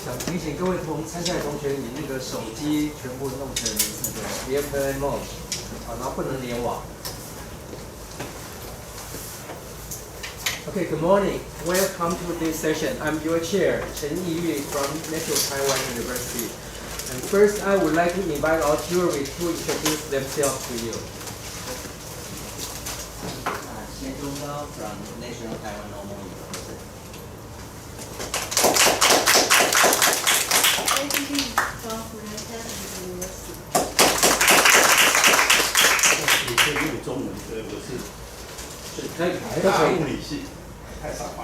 想提醒各位参赛同学，你那个手机全部弄成那个 airplane mode， 然后不能联网。Okay, good morning. Welcome to this session. I'm your chair, Chen Yiyue from National Taiwan University. And first, I would like to invite our jury to introduce themselves to you. 谢忠高 from National Taiwan Normal University. from University. 你可以用中文，我是可以，台大物理系太上话。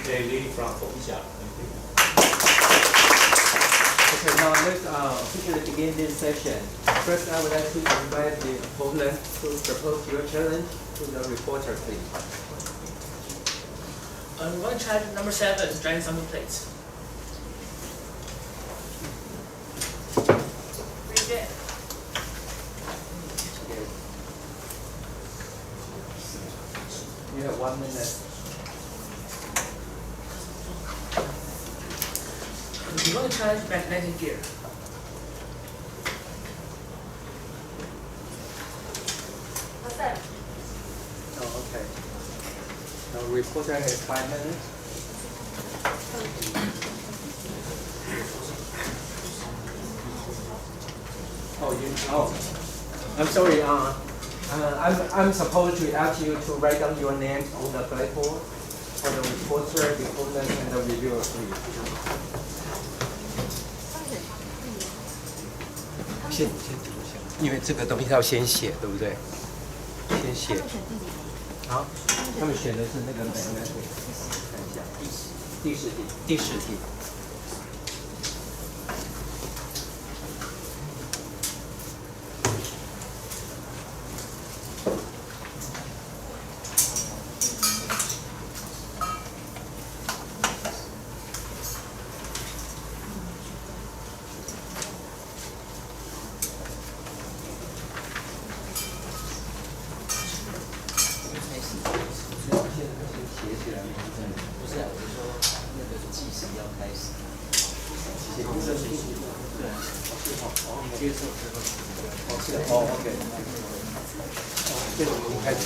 Daily from 凤甲。Okay, now let's officially begin this session. First, I would like to invite the opponent to propose your challenge to the reporter, please. We're going to try number 7, dragging something plates. Read it. You have 1 minute. We're going to try magnetic gear. What's that? Oh, okay. Now, reporter has 5 minutes. I'm sorry. I'm supposed to ask you to write down your names on the blackboard for the reporter, the opponent, and the reviewer, please. 先读一下，因为这个东西要先写，对不对？先写。好，他们选的是那个magnetic，看一下，第十题。不是啊，我是说那个计时要开始。写工作信息。对啊，接受之后。是哦，OK。这个我们开始。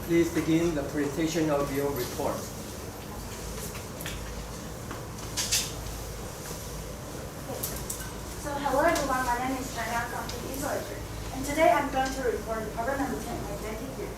please begin the presentation of your report. So hello everyone, my name is Chaya from Typt, and today I'm going to report the problem number 10, magnetic field.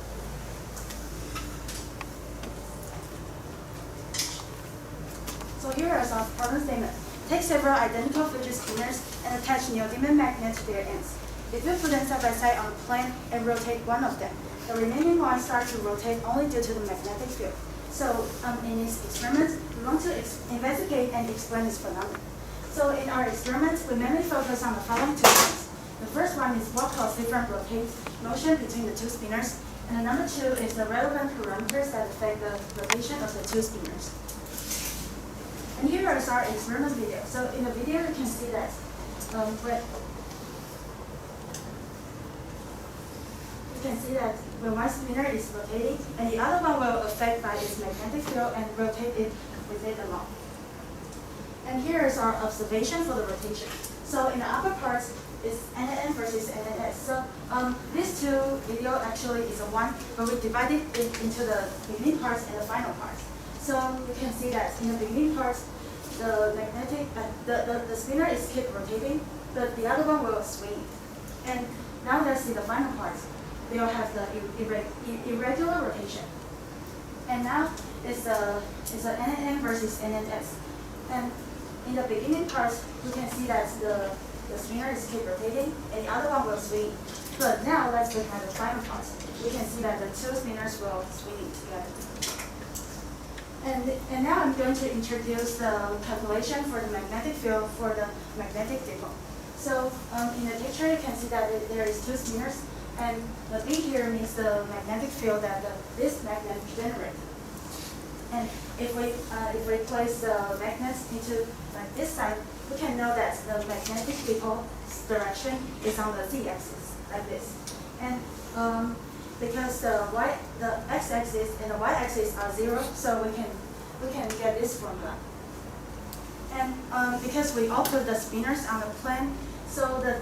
So here is our problem statement. Take several identical fidget spinners and attach neodymium magnets to their ends. If you put them side by side on a plane and rotate one of them, the remaining ones start to rotate only due to the magnetic field. So in this experiment, we want to investigate and explain this phenomenon. So in our experiment, we mainly focus on the following 2 points. The first one is what causes different motion between the 2 spinners, and the number 2 is the relevant parameters that affect the rotation of the 2 spinners. And here is our experiment video. So in the video, you can see that when one spinner is rotating, and the other one will affect by its magnetic field and rotate it with it along. And here is our observation for the rotation. So in the upper part is NN versus NNS. So these 2 video actually is a one, but we divided it into the beginning parts and the final parts. So you can see that in the beginning part, the spinner is keep rotating, but the other one will swing. And now let's see the final part. They will have the irregular rotation. And now it's a NN versus NNS. And in the beginning part, you can see that the spinner is keep rotating, and the other one will swing. But now let's look at the final part. We can see that the 2 spinners will swing together. And now I'm going to introduce the calculation for the magnetic field for the magnetic dipole. So in the picture, you can see that there is 2 spinners, and the B here means the magnetic field that this magnet generates. And if we place the magnets into like this side, we can know that the magnetic dipole's direction is on the z-axis, like this. And because the x-axis and the y-axis are 0, so we can get this formula. And because we all put the spinners on the plane, so the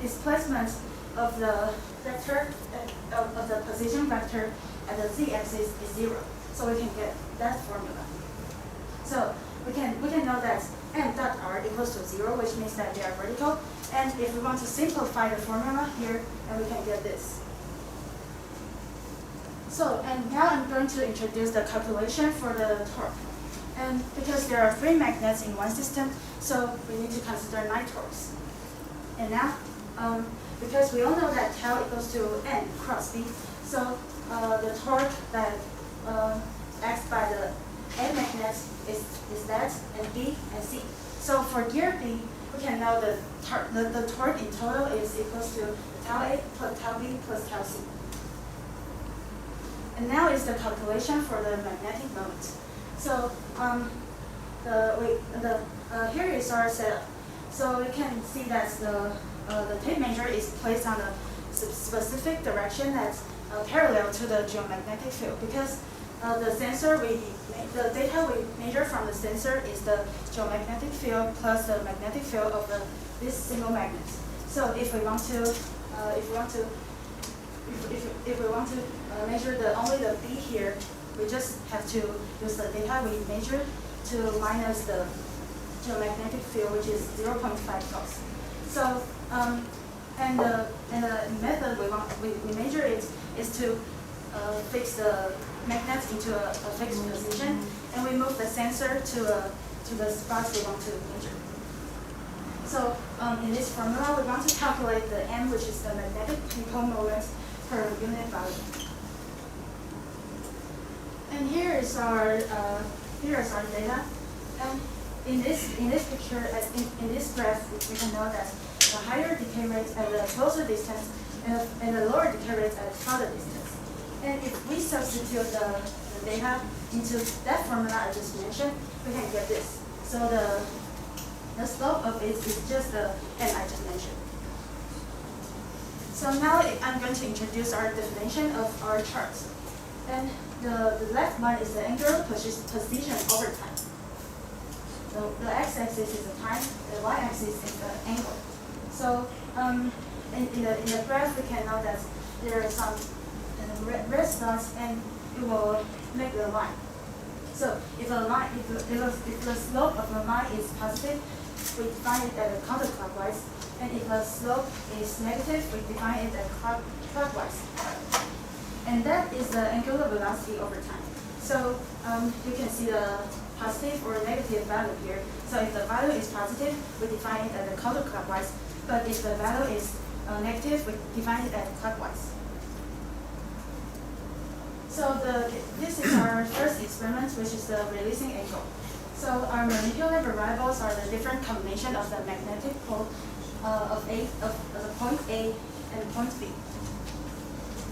displacement of the vector of the position vector at the z-axis is 0. So we can get that formula. So we can know that m dot r equals to 0, which means that they are vertical. And if we want to simplify the formula here, then we can get this. So, and now I'm going to introduce the calculation for the torque. And because there are 3 magnets in one system, so we need to consider 9 torques. And now, because we all know that tau equals to n cross b, so the torque that acts by the A magnet is that, and B and C. So for gear B, we can know the torque in total is equals to tau A plus tau B plus tau C. And now is the calculation for the magnetic moment. So here is our setup. So you can see that the tape measure is placed on a specific direction that's parallel to the geomagnetic field, because the data we measure from the sensor is the geomagnetic field plus the magnetic field of this single magnet. So if we want to measure only the B here, we just have to use the data we measured to minus the geomagnetic field, which is 0.5 volts. So and the method we measure it is to fix the magnets into a fixed position, and we move the sensor to the spots we want to measure. So in this formula, we want to calculate the m, which is the magnetic dipole moment per unit volume. And here is our data. And in this picture, in this graph, we can know that the higher decay rate at the closer distance and the lower decay rate at farther distance. And if we substitute the data into that formula I just mentioned, we can get this. So the slope of it is just the n I just mentioned. So now I'm going to introduce our definition of our charts. And the left one is the angular position over time. So the x-axis is the time, the y-axis is the angle. So in the graph, we can know that there are some red dots, and it will make the line. So if the slope of the line is positive, we define it as counterclockwise, and if the slope is negative, we define it as clockwise. And that is the angular velocity over time. So you can see the positive or negative value here. So if the value is positive, we define it as counterclockwise. But if the value is negative, we define it as clockwise. So this is our first experiment, which is the releasing angle. So our manipulated variables are the different combination of the magnetic pole of the point A and point B.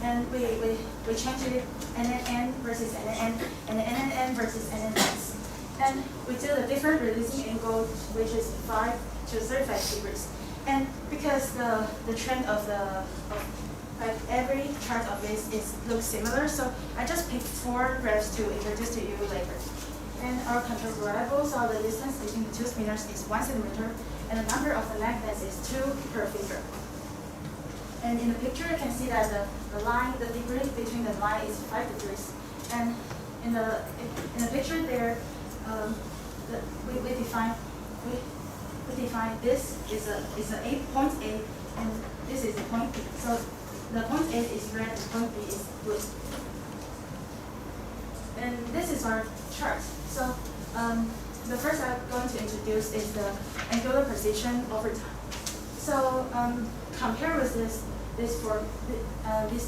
And we change it NNN versus NNN and NNN versus NNS. And we do the different releasing angle, which is 5 to 35 degrees. And because the trend of like every chart of this looks similar, so I just picked 4 graphs to introduce to you later. And our control variables are the distance between the 2 spinners is 1 centimeter, and the number of the magnets is 2 per finger. And in the picture, you can see that the degree between the line is 5 degrees. And in the picture there, we define this is a point A, and this is a point B. So the point A is red, and point B is blue. And this is our chart. So the first I'm going to introduce is the angular position over time. So compare with these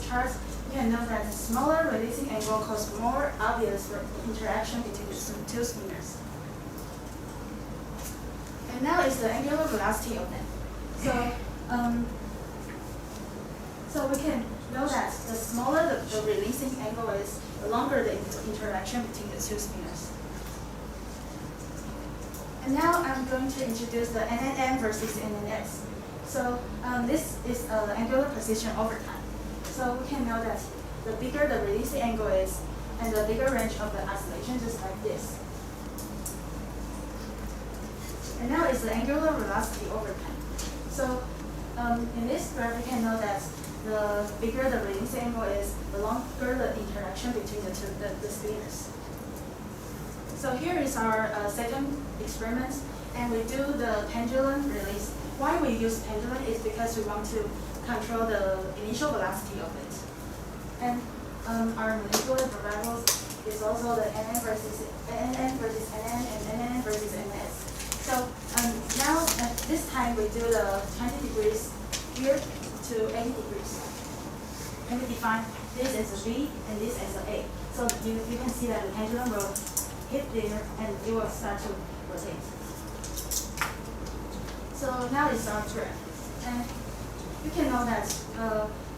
charts, you can know that the smaller releasing angle causes more obvious interaction between the 2 spinners. And now is the angular velocity of them. So we can know that the smaller the releasing angle is, the longer the interaction between the 2 spinners. And now I'm going to introduce the NNN versus NNS. So this is the angular position over time. So we can know that the bigger the releasing angle is, and the bigger range of the oscillation, just like this. And now is the angular velocity over time. So in this graph, we can know that the bigger the releasing angle is, the longer the interaction between the spinners. So here is our second experiment, and we do the pendulum release. Why we use pendulum is because we want to control the initial velocity of it. And our manipulated variables is also the NN versus NN and NN versus NS. So now this time we do the 20 degrees here to 80 degrees. And we define this as a B and this as a A. So you can see that the pendulum will hit there and it will start to rotate. So now it's our graph. And you can know that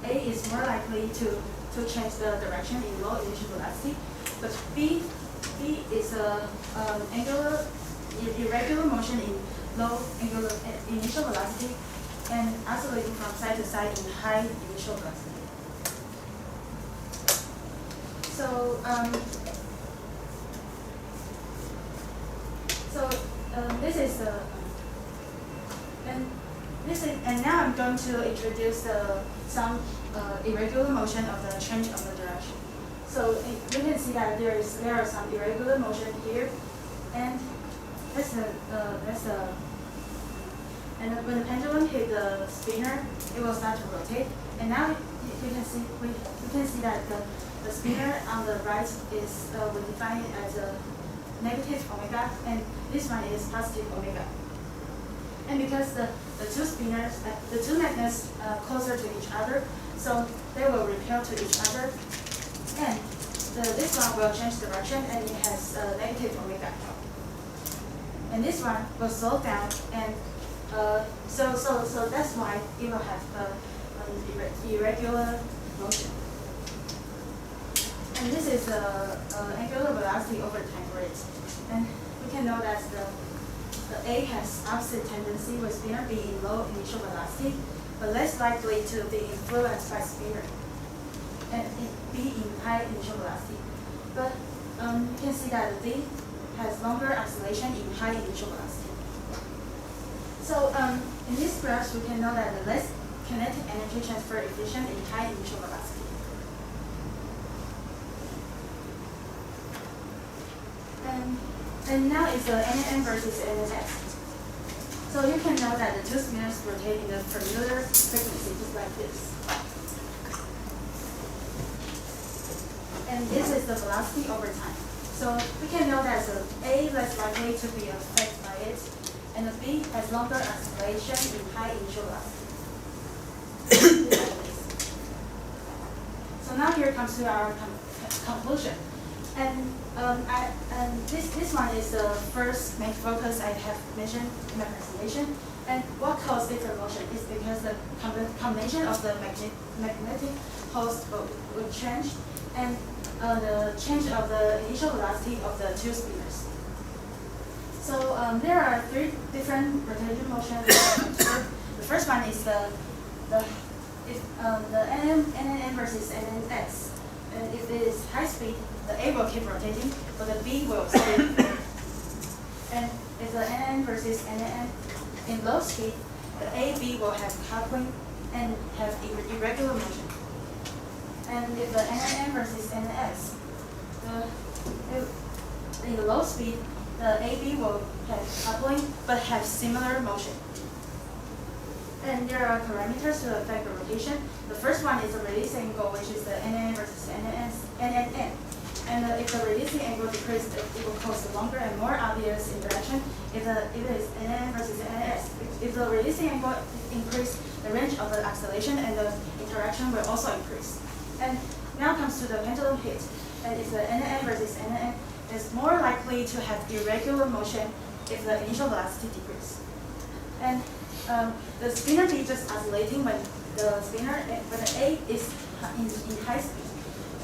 A is more likely to change the direction in low initial velocity, but B is a irregular motion in low angular initial velocity and oscillating from side to side in high initial velocity. So this is the and now I'm going to introduce some irregular motion of the change of the direction. So you can see that there are some irregular motion here, and and when the pendulum hit the spinner, it will start to rotate. And now you can see that the spinner on the right is we define it as a negative omega, and this one is positive omega. And because the 2 spinners, the 2 magnets closer to each other, so they will repel to each other, and this one will change direction, and it has negative omega. And this one will slow down, and so that's why it will have an irregular motion. And this is the angular velocity over time rate, and we can know that the A has opposite tendency with spinner being in low initial velocity, but less likely to be influenced by spinner, and B in high initial velocity. But you can see that the D has longer oscillation in high initial velocity. So in this graph, we can know that the less kinetic energy transfer efficient in high initial velocity. And now it's the NN versus NNS. So you can know that the two spinors rotate in the familiar frequency, just like this. And this is the velocity over time. So we can know that the A less likely to be affected by it, and the B has longer acceleration in high initial velocity. So now here comes to our conclusion. And this one is the first main focus I have mentioned in my presentation. And what caused different motion is because the combination of the magnetic poles will change, and the change of the initial velocity of the two spinors. So there are three different rotation motions. The first one is the NN versus NNS. And if it is high speed, the A will keep rotating, but the B will stay. And if the NN versus NN in low speed, the AB will have coupling and have irregular motion. And if the NN versus NS, in the low speed, the AB will have coupling but have similar motion. And there are parameters to affect the rotation. The first one is the release angle, which is the NN versus NNN. And if the releasing angle decreases, it will cause a longer and more obvious interaction. If it is NN versus NS, if the releasing angle increases, the range of the acceleration and the interaction will also increase. And now comes to the pendulum hit. And if the NN versus NN is more likely to have irregular motion if the initial velocity decreases. And the spinner B just oscillating when the A is in high speed.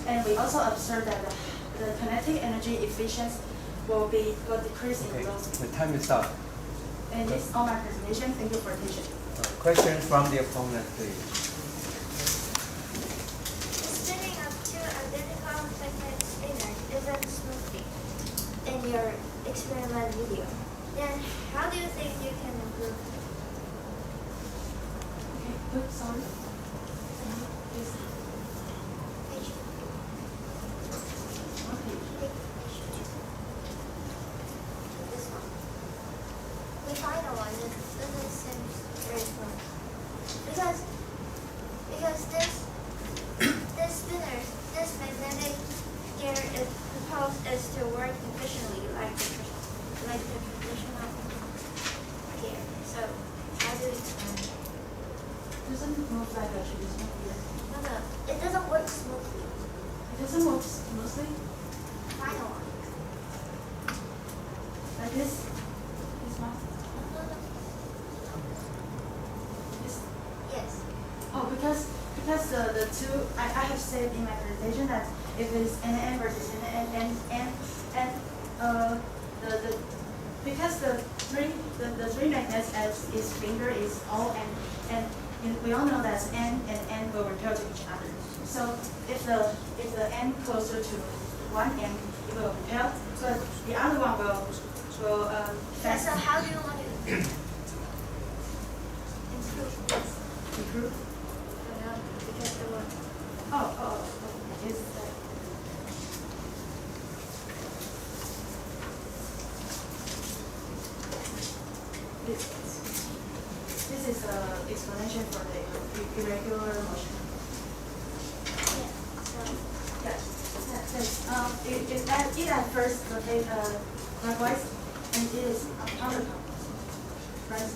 And we also observe that the kinetic energy efficiency will decrease in low speed. The time is up. And this is all my presentation. Thank you for attention. Question from the opponent, please. Spinning of two identical magnetic spinors isn't smoothly in your experiment video. Then how do you think you can improve? Okay, good, sorry. Please. Okay. This one. The final one doesn't seem very smooth. Because this magnetic gear is proposed is to work efficiently like the traditional gear. So how do you explain it? It doesn't move like a traditional gear. No, it doesn't work smoothly. It doesn't move smoothly. Final one. Like this. This one. This. Yes. Oh, because the two, I have said in my presentation that if it is NN versus NN and because the three magnets as its finger is O and we all know that N and N will repel to each other. So if the N closer to one end, it will repel, but the other one will So how do you want to improve this? improve. Because the one. Is this is an explanation for the irregular motion. Yeah. So Yes. It at first rotate clockwise, and it is counterclockwise. Right?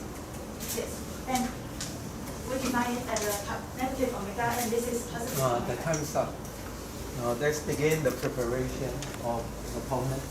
Yes. And we define it as a negative omega, and this is positive The omega. time is up. Let's begin the preparation of the opponent.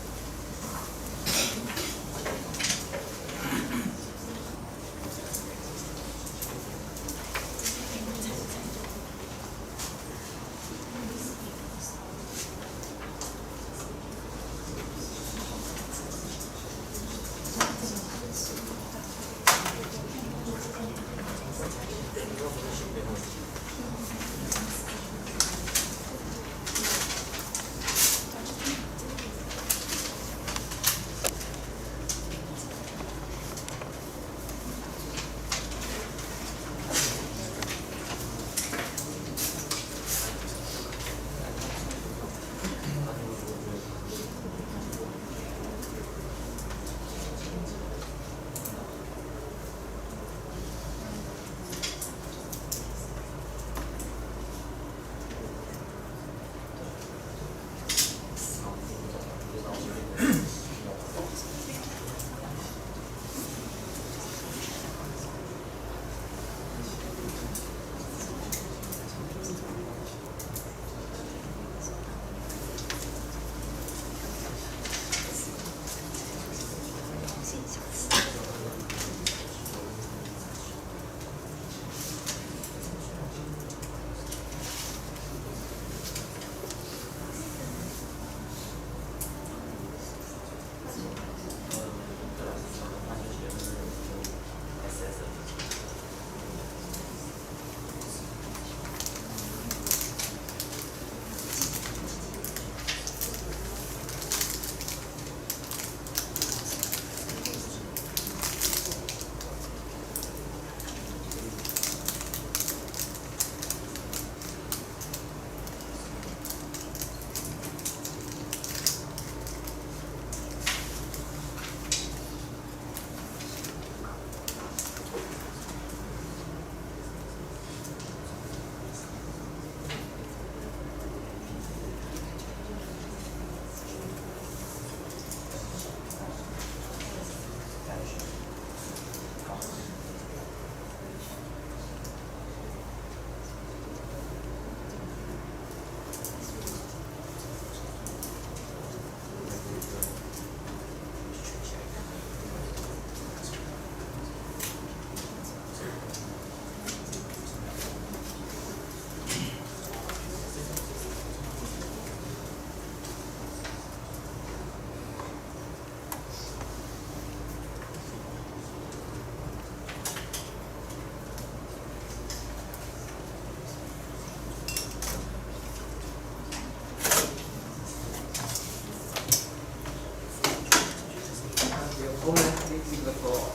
opponent, please give the floor.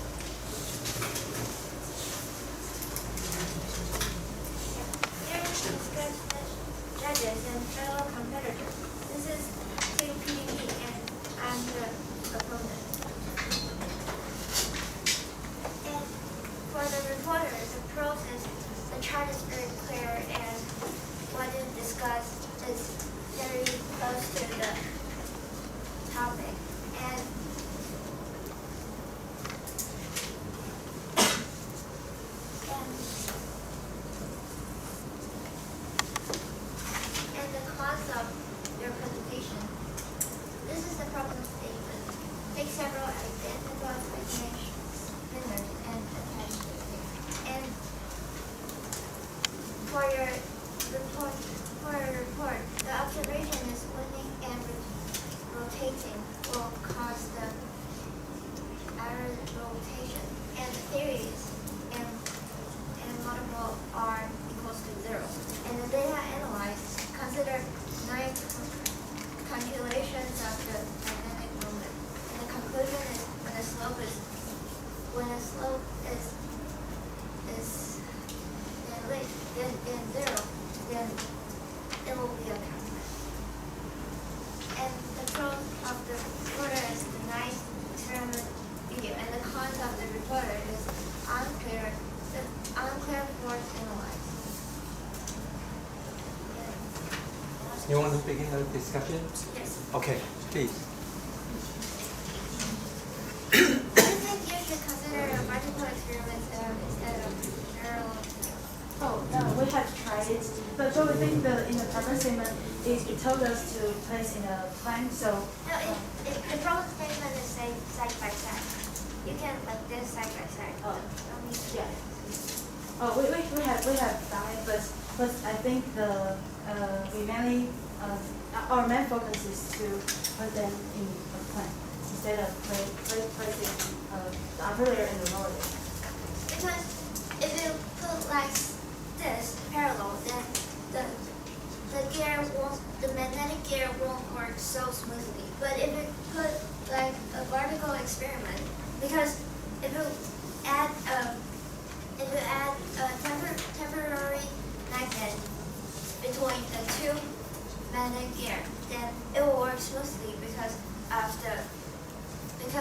Here we discuss judges and fellow competitors. This is Team PDP and I'm the opponent. And for the reporters, the process, the chart is very clear and what is discussed is very close to the topic. And the cause of your presentation. This is the problem statement. Take several identical explanations, winners, and attach it. And for your report, the observation is winning and rotating will cause the error rotation, and the theories and multiple r equals to 0. And the data analyzed consider 9 calculations of the magnetic moment. And the conclusion is when the slope is then 0, then it will be a constant. And the pros of the reporter is the nice experiment video, and the cons of the reporter is unclear force analyzed. You want to begin the discussion? Yes. Okay, please. I think you should consider multiple experiments instead of parallel. Oh, no, we have tried it, but we think in the problem statement, it told us to place in a plan, so. No, the problem statement is side by side. You can like this side by side. Oh. Don't need to. Yeah. Oh, we have done it, but I think we mainly our main focus is to put them in a plan instead of placing the upper layer and the lower layer. Because if you put like this parallel, then the magnetic gear won't work so smoothly. But if you put like a vertical experiment, because if you add a temporary magnet between the two magnetic gear, then it will work smoothly because it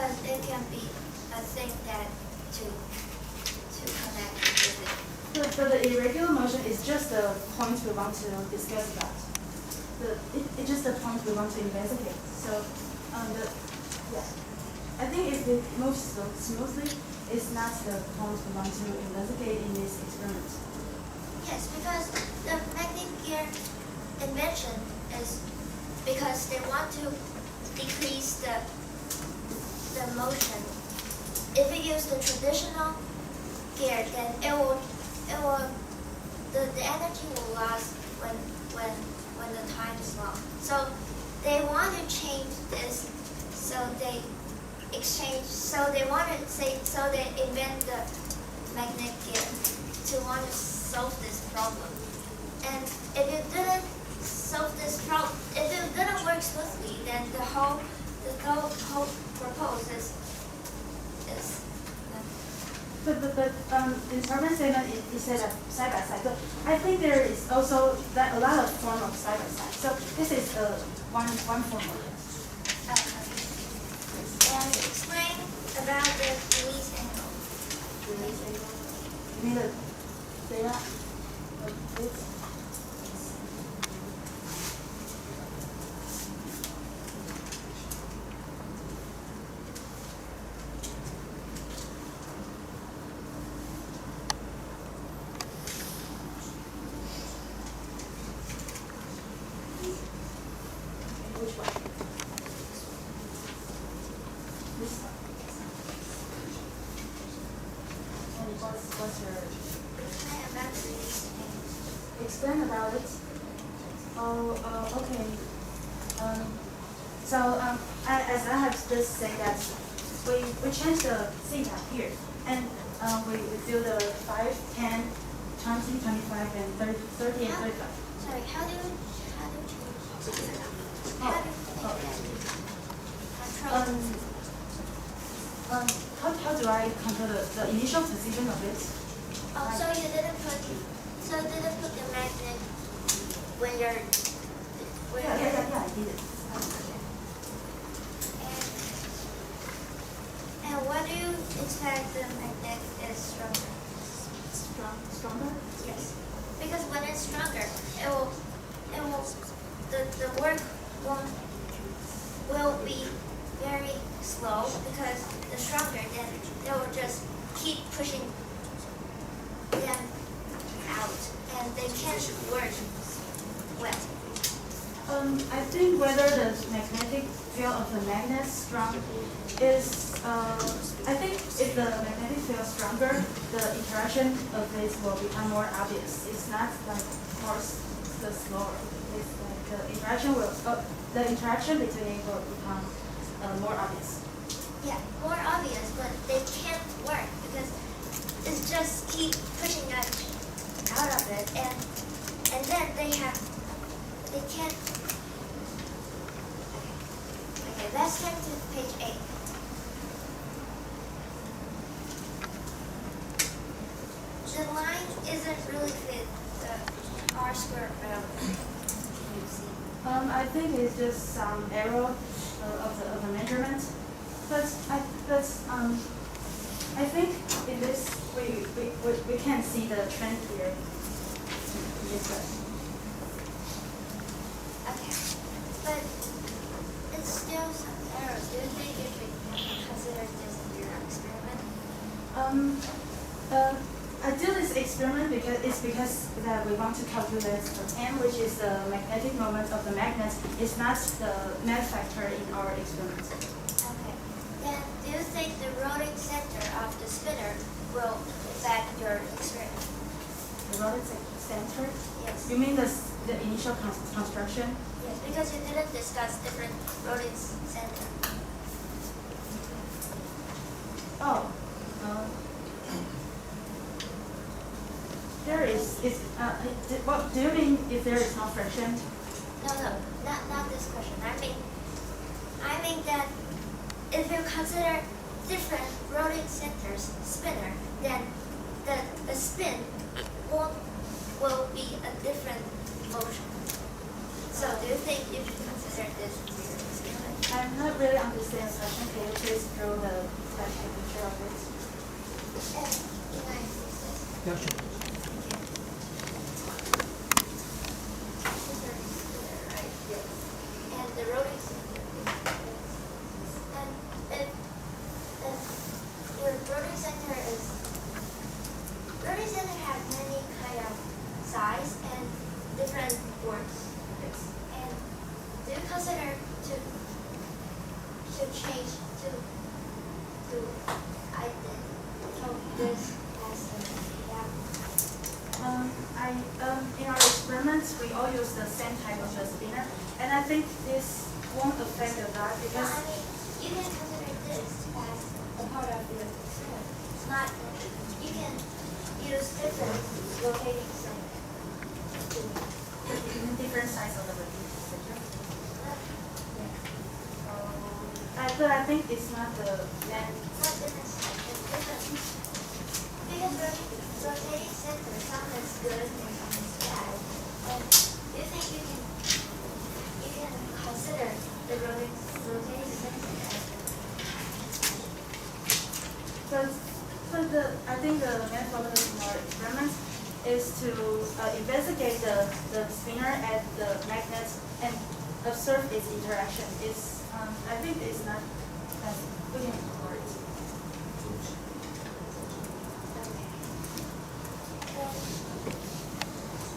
can be a thing that to connect with it. So the irregular motion is just the point we want to discuss about. It's just the point we want to investigate. So I think if it moves so smoothly, it's not the point we want to investigate in this experiment. Yes, because the magnetic gear invention is because they want to decrease the motion. If you use the traditional gear, then the energy will last when the time is long. So they want to change this, so they invent the magnetic gear to want to solve this problem. And if it didn't solve this problem, if it didn't work smoothly, then the whole proposal is But in problem statement it said side by side. So I think there is also a lot of form of side by side. So this is one form of it. and explain about the release angle. Release angle. You mean the data of this? Which one? This one. And what's your Explain about the release angle. explain about it? Okay. As I have just said that we changed the theta here, and we do the 5, 10, 20, 25, and 30 and 35. Sorry, how do you change? Oh, Control. How do I control the initial position of it? Oh, so you didn't put the magnet when you're Yeah, I did it. And what do you expect the magnet is stronger? Stronger? Yes. Because when it's stronger, the work will be very slow because the stronger, then they will just keep pushing them out and they can't work well. I think whether the magnetic field of the magnet strong is, I think if the magnetic field is stronger, the interaction of it will become more obvious. It's not like more the slower. It's like the interaction between it will become more obvious. Yeah, more obvious, but they can't work because it's just keep pushing us out of it, and then they can't. Okay, let's turn to page 8. The line isn't really fit the R square value. You see. I think it's just some error of the measurement, but I think in this we can see the trend here. In this way. Okay, but it's still some errors. Do you think if we consider this in your experiment? I do this experiment because that we want to calculate the m, which is the magnetic moment of the magnet. It's not the net factor in our experiment. Okay. Then do you think the rotating center of the spinner will affect your experiment? The rotating center? Yes. You mean the initial construction? Yes, because you didn't discuss different rotating center. Oh. There is. What do you mean if there is no friction? No, not this question. I mean that if you consider different rotating centers spinner, then the spin will be a different motion. So do you think you should consider this in your experiment? I'm not really understanding the question. Can you please draw the picture of it? Can I use this? Yeah, sure. Right, yes. And the rotating center and if your rotating center has many kind of size and different works. And do you consider to change to this as In our experiments, we all use the same type of the spinner, and I think this won't affect a lot because I mean, you can consider this as a part of your experiment. It's not, you can use different rotating center. different size of the rotating center. But I think it's not the main. Not different size, it's different. Because rotating center, some is good and some is bad. And do you think you can consider the rotating center as I think the main focus in our experiment is to investigate the spinner and the magnet and observe its interaction. I think it's not as really important.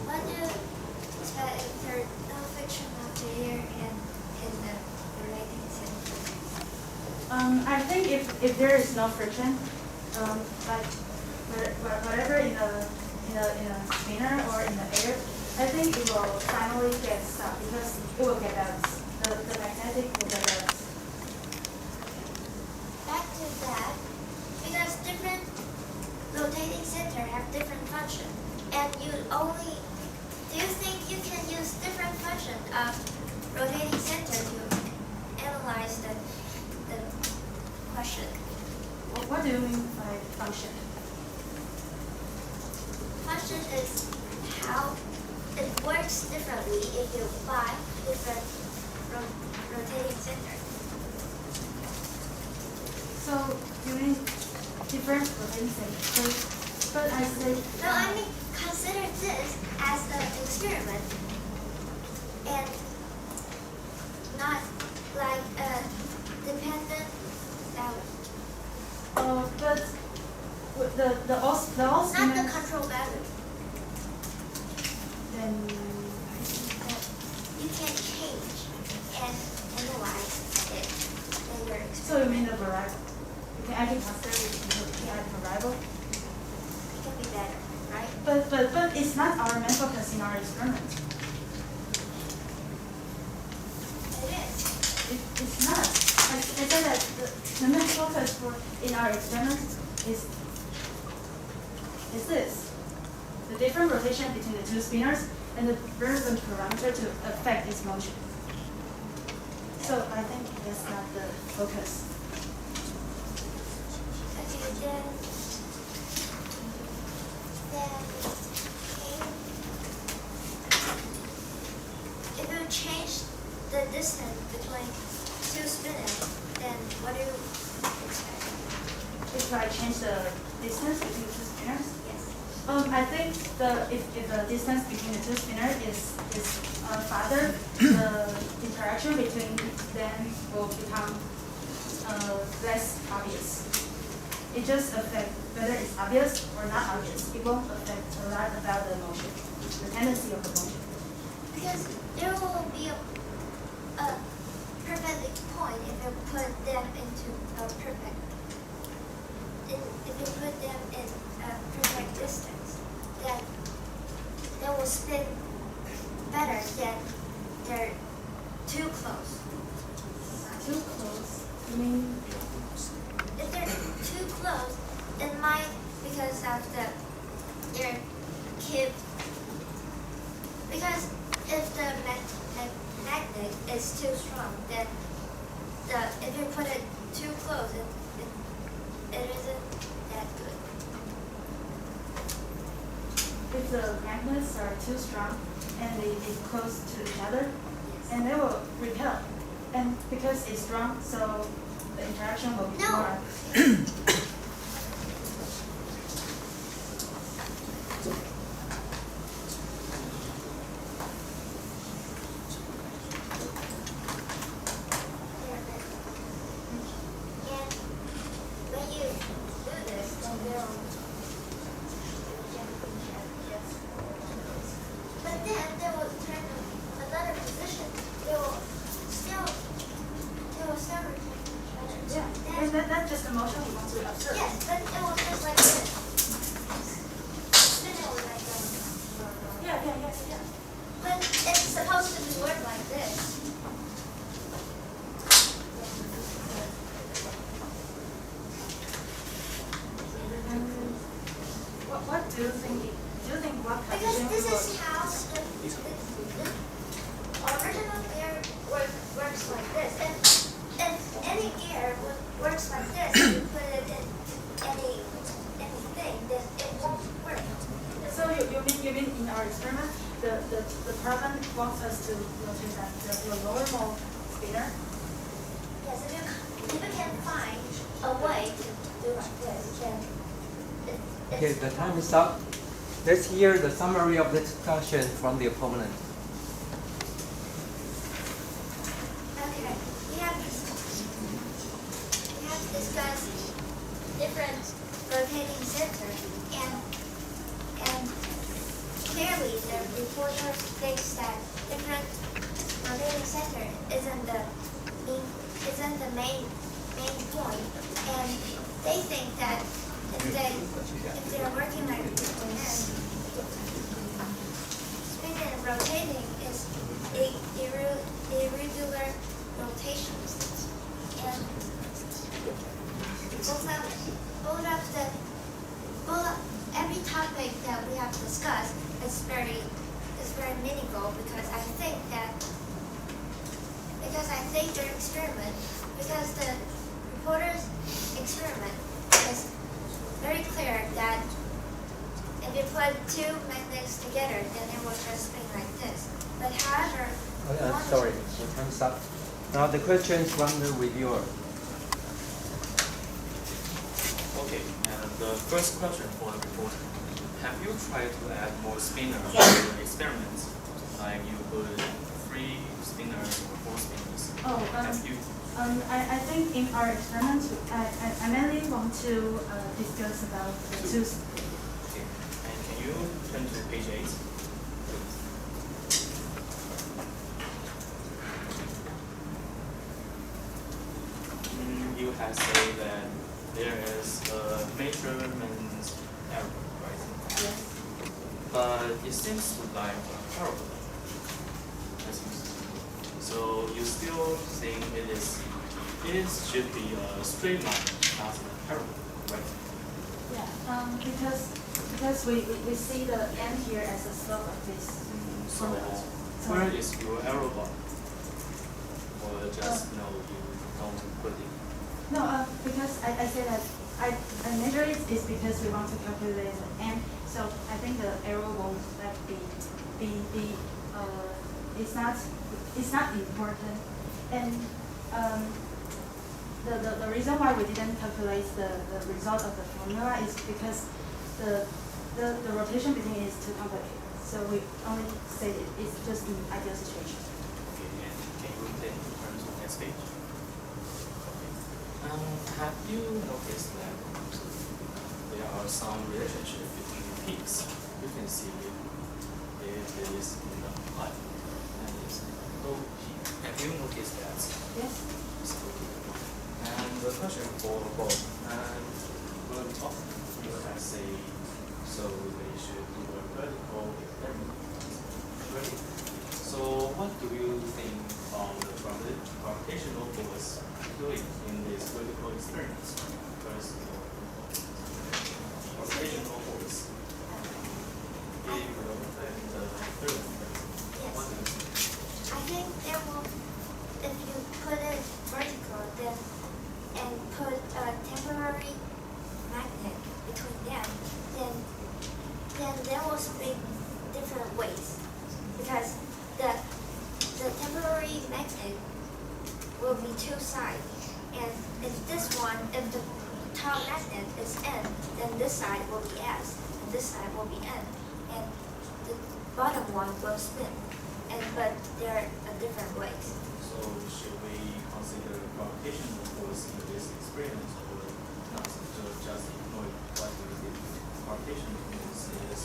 What do you expect if there's no friction of the air in the rotating center? I think if there is no friction, like whatever in a spinner or in the air, I think it will finally get stuck because it will get balanced. The magnetic will get balanced. Back to that, because different rotating center have different function, and do you think you can use different function of rotating center to analyze the question? What do you mean by function? Function is how it works differently if you apply different rotating center. So you mean different rotating center? But I say No, I mean consider this as an experiment and not like a dependent value. but with the all Not the students, control value. then You can change and analyze it in your experiment. so you mean the variable? I can consider it as a variable. It can be better, right? But it's not our main focus in our experiment. It is. It's not. I said that the main focus in our experiment is this. The different rotation between the two spinners and the relevant parameter to affect its motion. So I think that's not the focus. Okay, if you change the distance between two spinners, then what do you expect? If I change the distance between the two spinners, Yes. I think if the distance between the two spinners is farther, the interaction between them will become less obvious. It just affects whether it's obvious or not obvious. It won't affect a lot about the motion, the tendency of the motion. Because there will be a perfect point if you put them into a perfect. If you put them in a perfect distance, then they will spin better than they're too close. Too close. You mean If they're too close, it might because of their cube. Because if the magnet is too strong, then if you put it too close, it isn't that good. if the magnets are too strong and they close to each other, and they will repel. And because it's strong, so the interaction will be No. more. And when you do this, then they'll but then they will turn another position. They will still retain each other. Yeah, and that's just the motion we want to observe. Yes, but it will just like this. Then it will like Yeah. But it's supposed to be work like this. What do you think? Do you think what Because condition this will- is how the original gear works like this. If any gear works like this, you put it in anything, then it won't work. So you mean in our experiment, the problem wants us to notice that the normal spinner. Yes, if you can find a way to do like this, then Okay, the time is up. Let's hear the summary of the discussion from the opponent. Okay, we have discussed different rotating centers and clearly the reporter thinks that different rotating center isn't the main point, and they think that if they're working like this, spinning and rotating is irregular rotations, and every topic that we have discussed is very meaningful because I think their experiment, because the reporter's experiment put two magnets together, then it will just spin like this. But however, Sorry, your time stop. Now the question is from the reviewer. Okay, and the first question for the report. Have you tried to add more spinners to your experiments? Like you put 3 spinners or 4 spinners? Oh, Have you? I think in our experiment, I mainly want to discuss about the two. Okay, and can you turn to page 8? You have said that there is a measurement error, right? Yes. But it seems to like a parabola. As you see. So you still think it should be a straight line, not a parabola, right? Yeah. Because we see the end here as a slope of this. So where is your arrow bar? Or just no, you don't put it. No, because I say that I measure it is because we want to calculate the end. So I think the arrow won't like be it's not important. And the reason why we didn't calculate the result of the formula is because the rotation between is too complicated. So we only say it's just the ideal situation. Okay, and can you then turn to next page? Have you noticed that there are some relationship between the peaks? You can see if it is in the pipe and it's low peak. Have you noticed that? Yes. It's okay. And the question for both and for the top, you have say so they should do a vertical experiment. Ready? So what do you think on the gravitational force doing in this vertical experiment? First, gravitational force. It will affect the third. yes. What do you think? I think it will, if you put it vertical, then and put a temporary magnet between them, then they will spin different ways, because the temporary magnet will be two sides, and if the top magnet is N, then this side will be S, and this side will be N, and the bottom one will spin, but they're different ways. So should we consider gravitational force in this experiment or not? Just ignore what we did. Gravitational force is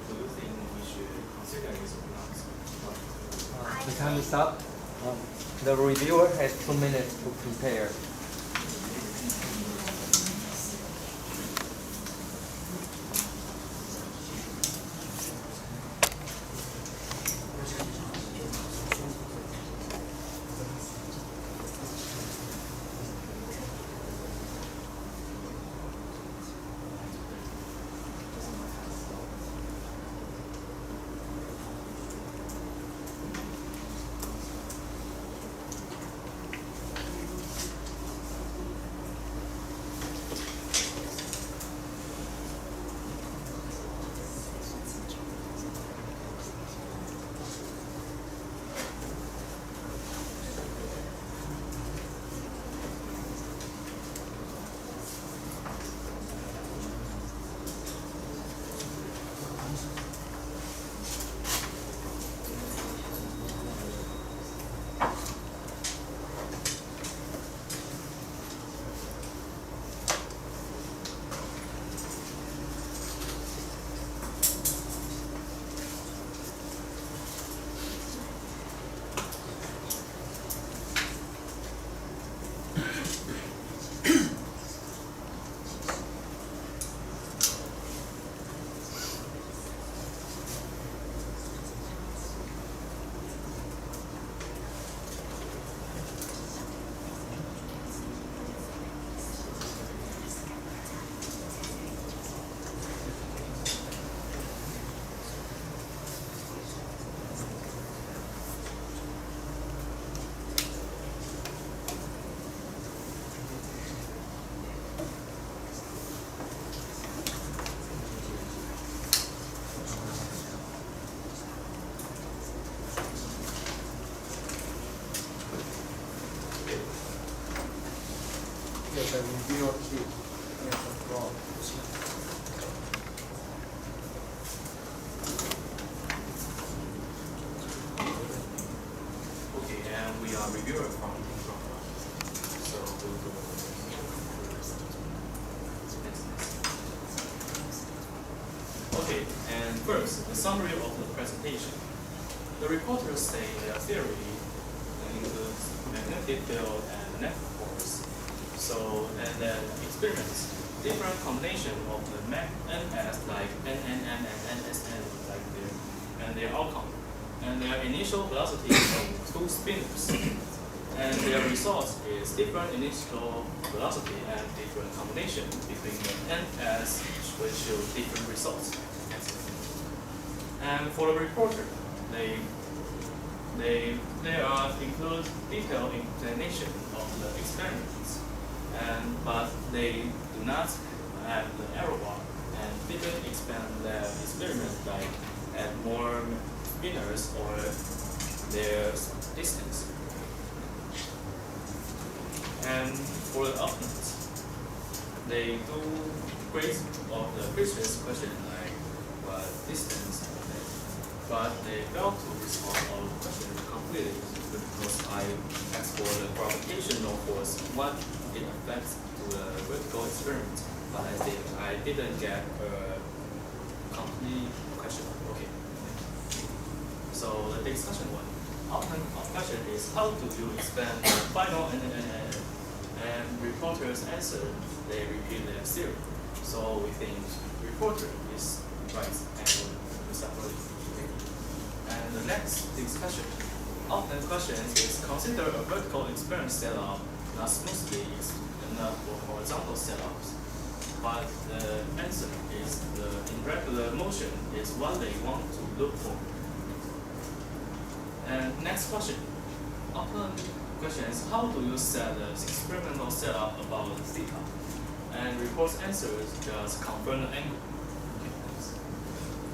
do you think we should consider this or not? The time is up. The reviewer has 2 minutes to prepare. the review sheet. Yes, of course. Okay, and we are reviewer from so we'll go. Okay, and first, a summary of the presentation. The reporters say their theory includes magnetic field and net force. So, and then experiments, different combination of the NS like NNN and NSN like and their outcome, and their initial velocity of two spinors. And their results is different initial velocity and different combination between the NS which show different results. And for the reporter, they are include detailed explanation of the experiments, but they do not add the error bar and didn't expand their experiment like add more spinors or their distance. And for the opponents, they do great of the previous question like what distance, but they failed to respond all the questions completely because I asked for the gravitational force, what it affects to the vertical experiment, but I didn't get a complete question. Okay. So the discussion one. Often our question is how do you expand the final and reporters answer, they repeat their theory. So we think reporter is right and separate. And the next discussion. Often questions is consider a vertical experiment setup not smoothly enough for horizontal setups. But the answer is the irregular motion is what they want to look for. And next question. Often questions, how do you set the experimental setup about theta? And report's answers just confirm the angle.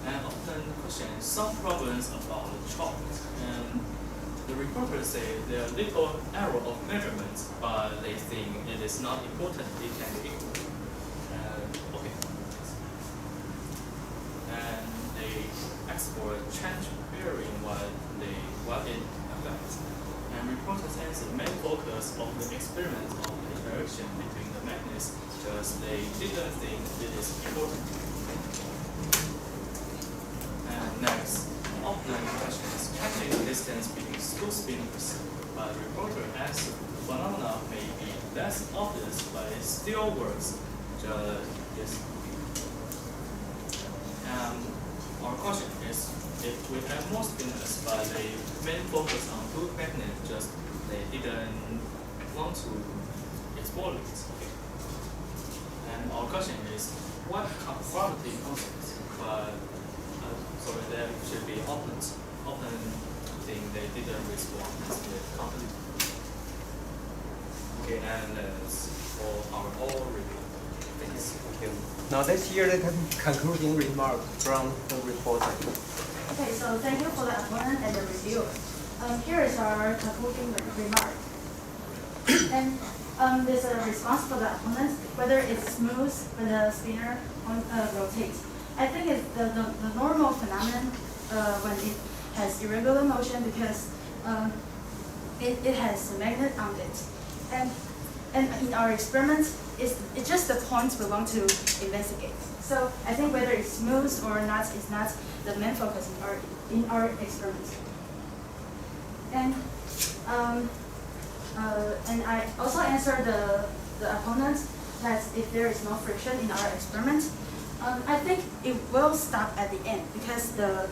And often questions, some problems about the chalk. And the reporters say there are little error of measurements, but they think it is not important, it can be equal. Okay. And they ask for a change bearing what it affects. And reporters answer the main focus of the experiment of the interaction between the magnets, just they didn't think it is important. Next, often questions changing the distance between two spinors, but reporter asks the phenomena may be less obvious, but it still works. Yes. Our question is if we have more spinors, but they main focus on two magnets, just they didn't want to explore it. And our question is what quality concepts, but so there should be opponents. Often think they didn't respond to the company. Okay, and for our all review. Thanks. Thank you. Now let's hear the concluding remark from the reporter. Okay, so thank you for the opponent and the reviewer. Here is our concluding remark. And there's a response for the opponent, whether it's smooth when the spinner rotates. I think it's the normal phenomenon when it has irregular motion because it has a magnet on it. And in our experiments, it's just the points we want to investigate. So I think whether it's smooth or not is not the main focus in our experiment. And I also answered the opponent that if there is no friction in our experiment, I think it will stop at the end because the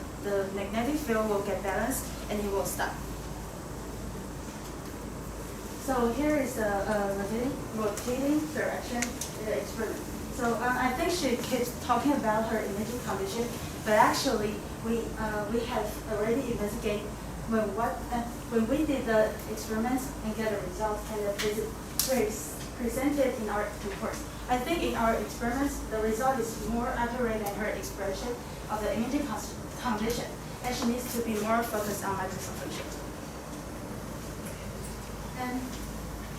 magnetic field will get balanced and it will stop. So here is a rotating direction in the experiment. So I think she keeps talking about her imaging condition, but actually we have already investigated when we did the experiments and get a result and presented in our report. I think in our experiments, the result is more accurate than her expression of the imaging condition, and she needs to be more focused on microsurface. And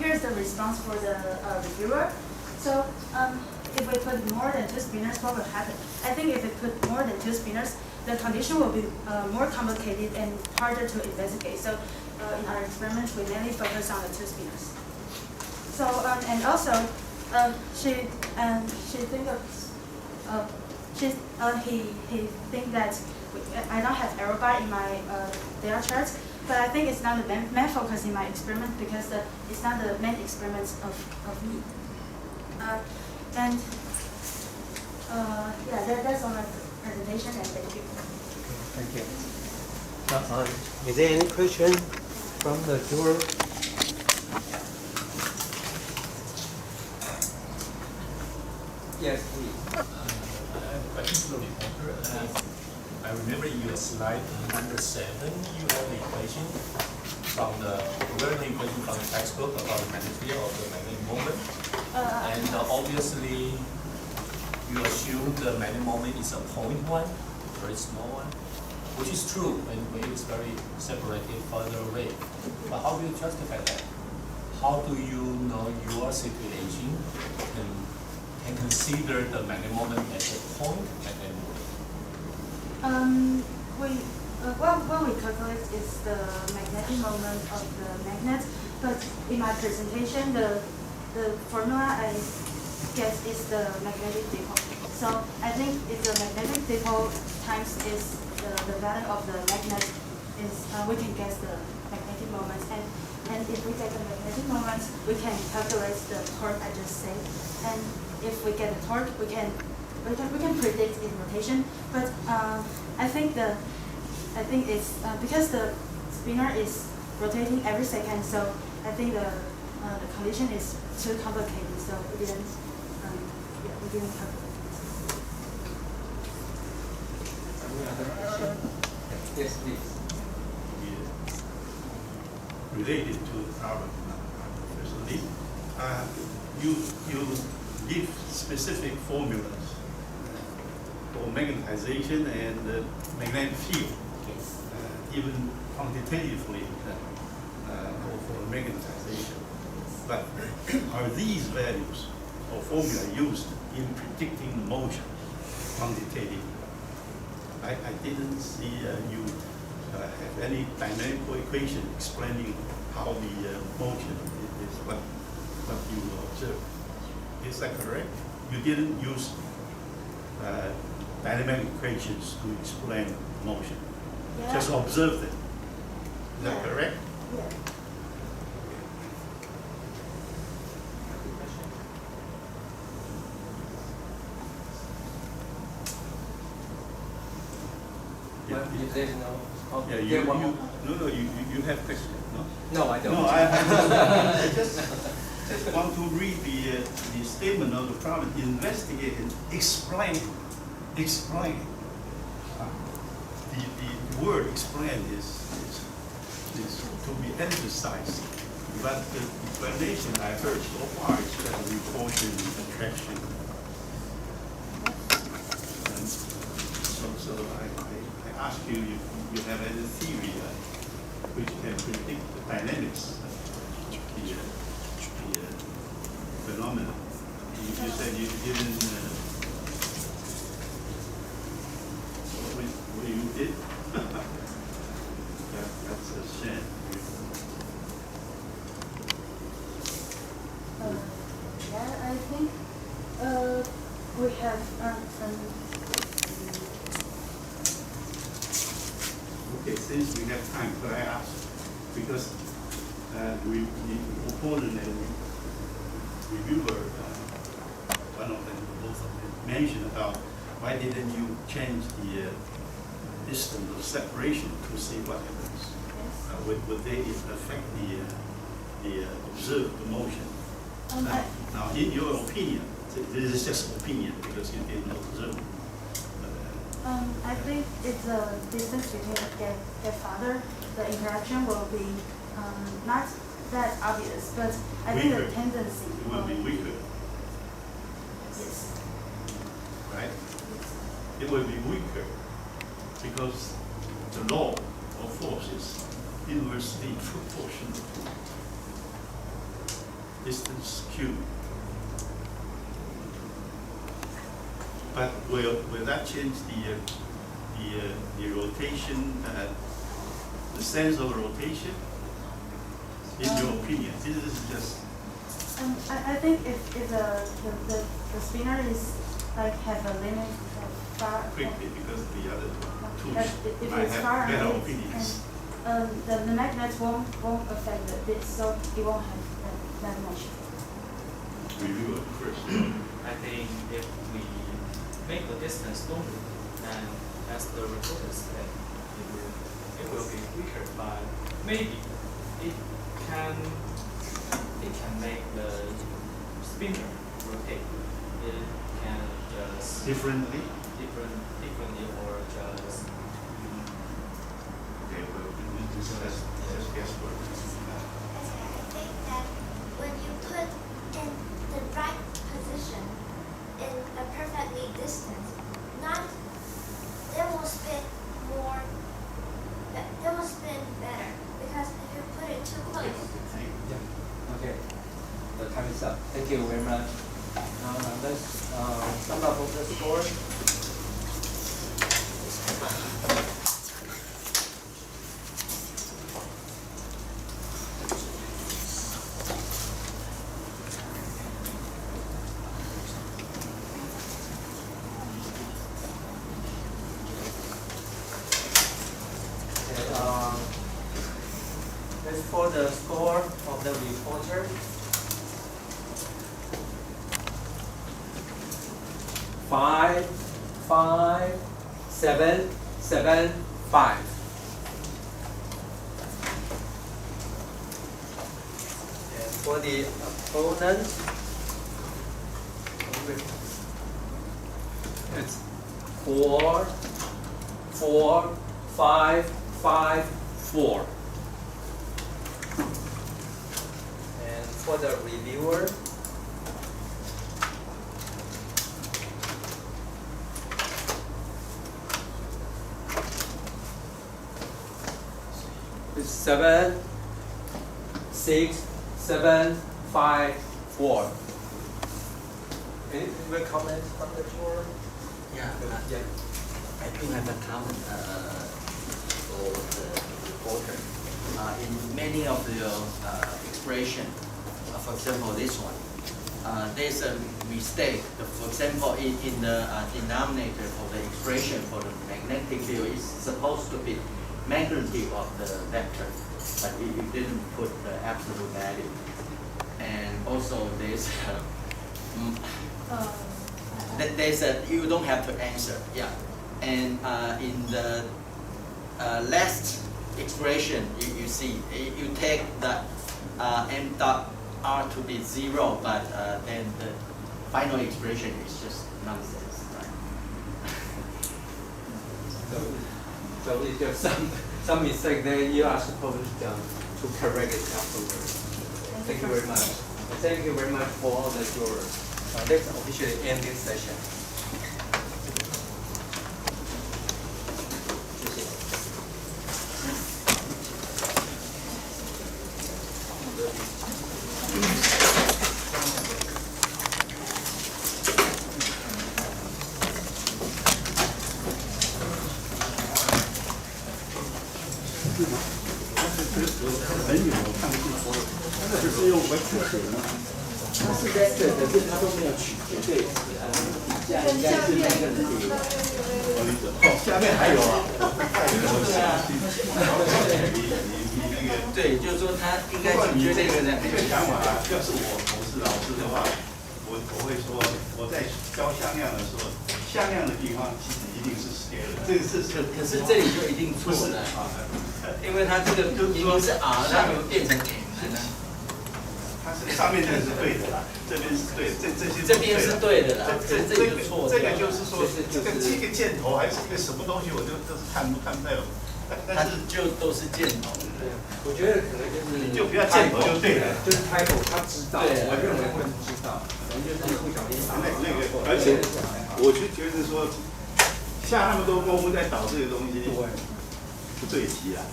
here's the response for the reviewer. So if we put more than 2 spinners, what will happen? I think if we put more than 2 spinners, the condition will be more complicated and harder to investigate. So in our experiment, we mainly focus on the 2 spinners. So and also he think that I don't have error bar in my data charts, but I think it's not the main focus in my experiment because it's not the main experiment of me. Yeah, that's all my presentation, and thank you. Thank you. Is there any question from the juror? Yes, please. I think the reporter, I remember in your slide number 7, you have the equation from the equation from the textbook about the magnetic field of the magnetic moment. And obviously, you assume the magnetic moment is a point one, very small one, which is true when wave is very separated further away. But how do you justify that? How do you know your situation and consider the magnetic moment as a point and then What we calculate is the magnetic moment of the magnet, but in my presentation, the formula I guess is the magnetic dipole. So I think if the magnetic dipole times is the value of the magnet is we can guess the magnetic moment, and if we get the magnetic moment, we can calculate the torque I just said, and if we get the torque, we can predict its rotation. But I think it's because the spinner is rotating every second, so I think the condition is too complicated, so we didn't calculate it. Any other question? Yes, please. related to the problem, Professor Lee, you give specific formulas for magnetization and magnetic field, even quantitatively for magnetization. But are these values or formula used in predicting motion quantitatively? I didn't see you have any dynamical equation explaining how the motion is what you observe. Is that correct? You didn't use dynamic equations to explain motion. Yeah. Just observe them. Is that Yeah. correct? Yeah. Well, if there's no, Yeah, there one more. you have question, no? No, I don't. No, I just want to read the statement of the problem, investigate and explain. The word explain is to be emphasized. But the explanation I heard so far is just repulsion, attraction. And so I ask you if you have any theory which can predict the dynamics of the phenomena. You said you didn't. What you did? That's a shame. Yeah, I think we have Okay, since we have time, could I ask? Because the opponent and reviewer, one of them, both of them, mentioned about why didn't you change the distance of separation to see what happens? Would they affect the observed motion? Now, in your opinion, this is just opinion because you didn't observe. I think if the distance between get farther, the interaction will be not that obvious, but I think the Weaker. tendency It will be weaker, Yes. right? It will be weaker because the law of force is inversely proportional to distance Q. But will that change the rotation, the sense of rotation? In your opinion, this is just. I think if the spinner is like have a limit far. Quickly, because the other tools If might it's have far better away, opinions. and the magnet won't affect the bit, so it won't have that much. Review it first. I think if we make the distance longer, and as the rotor step, it will be quicker, but maybe it can make the spinner rotate. It can just Differently. differently or just Okay, well, this is just guesswork. I think that when you put in the right position in a perfectly distance, they will spin more, they will spin better, because if you put it too close. Okay. The time is up. Thank you very much. Now let's sum up the score. As for the score of the reporter, 5, 5, 7, 7, 5. And for the opponent, it's 4, 4, 5, 5, 4. And for the reviewer, it's 7, 6, 7, 5, 4. Any comment on the floor? Yeah, I do have a comment for the reporter. In many of your expression, for example, this one, there's a mistake. For example, in the denominator for the expression for the magnetic field is supposed to be magnitude of the vector, but you didn't put the absolute value. And also there's you don't have to answer, yeah. And in the last expression, you see, you take the m dot r to be 0, but then the final expression is just nonsense, right? So if there's some mistake there, you are supposed to correct it afterwards. Thank you very much. Thank you very much for all the jurors. Let's officially end this session.它是在对，可是它都没有取绝对值啊，底下应该是那个题。下面还有啊，对，就是说他应该取决这个人。这个想法啊，要是我是老师的话，我会说，我在教向量的时候，向量的地方其实一定是 scalar， 这个是可是这里就一定错了，因为它这个明明是 r， 它怎么变成 m 呢？它是上面这个是对的啦，这边是对，这边是对的啦，这个错。这个就是说，这个箭头还是一个什么东西，我就是看不太懂。它就都是箭头。对，我觉得可能就是你就不要箭头就对了，就是 title 他知道，我认为会知道，可能就是不小心打那个，而且我就觉得说，下那么多功夫在导这个东西，不对题啊。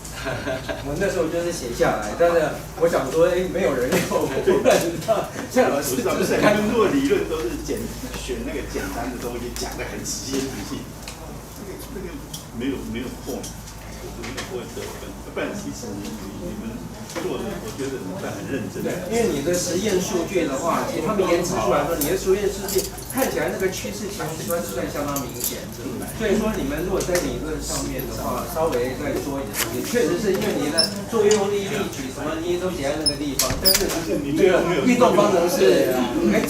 我那时候就是写下来，但是我想说，没有人要，我不知道。像老师不是，很多理论都是选那个简单的东西，讲得很直接仔细，那个没有point，没有point得分。不然其实你们做的，我觉得你们很认真。对，因为你的实验数据的话，其实他们研制出来说，你的实验数据看起来那个趋势其实算相当明显。所以说，你们如果在理论上面的话，稍微再说一点，也确实是因为你的作用力、力矩什么，你都写在那个地方，但是这个运动方程式，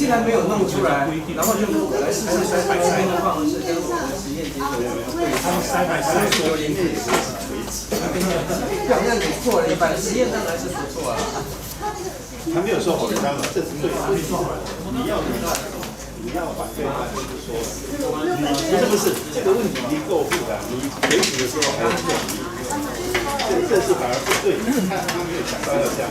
竟然没有弄出来，然后就是我来试试300的方式跟我的实验结果对，他们300有点可惜。好像你做了一半，实验当然是不错啊。他没有说好的方法，这是对的。你要反对他，就是说，不是这个问题已经够复杂，你培训的时候还要做这是反而不对，他没有想到要这样。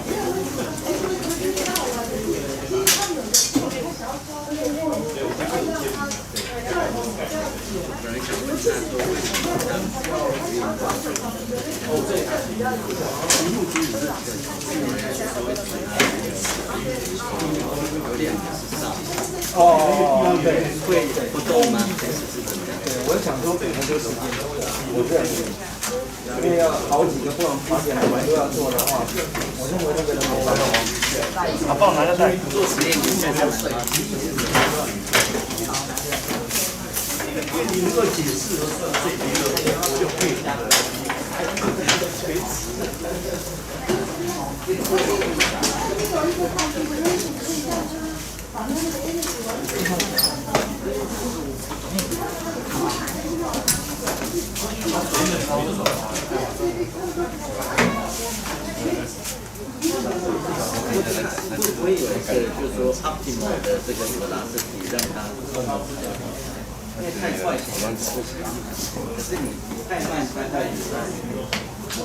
哦，对，会不动吗？对，我想说每天都时间，我认为，因为要好几个不同条件都要做的话，我认为那个人没办法。帮我拿个袋。做实验就太难了。你能够解释这一个，我就佩服了。我以为是就是说 optimal 的这个 velocity 让它因为太快可能吃不起，可是你太慢它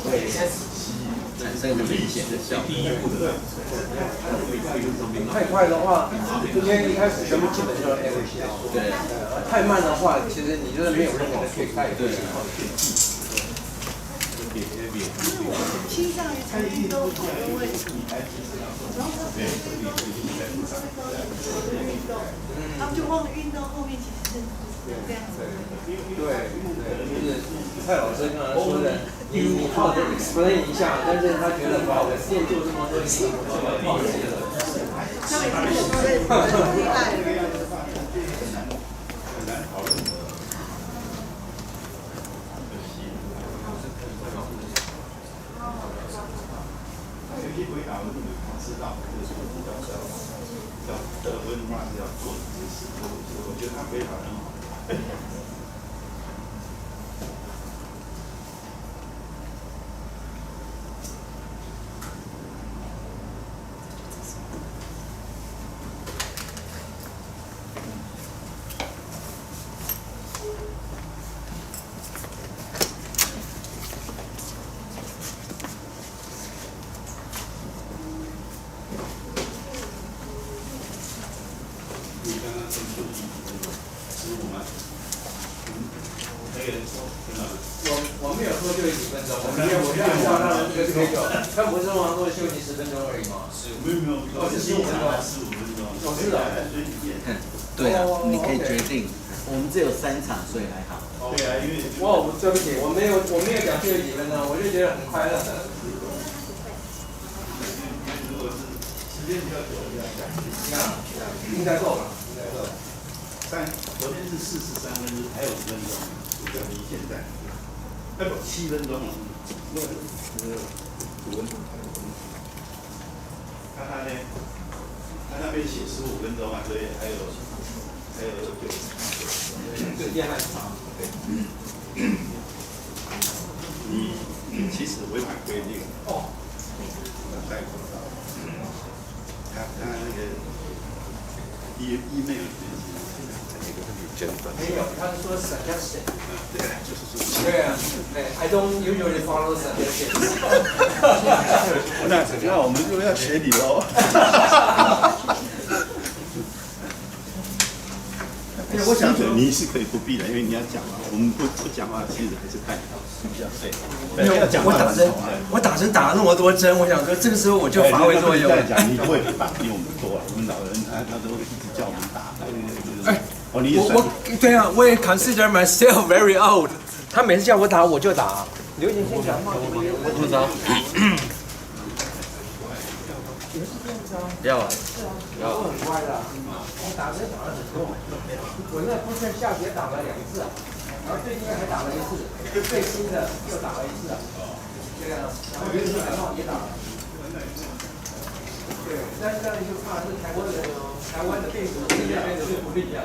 会产生很明显的效果。太快的话，因为一开始全部基本上是 average 对。太慢的话，其实你就是没有任何的可以带。对。倾向于参与都好的位置，然后他们就忘了运动后面其实是这样子。对，就是蔡老师刚才说的，你好的 explain 一下，但是他觉得哇，我实验做这么多年，我放弃了。他每天都在厉害。回答我们知道，就是叫得分嘛是要做的这事，我觉得他回答很好。我没有说就几分钟，我就按照他的这个schedule，他不是通常都休息10分钟而已吗？没有，哦是15分钟，15分钟。哦是的。对啊，你可以决定。我们只有3场，所以还好。对啊，因为对不起，我没有讲休息几分钟，我就觉得很快乐的。如果是时间比较久，就要讲。应该够吧？应该够。昨天是43分钟，还有5分钟，就离现在。不，7分钟了。5分钟。他呢？他那边写15分钟啊，所以还有9。这也很长。你其实违反规定。哦。戴口罩。他那个email。没有，他是说 suggestion。对啊，就是说。对啊，对 ，I don't usually follow suggestions 那我们就要学你喽。因为我想说，你是可以不必的，因为你要讲嘛，我们不讲话，其实还是太比较对。要讲话我打针打了那么多针，我想说这个时候我就发挥作用。再讲你不会打比我们多啊，我们老人他都一直叫我们打。哦，你也我对啊，我也 consider myself very old。他每次叫我打我就打。刘姐先讲话，我不知道。要啊。要。我很乖的，我打针打了很多。我那不是下学打了2次啊，然后最近还打了1次，最新的又打了1次啊。这个，然后原始感冒也打了。对，但是就怕是台湾的病毒跟那边的就不一样。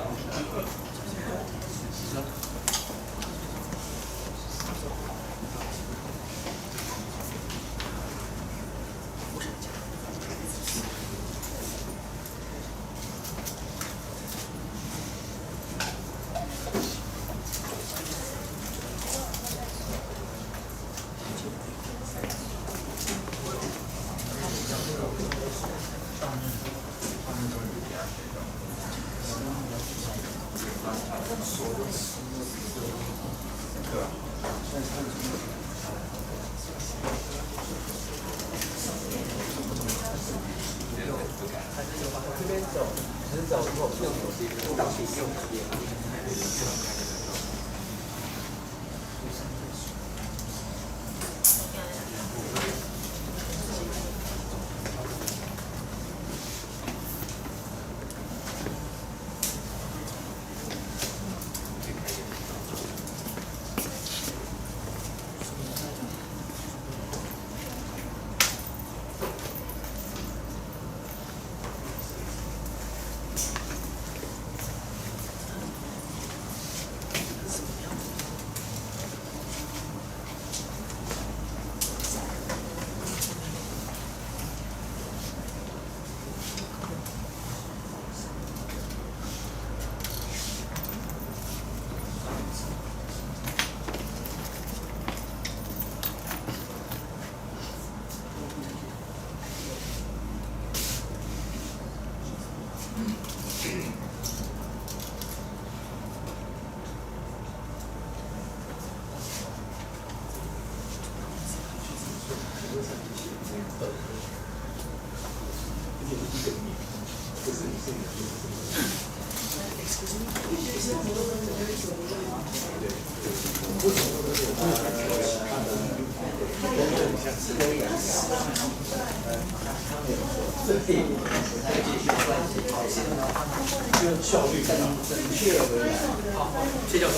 这边走，直走右手边，到底右边。效率非常准确而已。好，谢教授。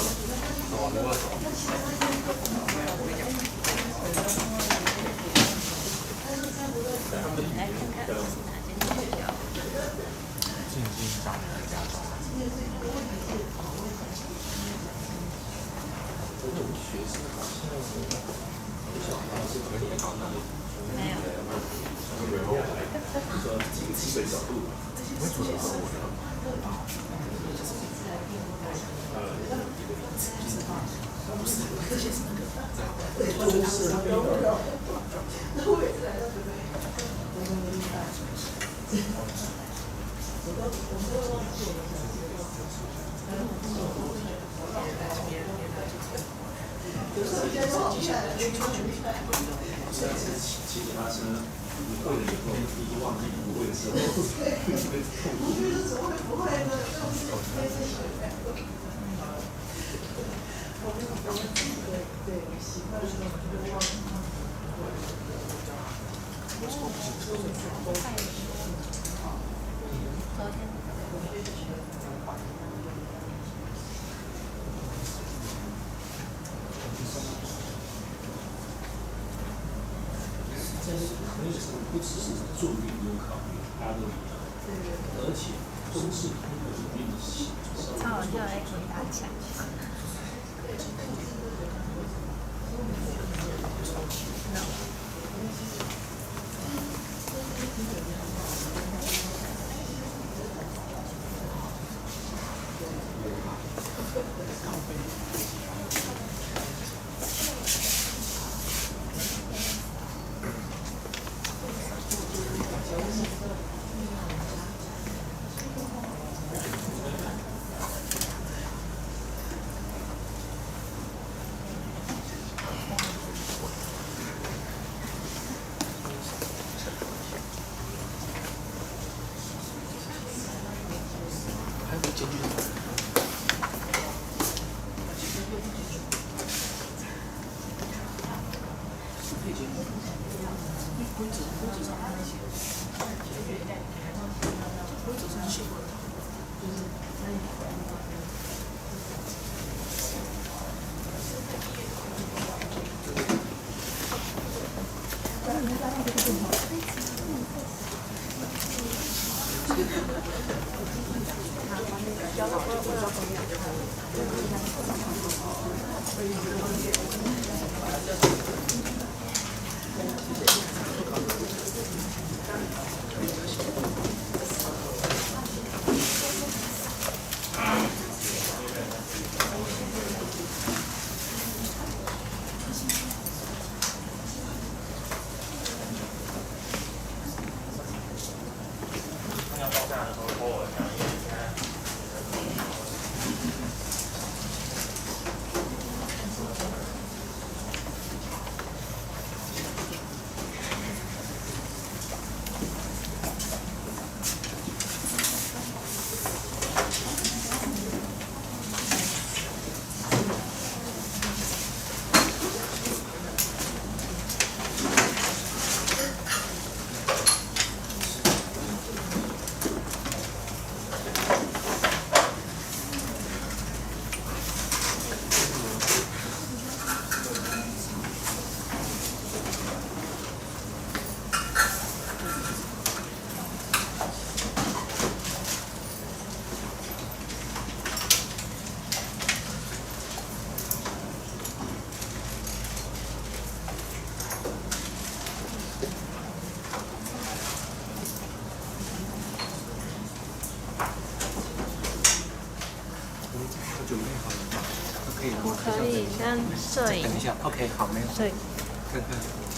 其实他是会了以后，已经忘记不会的时候，我觉得怎么会不会呢？我们自己的对习惯是会忘记。那个时候不只是坐运有考虑它的而且都是通过一定的习惯。超就来给打起来。我可以先摄影。等一下 ，OK， 好，没有。摄影。看看，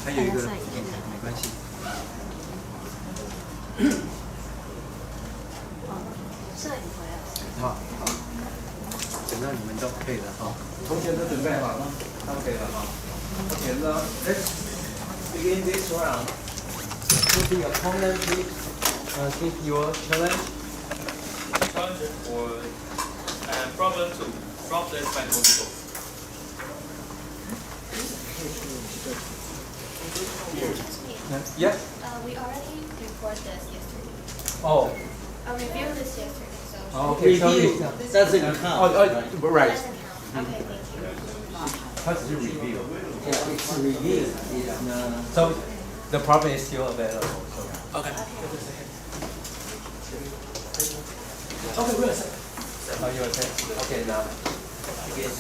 还有一个，没关系。摄影回来。好，好，等到你们都可以了哈。同学都准备好了，都可以了哈。Okay, now let's begin this round. Put the opponent give your challenge. Challenge for problem 2. Drop the spectacle. Yeah. We already reported this yesterday. Oh. I reviewed this yesterday, so. Okay. Review doesn't count. Oh, right. Doesn't count. Okay, thank you. 它只是 review. Yeah, it's review. It's So the problem is still available. So. Okay. Okay, wait a second. Oh, you're okay. Okay, now. Again.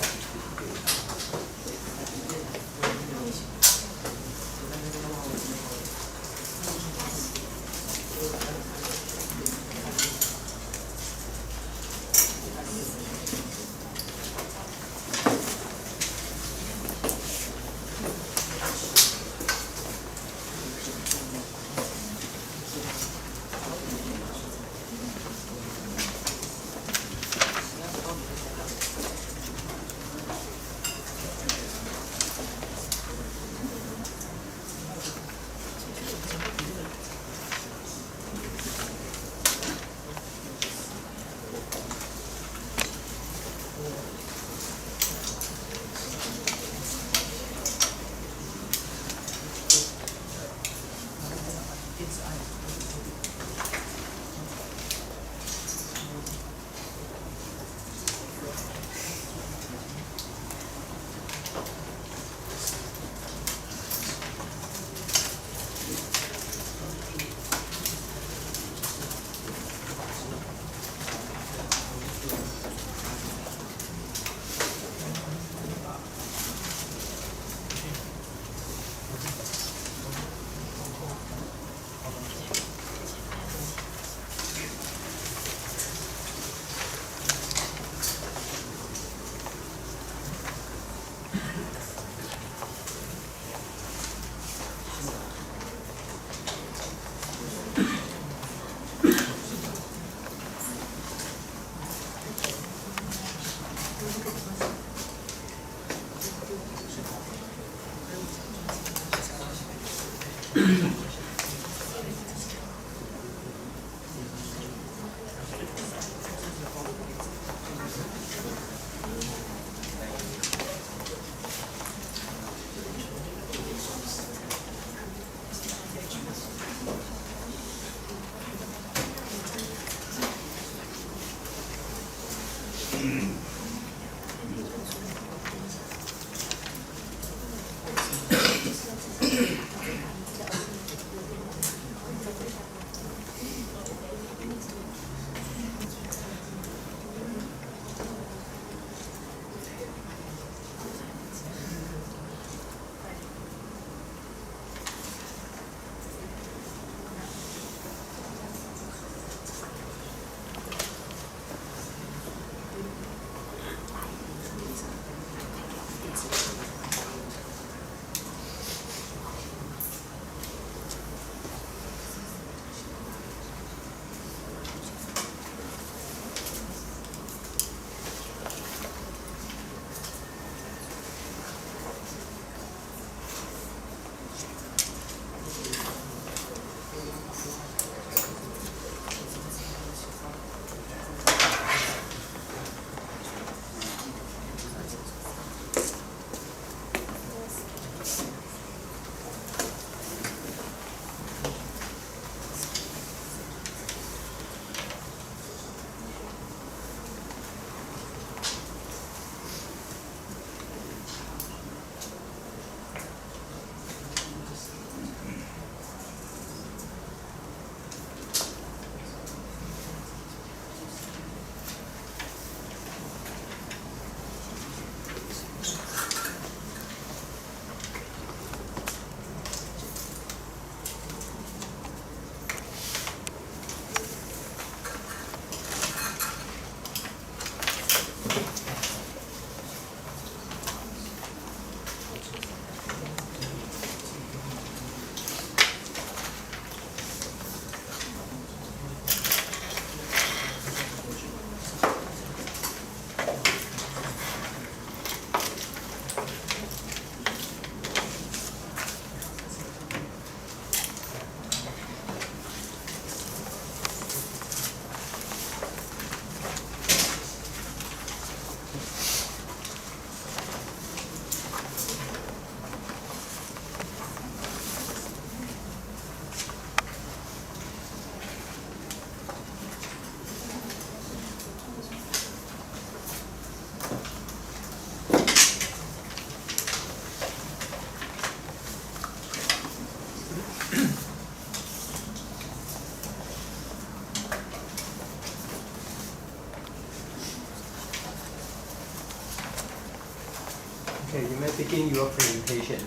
Okay, you may begin your presentation.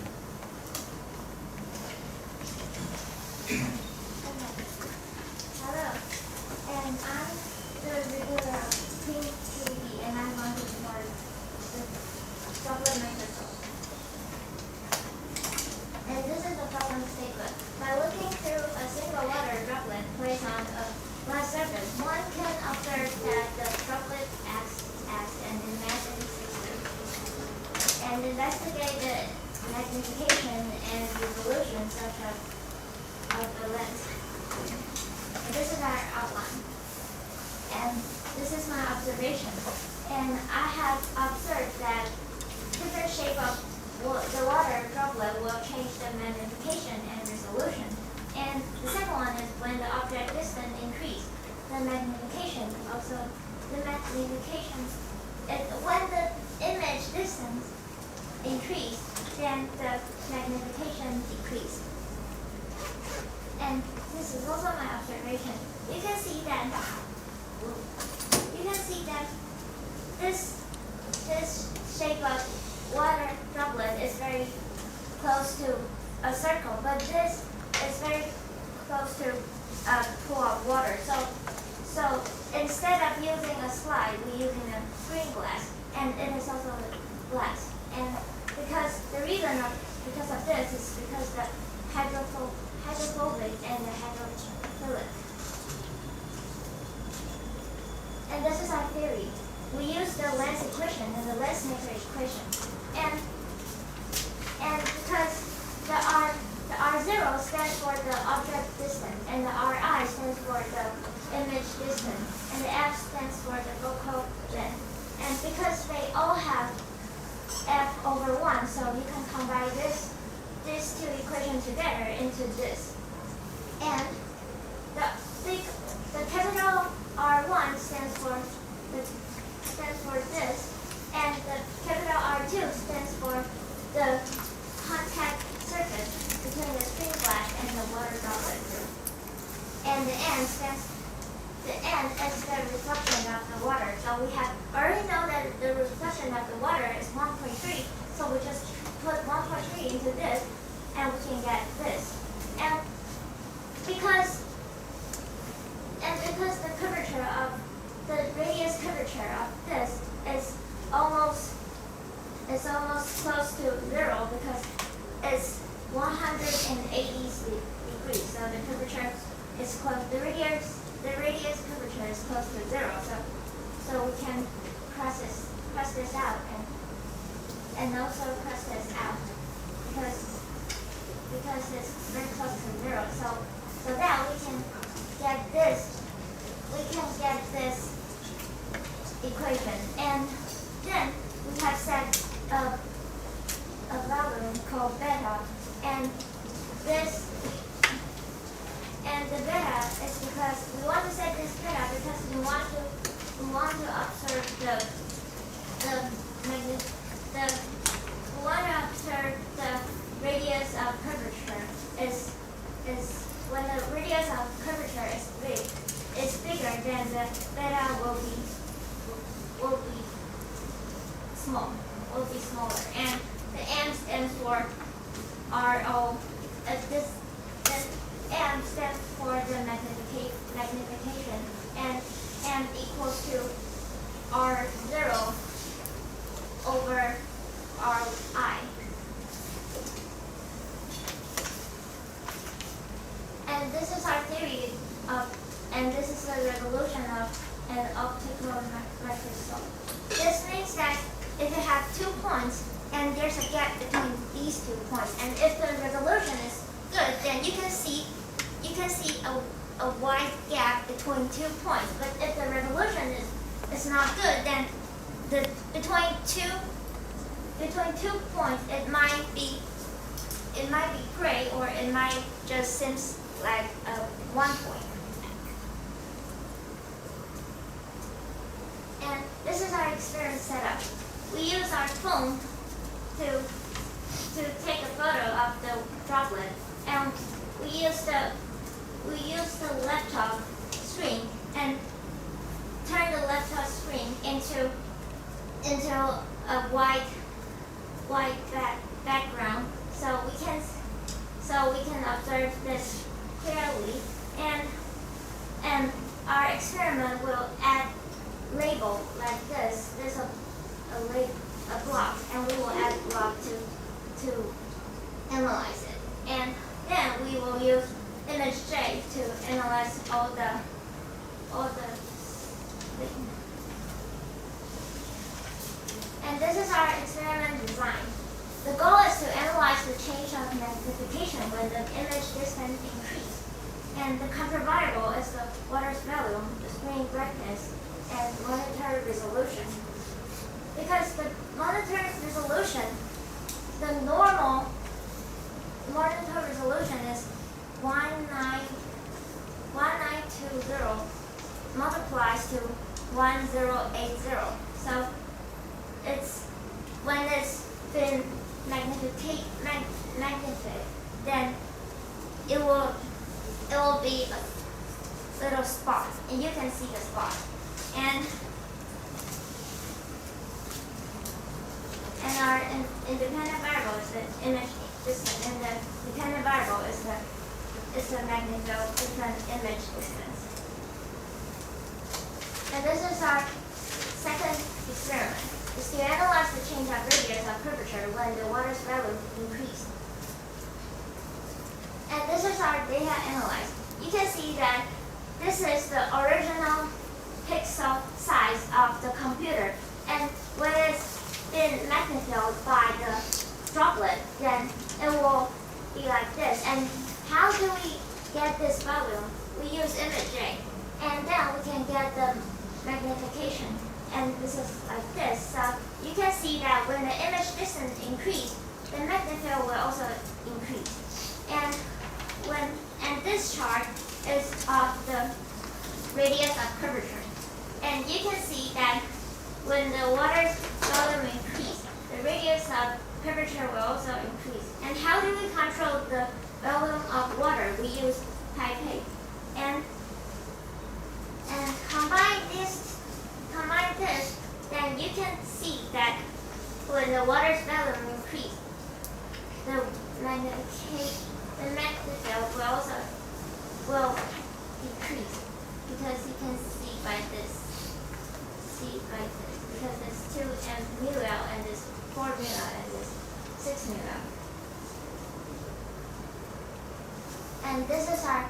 Hello, and I'm the regular PF2, and I'm going to start the droplet microscope. And this is the problem statement. By looking through a single water droplet placed on a glass surface, one can observe that the droplet acts as an imaging system and investigate the magnification and resolution such as of the lens. And this is our outline. And this is my observation. And I have observed that different shape of the water droplet will change the magnification and resolution. And the second one is when the object distance increase, the magnification also, the magnification, when the image distance increase, then the magnification decrease. And this is also my observation. You can see that this shape of water droplet is very close to a circle, but this is very close to a pool of water. So instead of using a slide, we're using a screen glass, and it is also glass. And because of this is because the hydrophobic and the hydrophilic. And this is our theory. We use the lens equation and the lens maker equation. And because the R0 stands for the object distance, and the Ri stands for the image distance, and the F stands for the focal length. And because they all have F over 1, so you can combine these two equations together into this. And the capital R1 stands for this, and the capital R2 stands for the contact surface between the screen glass and the water droplet. And the N is the reflection of the water. So we have already know that the reflection of the water is 1.3, so we just put 1.3 into this, and we can get this. And because the curvature of the radius curvature of this is almost close to 0 because it's 180 degrees. So the curvature is close. The radius curvature is close to 0. So we can cross this out and also cross this out because it's very close to 0. So now we can get this. We can get this equation, and then we have set a value called beta, and the beta is because we want to set this beta because we want to observe the radius of curvature is when the radius of curvature is bigger, then the beta will be smaller, and the M stands for RO. This M stands for the magnification, and M equals to R0 over Ri. And this is our theory and this is the resolution of an optical microscope. This means that if you have 2 points and there's a gap between these 2 points, and if the resolution is good, then you can see a wide gap between 2 points. But if the resolution is not good, then between two points it might be gray, or it might just seems like 1 point. And this is our experiment setup. We use our phone to take a photo of the droplet, and we use the laptop screen and turn the laptop screen into a white white background, so we can observe this clearly, and our experiment will add label like this. There's a block, and we will add block to analyze it, and then we will use image J to analyze all the and this is our experiment design. The goal is to analyze the change of magnification when the image distance increases. And the control variable is the water's volume, the screen brightness, and monitor resolution. Because the monitor resolution, the normal monitor resolution is 1920 multiplies to 1080. So it's when it's been magnified, then it will be a little spot, and you can see the spot. And our independent variable is the image distance, and the dependent variable is the image distance. And this is our second experiment. Is to analyze the change of radius of curvature when the water's value increases. And this is our data analyzed. You can see that this is the original pixel size of the computer, and when it's been magnified by the droplet, then it will be like this. And how do we get this volume? We use image J, and then we can get the magnification. And this is like this. So you can see that when the image distance increases, the magnification will also increase. And this chart is of the radius of curvature. And you can see that when the water's volume increases, the radius of curvature will also increase. And how do we control the volume of water? We use Typt. And combine this, then you can see that when the water's volume increases, the magnification will decrease, because you can see by this, because there's 2 mil and there's 4 mil and there's 6 mil. And this is our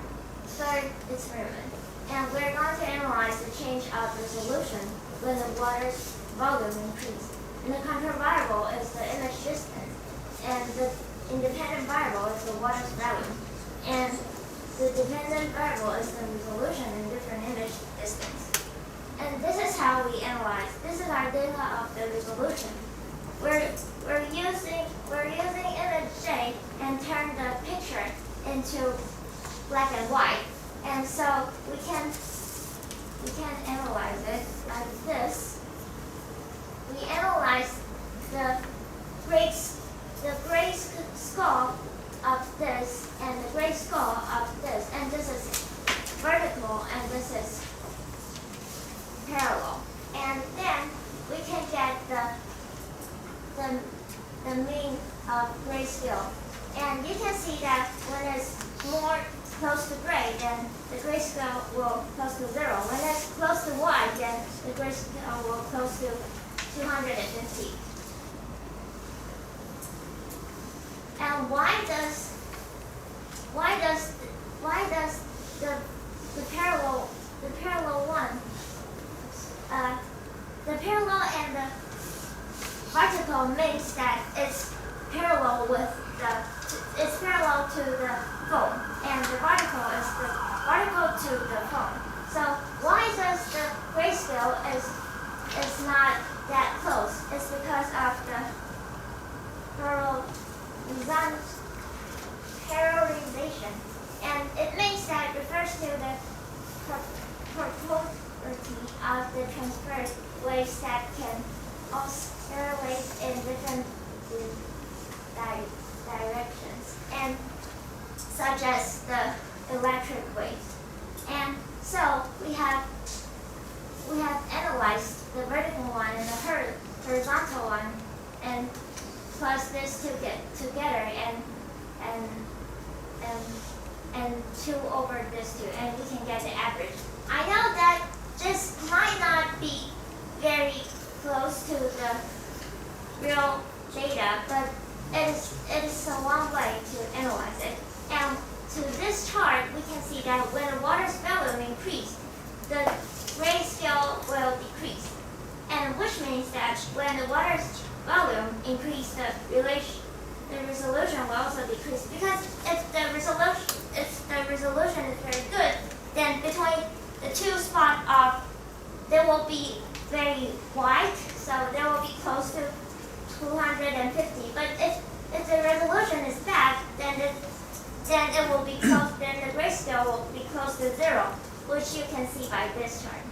third experiment. And we're going to analyze the change of resolution when the water's volume increases. And the control variable is the image distance, and the independent variable is the water's volume, and the dependent variable is the resolution in different image distance. And this is how we analyze. This is our data of the resolution. We're using image J and turn the picture into black and white. And so we can analyze it like this. We analyze the gray skull of this and the gray skull of this, and this is vertical and this is parallel. And then we can get the mean of grayscale. And you can see that when it's more close to gray, then the grayscale will close to 0. When it's close to white, then the grayscale will close to 250. And why does the parallel one, the parallel and the vertical means that it's parallel to the phone, and the vertical is the vertical to the phone. So why does the grayscale is not that close? It's because of the parallelization, and it means that it refers to the property of the transverse waves that can oscillate in different directions, and such as the electric waves. And so we have analyzed the vertical one and the horizontal one, and plus this together and 2 over this 2, and we can get the average. I know that this might not be very close to the real data, but it is one way to analyze it. And to this chart, we can see that when the water's volume increases, the grayscale will decrease. And which means that when the water's volume increases, the resolution will also decrease. Because if the resolution is very good, then between the 2 spots they will be very wide, so they will be close to 250. But if the resolution is bad, then it will be close. Then the grayscale will be close to 0, which you can see by this chart.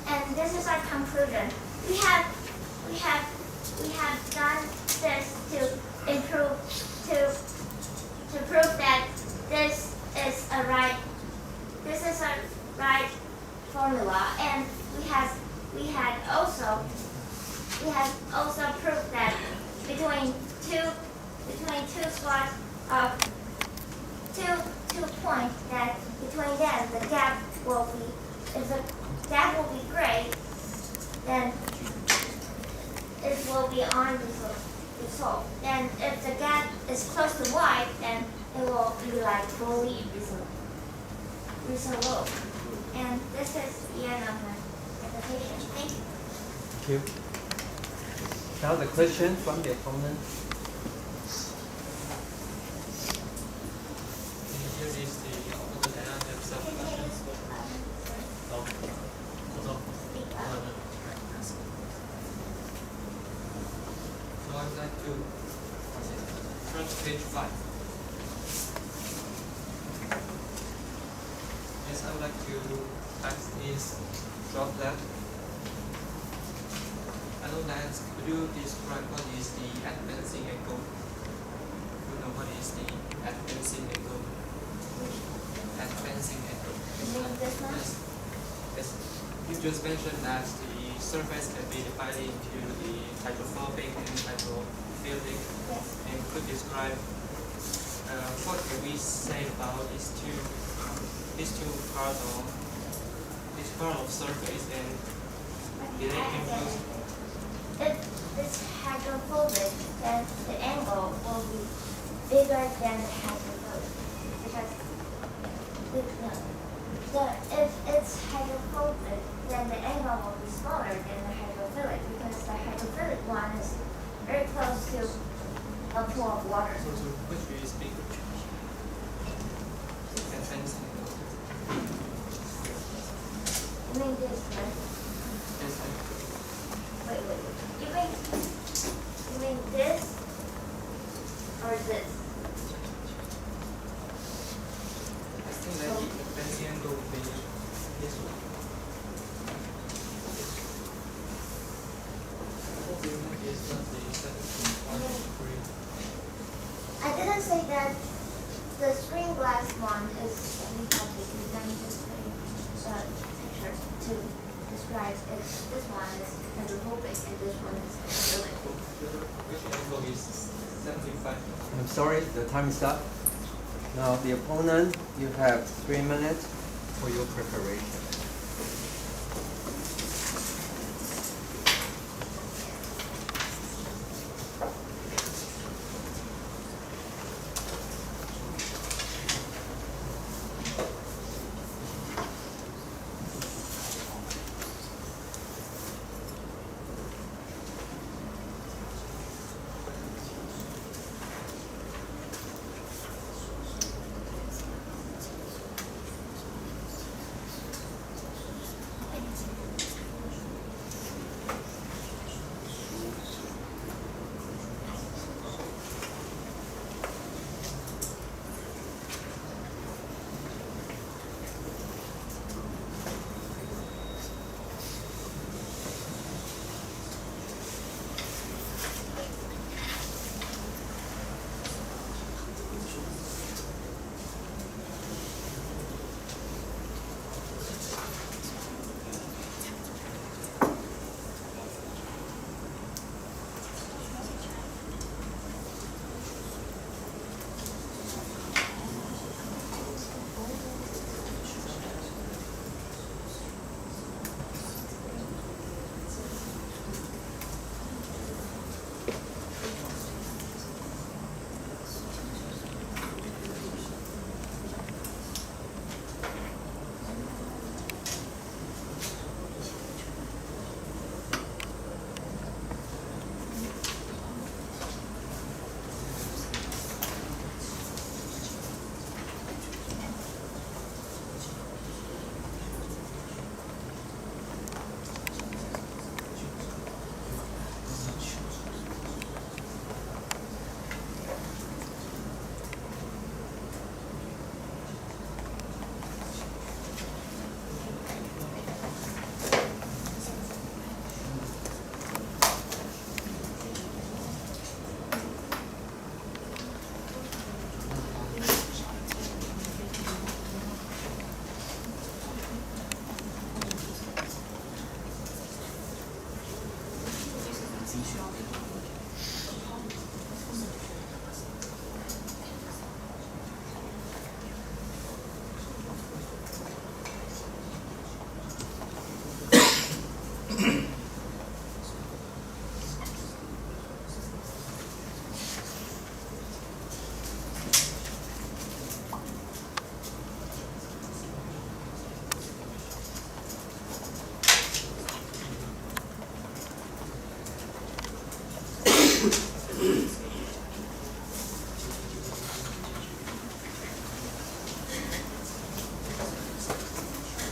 And this is our conclusion. We have done this to improve to prove that this is a right formula, and we had also proved that between two spots of two points, that between them the gap will be, if the gap will be gray, then it will be unresolved. Then if the gap is close to white, then it will be like fully resolved. And this is the end of my presentation. Thank you. Thank you. Now the question from the opponent. Here is the opposite dynamic subquestion. So I would like to turn to page 5. Yes, I would like to ask is drop left. I know that could you describe what is the advancing angle? You know what is the advancing angle? Advancing angle. Yes. Yes. You just mentioned that the surface can be divided into the hydrophobic and hydrophilic. Yes. And could describe what can we say about these two parts of this part of surface, and did they influence? If it's hydrophobic, then the angle will be bigger than the hydrophobic, because if it's hydrophobic, then the angle will be smaller than the hydrophilic, because the hydrophilic one is very close to a pool of water. So which is bigger? Advancing angle. You mean this, right? Yes, Wait. You mean this or this? I think that the advancing angle would be this one. Is not the 7.1 I didn't say that the screen glass one is hydrophobic. You can just say picture to describe if this one is hydrophobic and this one is hydrophilic. Which angle is 75? I'm sorry, the time is up. Now the opponent, you have 3 minutes for your preparation.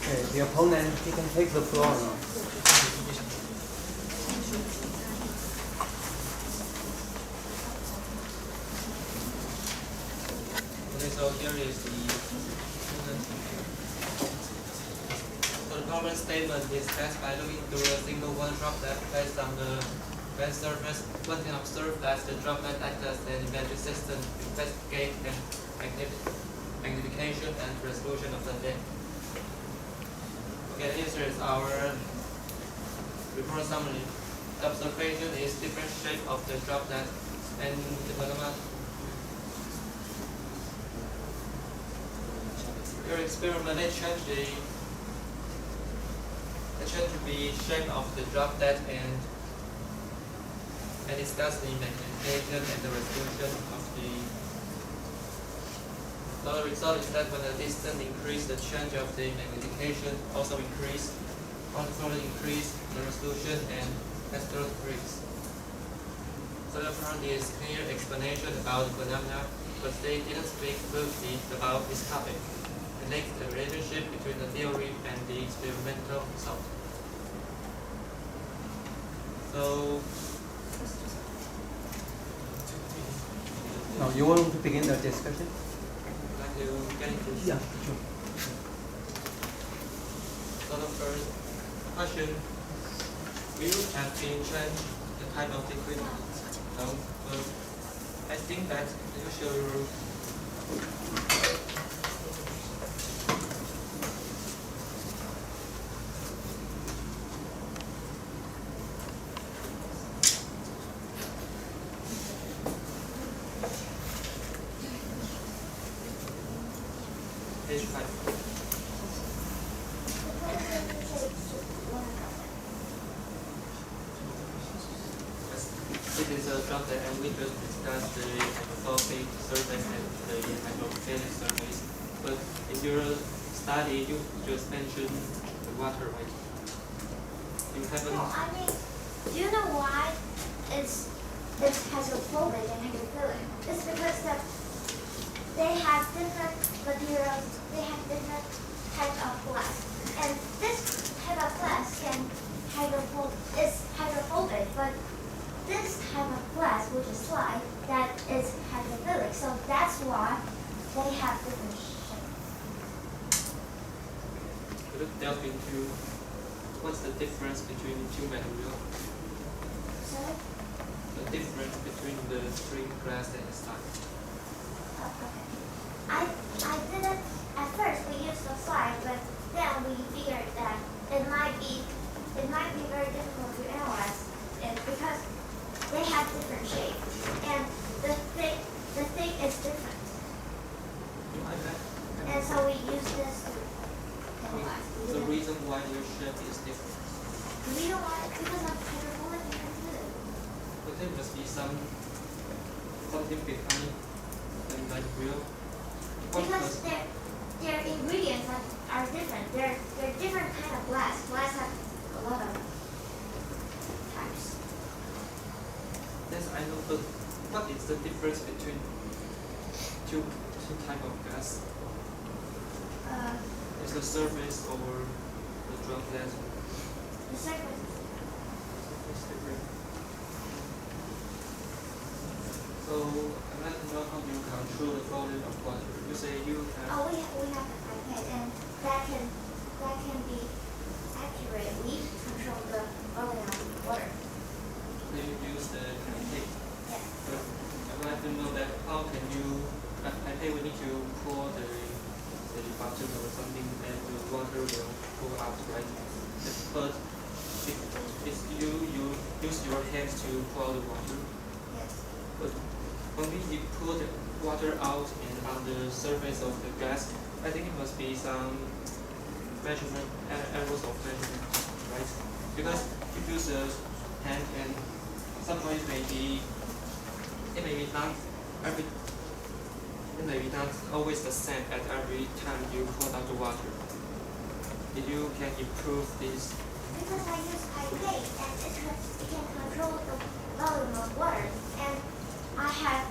Okay, the opponent, he can take the floor now. Okay, so here is the common statement is that by looking through a single one droplet based on the bed surface, one can observe that the droplet acts as an image system to investigate the magnification and resolution of the depth. Okay, here is our report summary. The observation is different shape of the droplet and the phenomena. Your experiment change the shape of the droplet and discuss the magnification and the resolution of the. So the result is that when the distance increase, the change of the magnification also increase, also increase the resolution and faster decrease. So the part is clear explanation about the phenomena, but they didn't speak fully about this topic. It makes the relationship between the theory and the experimental result. So Now, you want to begin the discussion? like to get into Yeah, sure. So the first question, will you have been changed the type of equipment? No, but I think that you should page 5. This is a droplet and we just discussed the hydrophobic surface and the hydrophilic surface. But in your study, you just mentioned the water, right? You haven't. No, I mean, do you know why it's hydrophobic and hydrophilic? It's because that they have different materials, they have different types of glass. And this type of glass is hydrophobic, but this type of glass, which is slide, that is hydrophilic. So that's why they have different shapes. Could you delve into what's the difference between two materials? So, The difference between the string glass and the slide. okay. I didn't, at first we used the slide, but then we figured that it might be very difficult to analyze it because they have different shapes and the thing is different. And so we use this to analyze. The reason why your shape is different. The reason why, because of hydrophilic and hydrophilic. But there must be something behind the material. Because their ingredients are different. They're different kind of glass. Glass have a lot of types. Yes, I know, but what is the difference between two type of gas? Is the surface or the droplet? The surface. It's different. So I'd like to know how you control the volume of water. You say you have. Oh, we have an iPad, and that can be accurately control the volume of water. You use the pipette. Yes. But I'd like to know that how can you pipette we need to pour the bottle or something and the water will pour out, right? But if you use your hands to pour the water. Yes. But when you pour the water out and on the surface of the gas, I think it must be some measurement errors of measurement, right? Because you use a hand and sometimes it may be not always the same at every time you pour out the water. If you can improve this. Because I use pipette and it can control the volume of water, and I have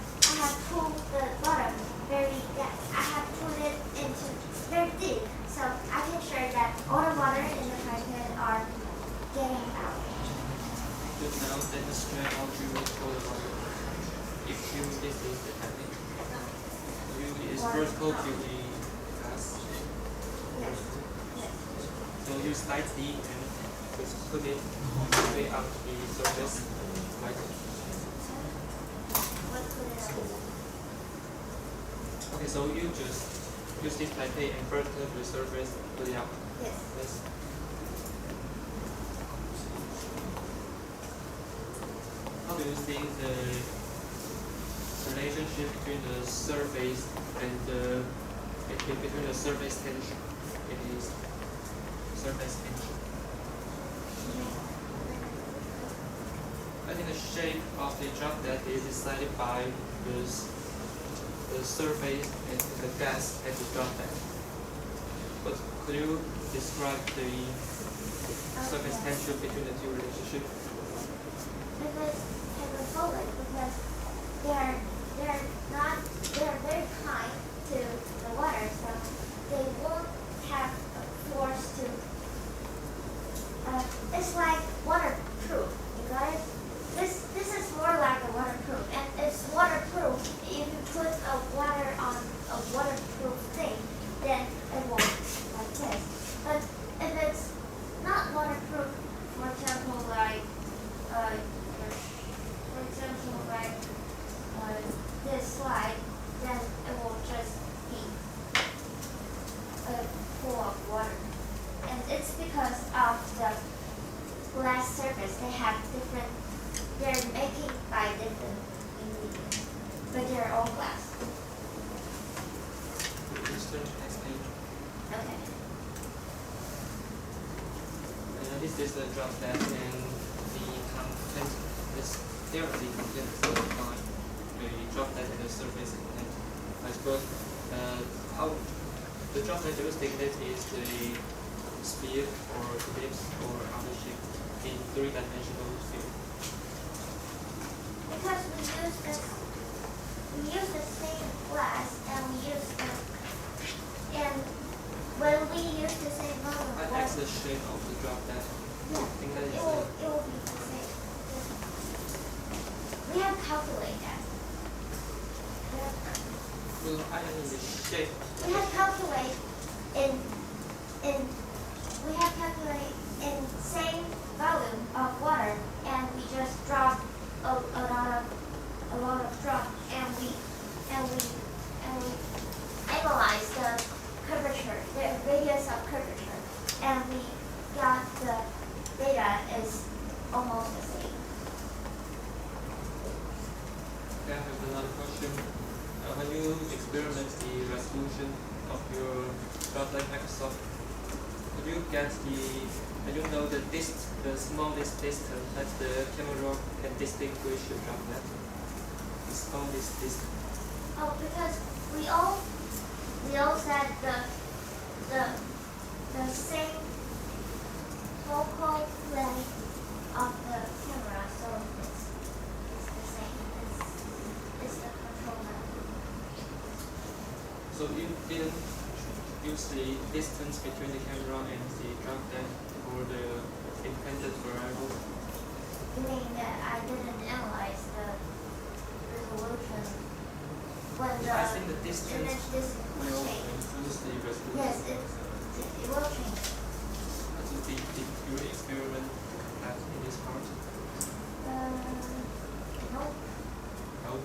pulled the bottom very deep. I have pulled it into very deep, so I can sure that now demonstrate how to code the wire. If you this is the technique. You is first code to the class. Yes. Yes. So you slide D and just put it all the way up the surface like it. What put it up? Okay, so you just use this pipette and first touch the surface, put it out. Yes. Yes. How do you think the relationship between the surface and between the surface tension? It is surface tension. I think the shape of the droplet is decided by the surface and the gas at the droplet. But could you describe the surface tension between the two relationships? Because hydrophobic, because they're very kind to the water, so they won't have a force to. It's like waterproof. You got it? This is more like a waterproof, and it's waterproof. If you put a water on a waterproof thing, then it won't like this. But if it's not waterproof, for example, like this slide, then it will just be full of water. And it's because of the glass surface. They have different, they're making by different ingredients, but they're all glass. Okay. This is the droplet and the content is there are the content is defined. The droplet and the surface content. I suppose how the droplet thickness is the sphere or ellipse or other shape in three-dimensional field. Because we use the same glass and when we use the same model I glass, asked the shape of the droplet. yeah, I think that is it will be the same. We have calculated that. Well, I mean the shape. We have calculate in same volume of water, and we just drop a lot of drop, and we analyze the curvature, the radius of curvature, and we got the data is almost the same. Okay, I have another question. When you experiment the resolution of your droplet microscope, could you get you know the smallest distance that the camera can distinguish your droplet? The smallest distance. Oh, because we all said the same focal length of the camera, so it's the same. It's the control method. So you didn't use the distance between the camera and the droplet for the independent variable? Meaning that I didn't analyze the resolution when the I think the distance image will change. influence the resolution. Yes, it will change. So did your experiment have in this part? No. No.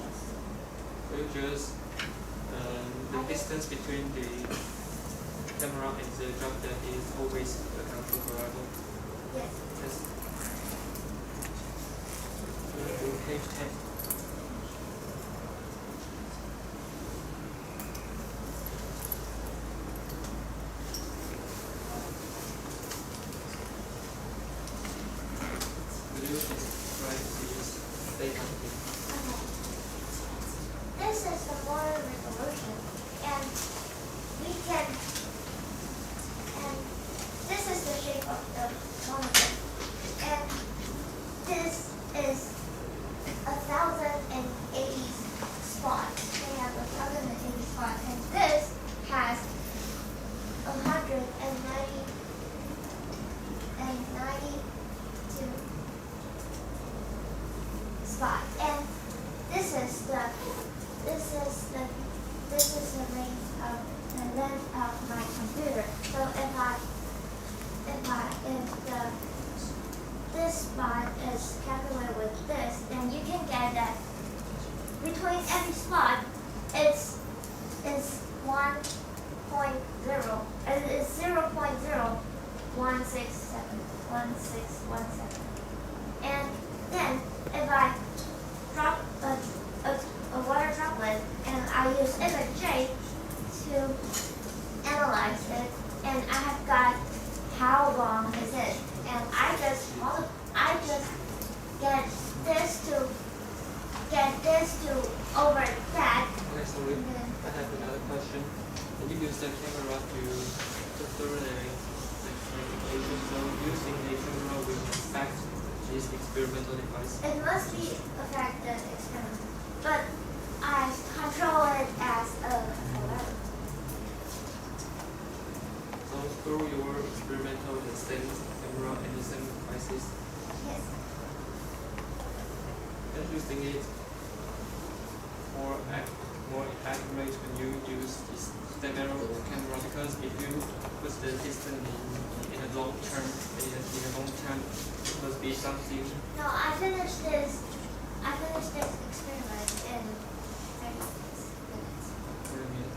Yes. So you just the distance between the camera and the droplet is always the control variable. Yes. Yes. Page 10. Will you describe this data? Okay. This is the water resolution, and we can, and this is the shape of the monocle, and this is 1,080 spots. They have 1,080 spots, and this has 192 0.1617. And then if I drop a water droplet and I use FJ to analyze it, and I have got how long is it, and I just get this to over that. Okay, sorry. And then I have another question. Can you use the camera to thoroughly experimentation? So using the camera will affect this experimental device. it must be affect the experiment, but I control it as a lever. So through your experimental the same camera and the same devices, Yes. and using it more accurate when you use this camera because if you put the distance in a long term it must be something. No, I finished this experiment in 30 minutes.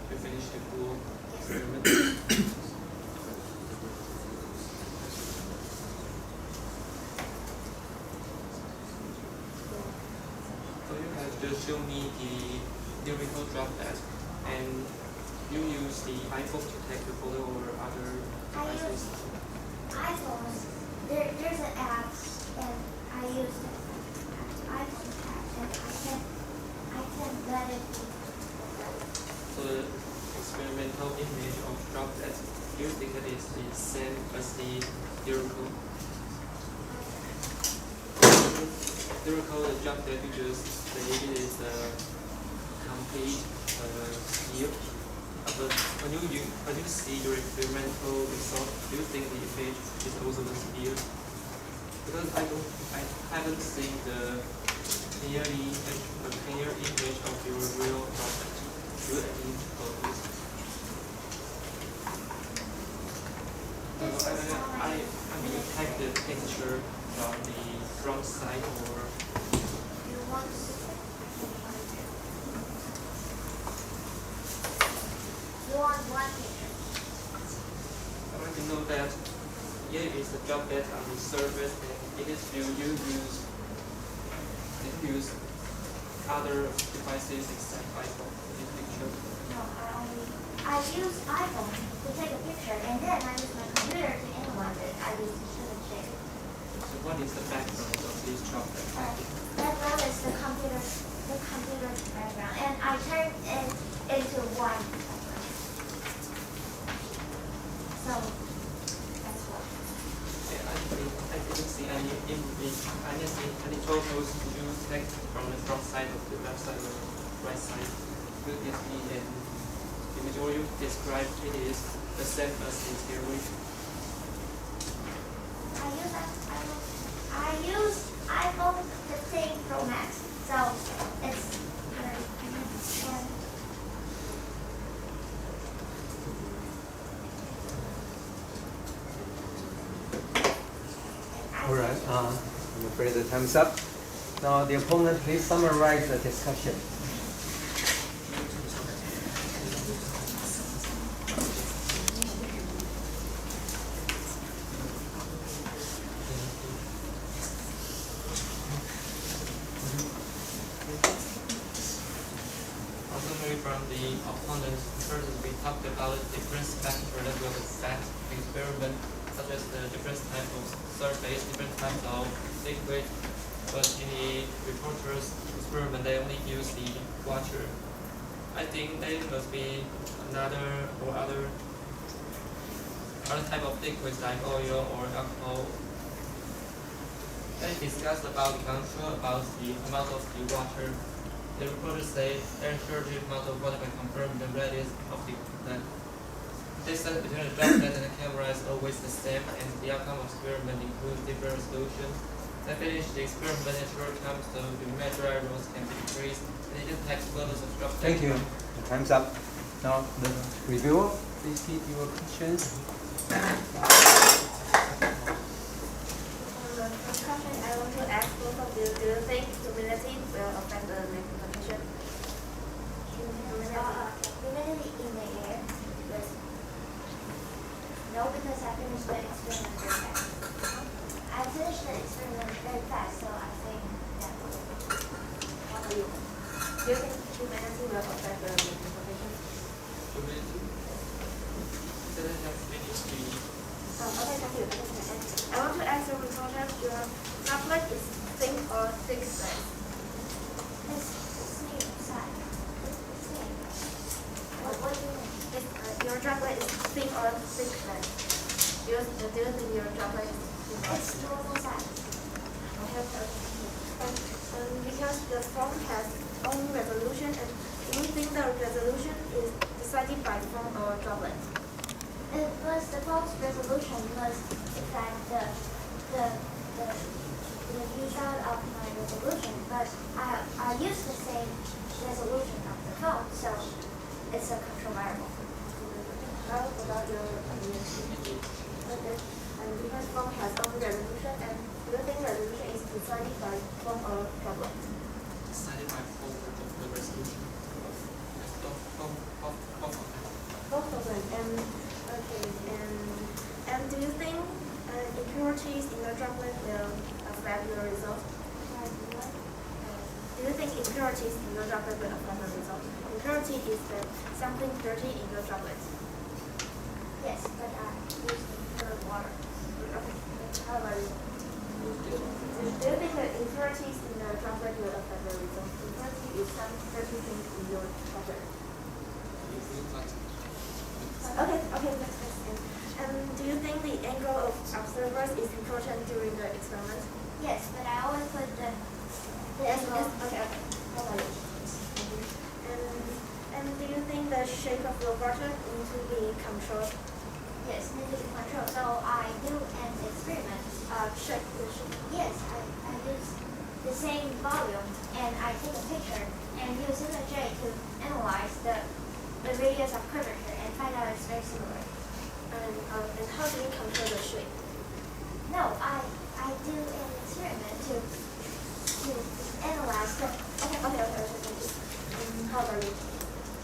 To finish the full Yes. experiment. So you have just show me the numerical droplet, and you use the iPhone to take the photo or other I use devices. iPhones. There's an app, and I use the iPhone app, and I can let it be. So the experimental image of droplet, do you think that is the same as the numerical? Numerical the droplet you just say it is a complete yield. But when you see your experimental result, do you think the image is also the yield? Because I haven't seen the clear image of your real droplet. Do you any photos? I mean take the picture from the front side or You want to You want one picture. I want to know that here is the droplet on the surface, and in this view you use other devices except iPhone in this picture. No, I use iPhone to take a picture, and then I use my computer to analyze it. I use FJ. So what is the background of this droplet? Background is the computer's background, and I turn it into one background. So that's what. I didn't see any image, any photos you take from the front side of the left side or right side. Will this be an image or you describe it is the same as in theory? I use iPhone 15 Pro Max, so it's very and All right. I'm afraid the time's up. Now, the opponent, please summarize the discussion. Summary from the opponent. First, we talked about different factors that will affect the experiment, such as the different types of surface, different types of liquid. But in the reporter's experiment, they only use the water. I think there must be another or other type of liquids like oil or alcohol. They discussed about the control about the amount of the water. The reporters say there is certain amount of water can confirm the radius of the plant. Distance between the droplet and the camera is always the same, and the outcome of experiment includes different resolutions. They finish the experiment in short time, so the measure errors can be decreased, and it detects levels of droplet. Thank you. The time's up. Now, the reviewer, please keep your questions. The first question I want to ask both of you, do you think humidity will affect the magnification? humidity in the air. Yes. finished the experiment very fast. I finished the experiment very fast, so I think that. How about you? Do you think humanity will affect the transportation? Community. Didn't have finished the Okay, thank you. I want to ask the reporter, your droplet is thin or thick slab? It's the same size. It's the same. What do you mean? Your droplet is thin or thick slab? Do you think your droplet is thin or It's normal size. okay. Because the phone has own resolution, and do you think the resolution is decided by the phone or droplet? It was the phone's resolution was affect the result of my resolution, but I use the same resolution of the phone, so it's a control variable. How about your okay. And because phone has own resolution, and do you think resolution is decided by phone or tablet? decided by both of the resolution. Both of them. And okay. And do you think impurities in the droplet will affect your result? Do you think impurities in the droplet will affect the result? Impurity is something dirty in the droplet. Yes, but I use pure water. Okay. How about you? Do you think that impurities in the droplet will affect the result? Impurity is some dirty thing in your droplet. Okay, next question. Do you think the angle of observers is important during the experiment? Yes, but I always put the Yes, angle. okay. How about you? And do you think the shape of your water needs to be controlled? Yes, need to be controlled. So I do an experiment. Shape. Yes, I use the same volume and I take a picture and use image to analyze the radius of curvature and find out it's very similar. And how do you control the shape? No, I do an experiment to analyze the. Okay, thank you. How about you?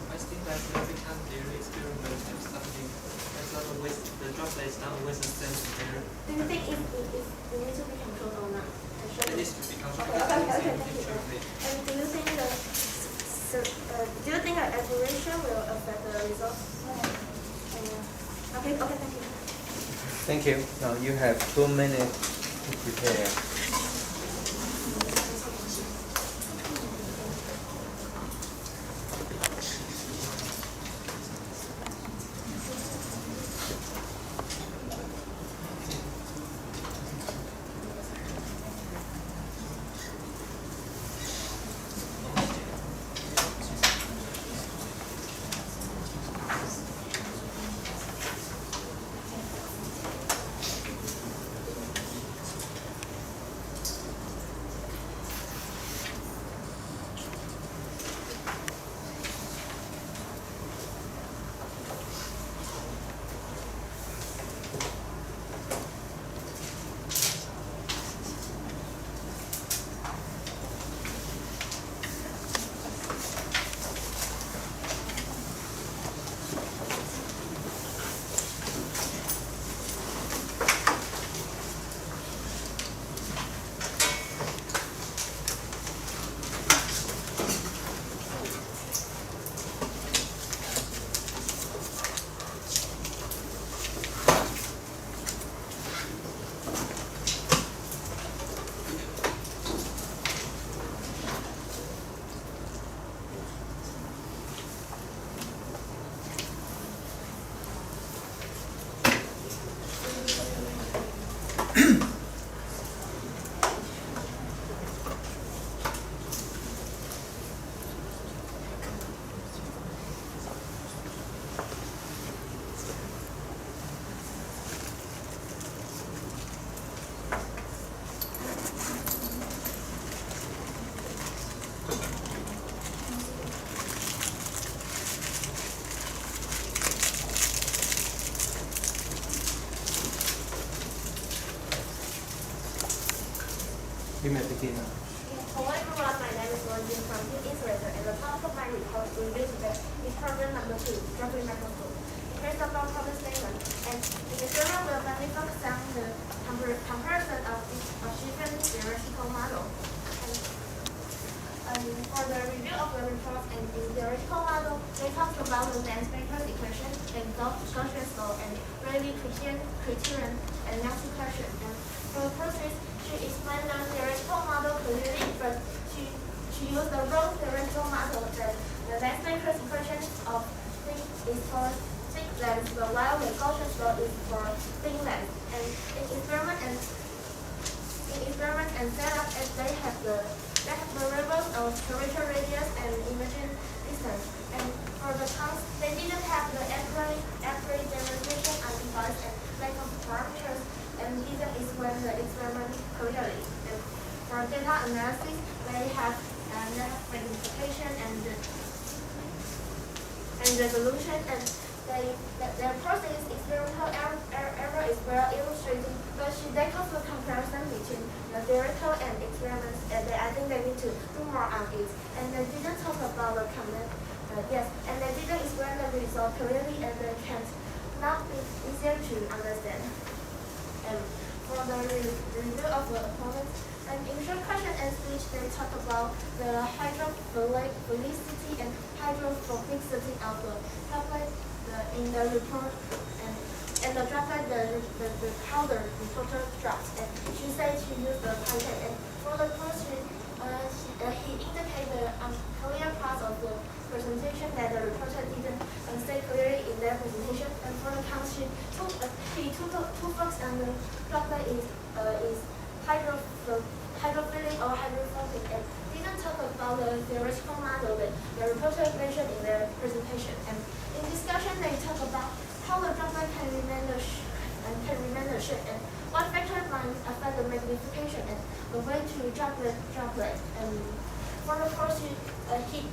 I think that every time they experiment and something, that's not always, the droplet is not always the same there. Do you think it needs to be controlled or not? It needs to be controlled. Okay, thank you. And do you think an aberration will affect the result? Okay, thank you. Thank you. Now you have 2 minutes to prepare. You may begin now. Hello everyone, my name is Lonjin from Typt Insulator, and the topic of my report is problem number 2, droplet microscope. Here's the problem statement, and the experiment will in theoretical model, they talk about the Mansbaker's equation and Gaussian law and Rayleigh criterion and Nelson question. And for the process, she explained the theoretical model clearly, but she used the wrong theoretical model that the Mansbaker's equation of thing is for thick length, while the Gaussian law is for thin length. And in experiment and setup, they have variables of curvature radius and emission distance. And for the counts, they didn't have the accurate demonstration on device and lack of parameters, and didn't explain the experiment clearly. And for data analysis, they have magnification and resolution, and their process experimental error is well illustrated, but they come to a comparison between the theoretical and experiments, and I think they need to do more on it. And they didn't talk about the comment, and they didn't explain the result clearly, and they can not be easier to understand. And for the review of the opponents, and initial question and speech, they talk about the hydrophilicity and hydrophobicity of the droplet in the report, and the droplet, how the reporter drops. And she said she used the pipette. And for the question, he indicated the unclear part of the presentation that the reporter didn't say clearly in their presentation. And for the count, he took two focus on the droplet is hydrophilic or hydrophobic, and didn't talk about the theoretical model that the reporter mentioned in their presentation. And in discussion, they talk about how the droplet can remain the shape, and what factor might affect the magnification, and the way to droplet. And for the course, he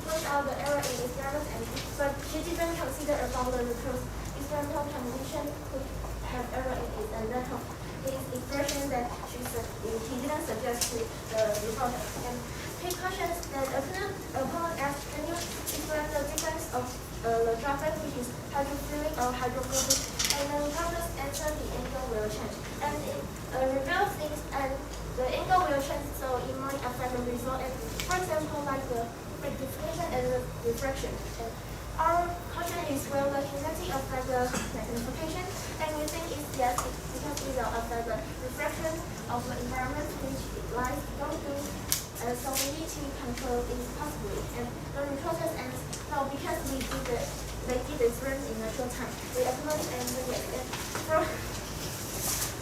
pointed out the error in experiments, but she didn't consider about the experimental condition could have error in it, and that his expression that he didn't suggest to the reporter. And he questions that opponent asked, can you explain the difference of the droplet, which is hydrophilic or hydrophobic? And the reporter's answer, the angle will change. And it reveals things, and the angle will change, so it might affect the result. And for example, like the magnification and the refraction. And our question is, will the kinetic affect the magnification? And we think it's yes, because it will affect the refraction of the environment which light don't do. So we need to control it possibly. And the reporters answer, no, because they did the experiment in a short time. They implement and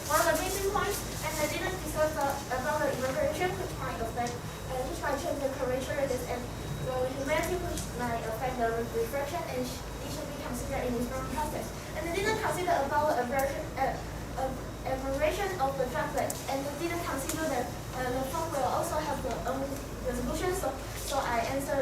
for the missing points, and they didn't discuss about the evaporation, which might change the curvature radius, and the humidity, which might affect the refraction, and it should be considered in this process. And they didn't consider about the aberration of the droplet, and they didn't consider that the phone will also have the own resolution. So I asked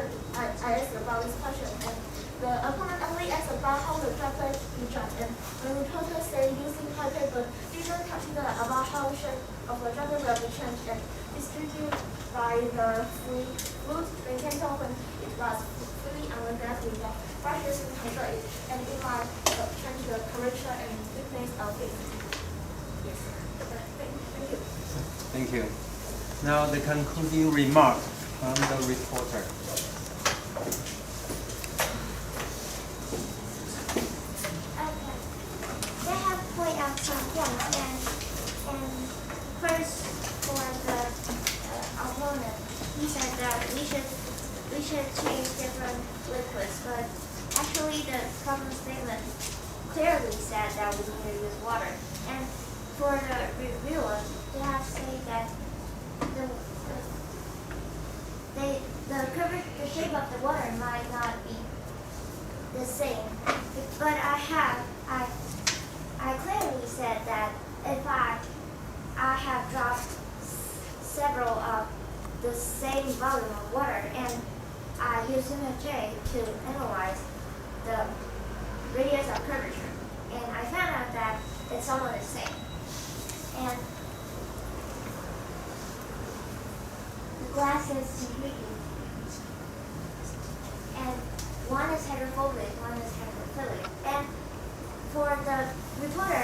about this question, and the opponent only asked about how the droplet will drop, and the reporter said using pipette, but didn't consider about how shape of the droplet will be changed and distributed by the fluid maintained when it was fully on the glass without brushes to control it, and it might change the curvature and thickness of it. Yes. Thank you. Thank you. Now the concluding remark from the reporter. They have pointed out some points, and first for the opponent, he said that we should change different liquids, but actually the problem statement clearly said that we need to use water. And for the reviewer, they have said that the shape of the water might not be the same, but I clearly said that if I have dropped several of the same volume of water, and I use J to analyze the radius of curvature, and I found out that it's almost the same. And the glass is completely, and one is hydrophobic, one is hydrophilic. And for the reporter,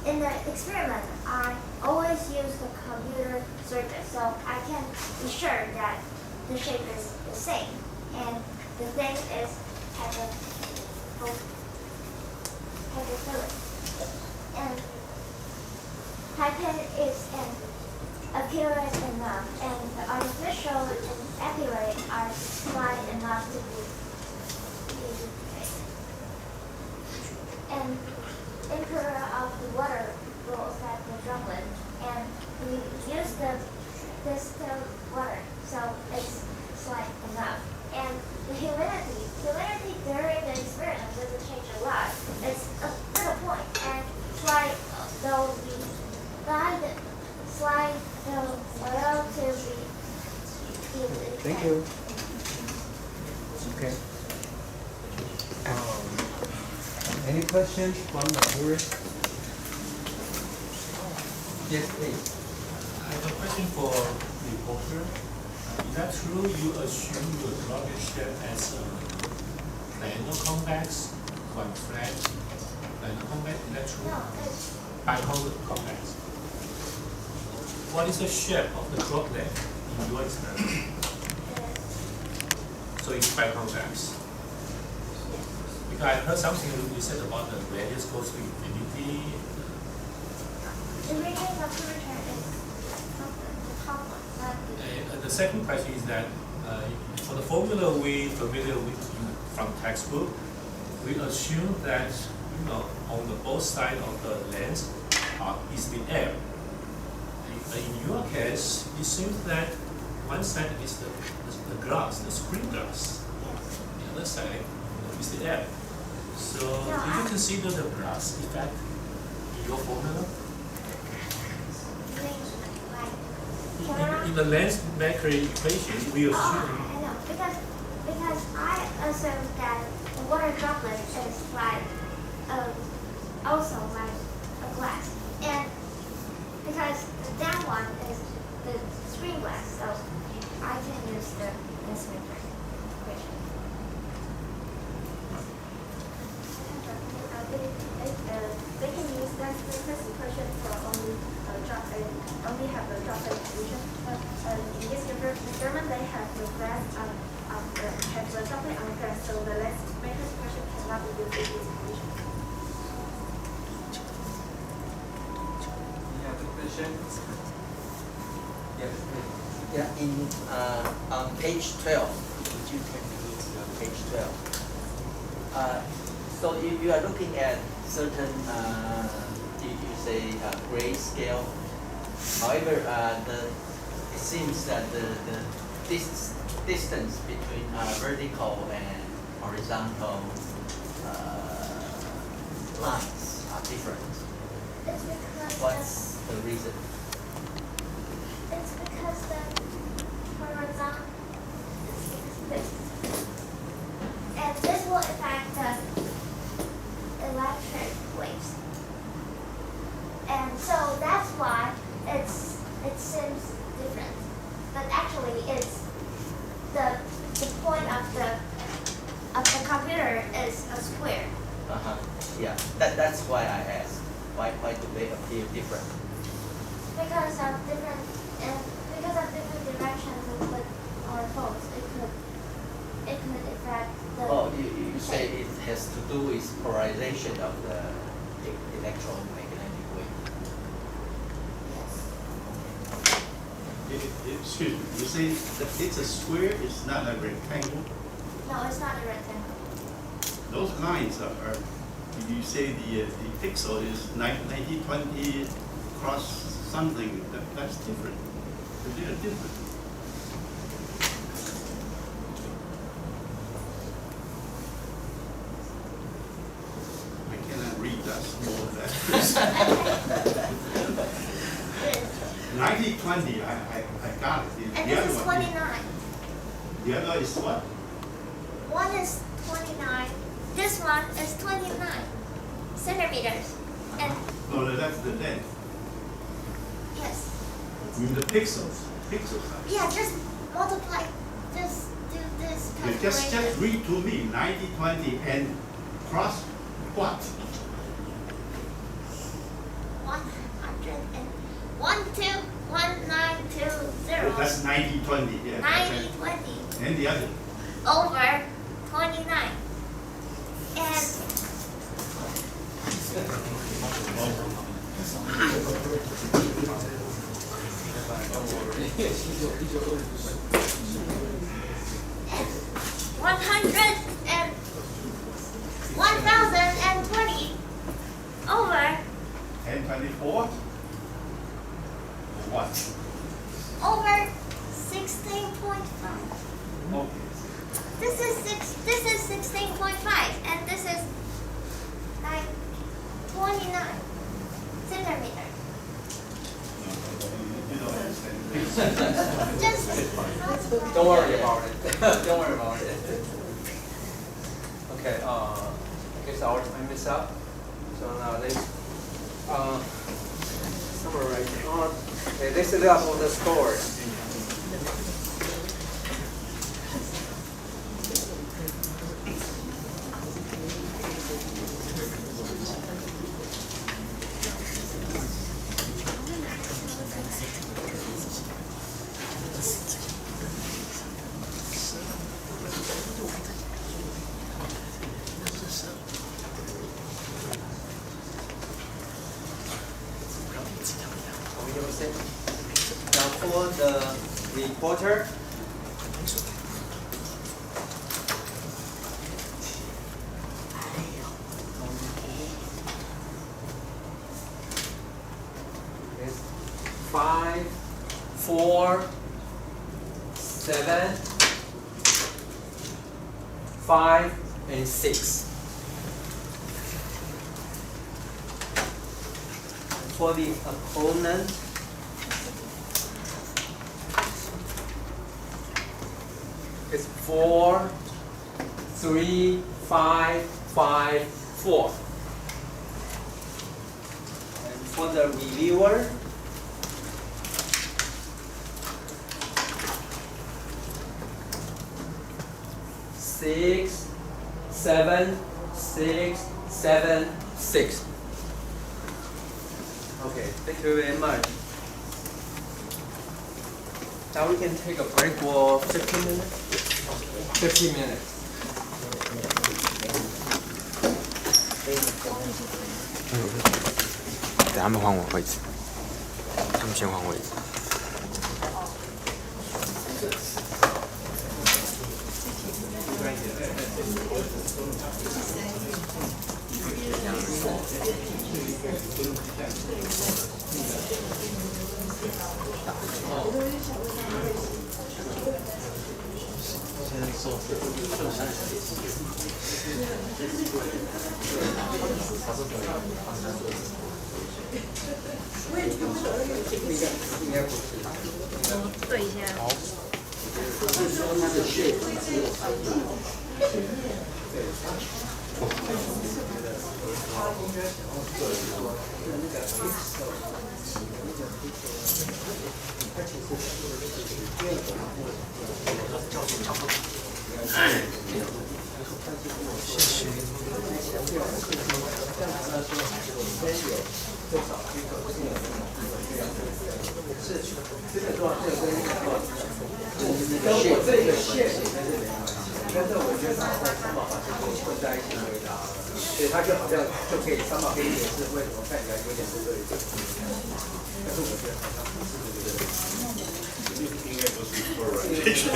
in the experiment, I always use the computer surface, so I can be sure that the shape is the same. and the thing is has a filler. And Typt is accurate enough, and the artificial and accurate are slight enough to be fixed. And temperature of the water will affect the droplet, and we use the distilled water, so it's slight enough. And the humidity during the experiment doesn't change a lot. It's a little point, and slide the oil to be Thank you. Okay. Any questions from the viewers? Yes, please. I have a question for the reporter. Is that true you assume your droplet shape as a plano convex, one flat plano convex? Is that true? No, it's Biconvex. What is the shape of the droplet in your experiment? So it's biconvex. Because I heard something you said about the radius goes to infinity. the radius of curvature is the top one, not the The second question is that for the formula we familiar with from textbook, we assume that on the both sides of the lens is the air. In your case, it seems that one side is the glass, the screen glass. The other side is the air. So did you consider the glass effect in your formula? In the lens maker equation, we assume. I know, because I assume that the water droplet is like also like a glass, and because that one is the screen glass, so I can use the lens maker equation. They can use lens maker's equation for only have the droplet distribution. But in this experiment, they have the glass have the droplet on the glass, so the lens maker's equation cannot be used in this equation. Any other questions? Yes, please. Yeah, on page 12, would you can go to page 12? So if you are looking at certain, you say grayscale. However, it seems that the distance between vertical and horizontal lines are different. It's because What's the reason? it's because the horizontal is fixed, and this will affect the electric waves, and so that's why it seems different. But actually, it's the point of the computer is a square. Yeah, that's why I asked. Why do they appear different? Because of different directions we put our poles, it could affect the. Oh, you say it has to do with polarization of the electromagnetic wave. Excuse me, you say that it's a square, it's not a rectangle? No, it's not a rectangle. Those lines are you say the pixel is 90-20 cross something, that's different. They are different. I cannot read that small that. 90-20, I got it. And The this other is one 29. The other is what? One is 29. This one is 29 centimeters. And No, that's the length. yes. I mean the pixels. Pixels are. Yeah, just multiply. Just do this Yeah, calculation. just read to me 90-20 and cross what? 1021920. That's 90-20, yeah. 9020. And the other. over 29. And one hundred and 1,020 over 1024. What? over 16.5. Okay. This is 16.5 and this is like 29 centimeter. You don't understand. Just Don't worry about it. Don't worry about it. Okay, I guess our time is up. So now let's summarize. Okay, let's look up all the scores. Now for the reporter, it's 5, 4, 7, 5, and 6. For the opponent, it's 4, 3, 5, 5, 4. And for the reviewer, six, 7, 6, 7, 6. Okay, thank you very much. Now we can take a break for 15 minutes. 15 minutes. 等他们换我位置，他们先换位置。对一下。跟我这个线写在这里，但是我觉得三毛把这个混在一起回答，所以他就好像就可以三毛可以解释为什么看起来有点不对劲。但是我觉得好像不是这个。应该不是 correlation。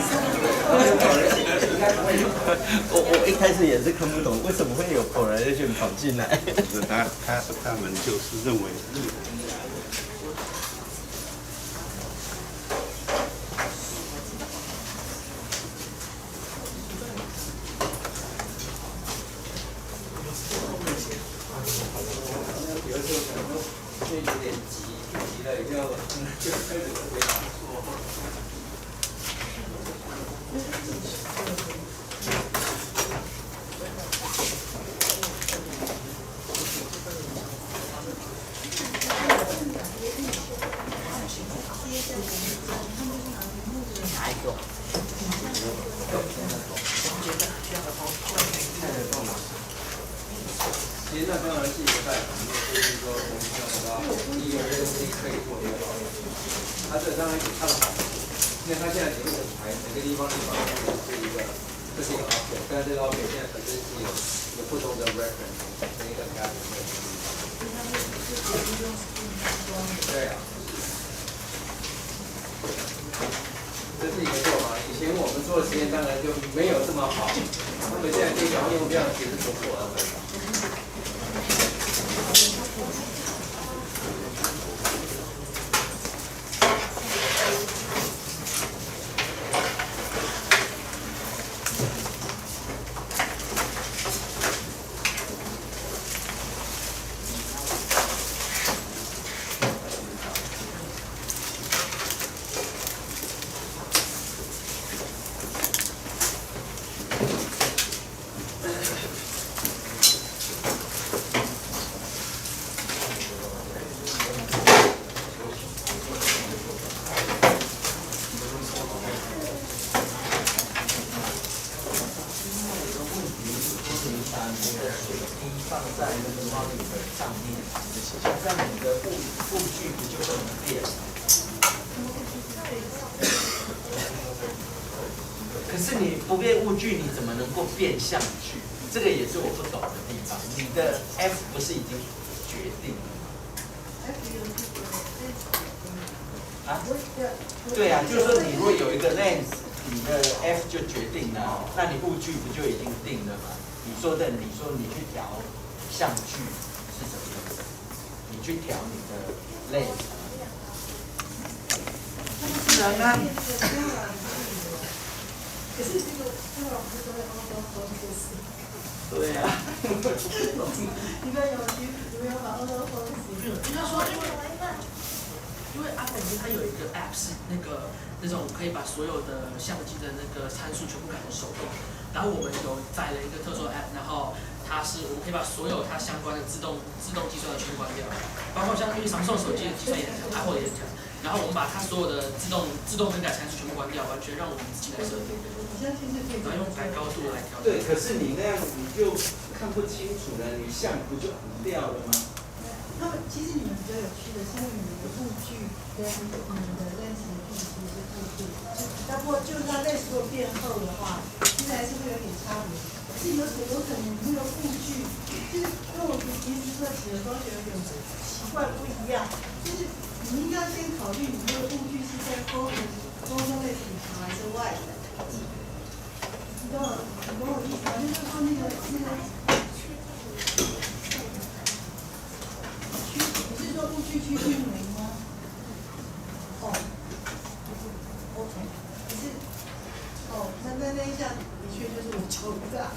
我一开始也是看不懂为什么会有 correlation 跑进来。他们就是认为。就有点急了，就开始回答错。哪一个？其实那当然是一个代表，就是说我们看到你有些东西可以做得到，它这当然有它的好处，因为它现在整个舞台每个地方是一个这是一个 object， 但是这个 object 现在本身是有不同的 reference， 每一个 category。对啊。这是一个做法。以前我们做的实验当然就没有这么好，他们现在可以想用这样其实不错的。放在那个 monitor 上面，这样你的物距不就不能变？可是你不变物距，你怎么能够变相距？这个也是我不懂的地方。你的 F 不是已经决定了吗？啊？对啊，就是说你如果有一个 lens， 你的 F 就决定了，那你物距不就已经定了吗？你说你去调相距是什么意思？你去调你的 lens。自然啊。可是这个当然不是会凹到方式。对呀。你们有把凹到方式？应该说因为它本身它有一个 app 是那种可以把所有的相机的那个参数全部改成手动，然后我们有载了一个特殊 app， 然后我们可以把所有它相关的自动计算的全部关掉，包括像因为Samsung手机的计算也很强 ，Apple 也很强，然后我们把它所有的自动更改参数全部关掉，完全让我们自己来设定，然后用改高度来调整。对，可是你那样你就看不清楚了，你相不就糊掉了吗？其实你们比较有趣的是，因为你们的物距跟你们的 lens 的距离其实是固定，不过就是它 lens 如果变厚的话，其实还是会有点差别。可是有可能那个物距，就是跟我们平时测尺的方式有点习惯不一样，就是你应该先考虑你这个物距是在沟通类底层还是外的。你懂我意思吗？就是说那个。你是说物距趋近零吗？哦 ，OK， 可是，那一项的确就是我求的，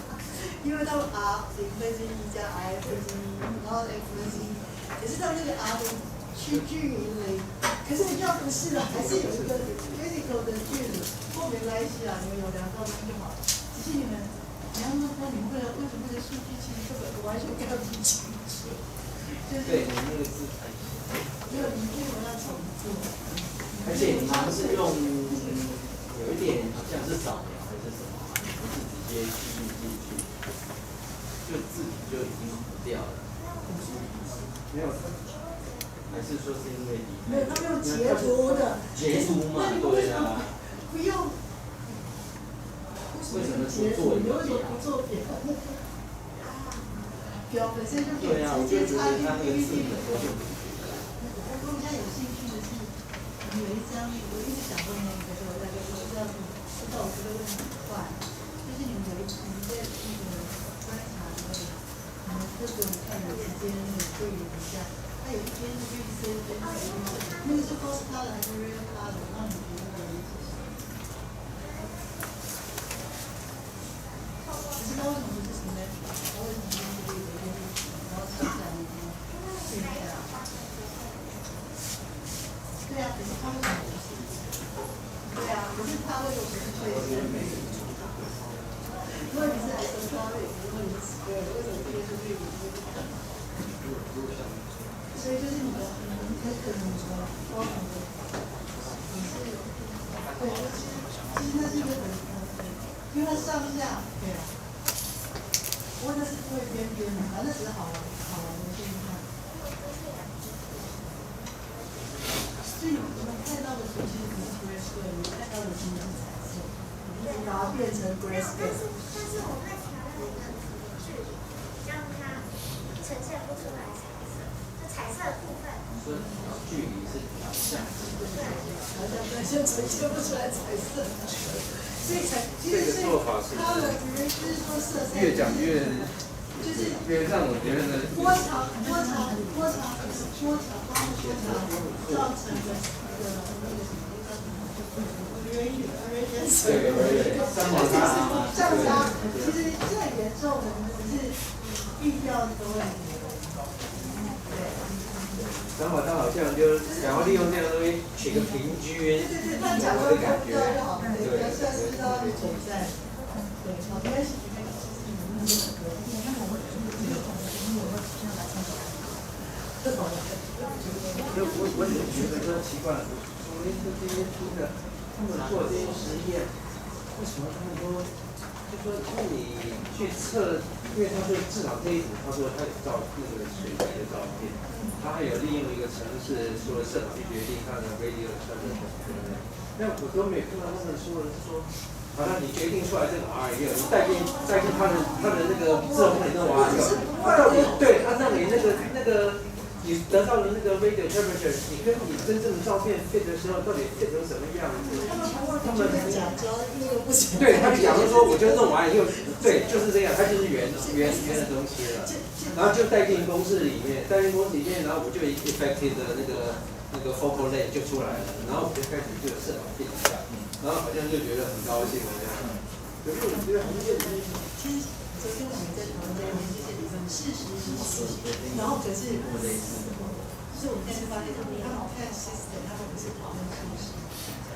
因为他们 R 0/1加 I 分之一，然后 F 分之一，可是他们那个 R 的趋近于零，可是你这样不是的，还是有一个 physical 的距离，不没关系啊，你们有量到那就好了。只是你要那么说，你们为什么这个数据其实根本完全没有理清楚。对，你那个字太小。没有，你这个要重做。而且你们是用有一点好像是扫描还是什么，不是直接记录进去，就字体就已经糊掉了。没有，还是说是因为你没有，他们用截图的。截图嘛，对啊。不用。为什么不做一个表？表本身就可以直接插进 PPT 里。如果大家有兴趣的是，有一张我一直想问那个，我大概不知道我这个问题很快，就是你们在那个观察的你们各种看的之间那个对比一下，它有一边是绿色，一边是绿色，那个是 false color 还是 real color？让你觉得有意思。可是它为什么不是什么呢？它为什么是绿的？然后剩下那边剩下。对啊，可是他为什么不是？对啊，可是他为什么不是最先？如果你是isotonic，如果你是 square， 为什么这个是绿的？所以就是你的可能包含的，你是对，其实那是一个因为它上下对啊，不过那是会边边的，反正只是好玩的现象。所以你们看到的其实不是 square， 你看到的其实是彩色。你在把它变成 grayscale。但是我会调那个距离，让它呈现不出来彩色，就彩色的部分。说距离是调相机。好像表现呈现不出来彩色，所以其实是他们就是说色彩越讲越就是越让我觉得波长造成的上差，其实最严重的只是预料的问题。然后他好像就想要利用这样的东西取个平均，对，他讲的感觉，对，算是到底存在，对，好，没关系。我只是觉得说奇怪了，我们这些听着他们做这些实验，为什么他们说，就说你去测，因为他说至少这一组，他说他有照那个水滴的照片，他还有利用一个程式说设法去决定它的 radio 上的可能。但我都没有看到他们说的是说，好像你决定出来这个 R 以后，你带进他的那个自动理论 R 以后，他到底对他让你那个。你得到的那个 radio temperature， 你跟你真正的照片 fit 的时候，到底 fit 成什么样子？他们对，他就假如说，我就弄完以后，对，就是这样，它就是圆的东西了。然后就带进公式里面，然后我就有一个 effective 的那个 focal length 就出来了，然后我就开始就设法 fit 一下，然后好像就觉得很高兴了这样。可是我觉得很简单。昨天我们在讨论这些理论，事实是事实，然后可是，就是我们现在发现，他们看 system， 他们不是讨论事实，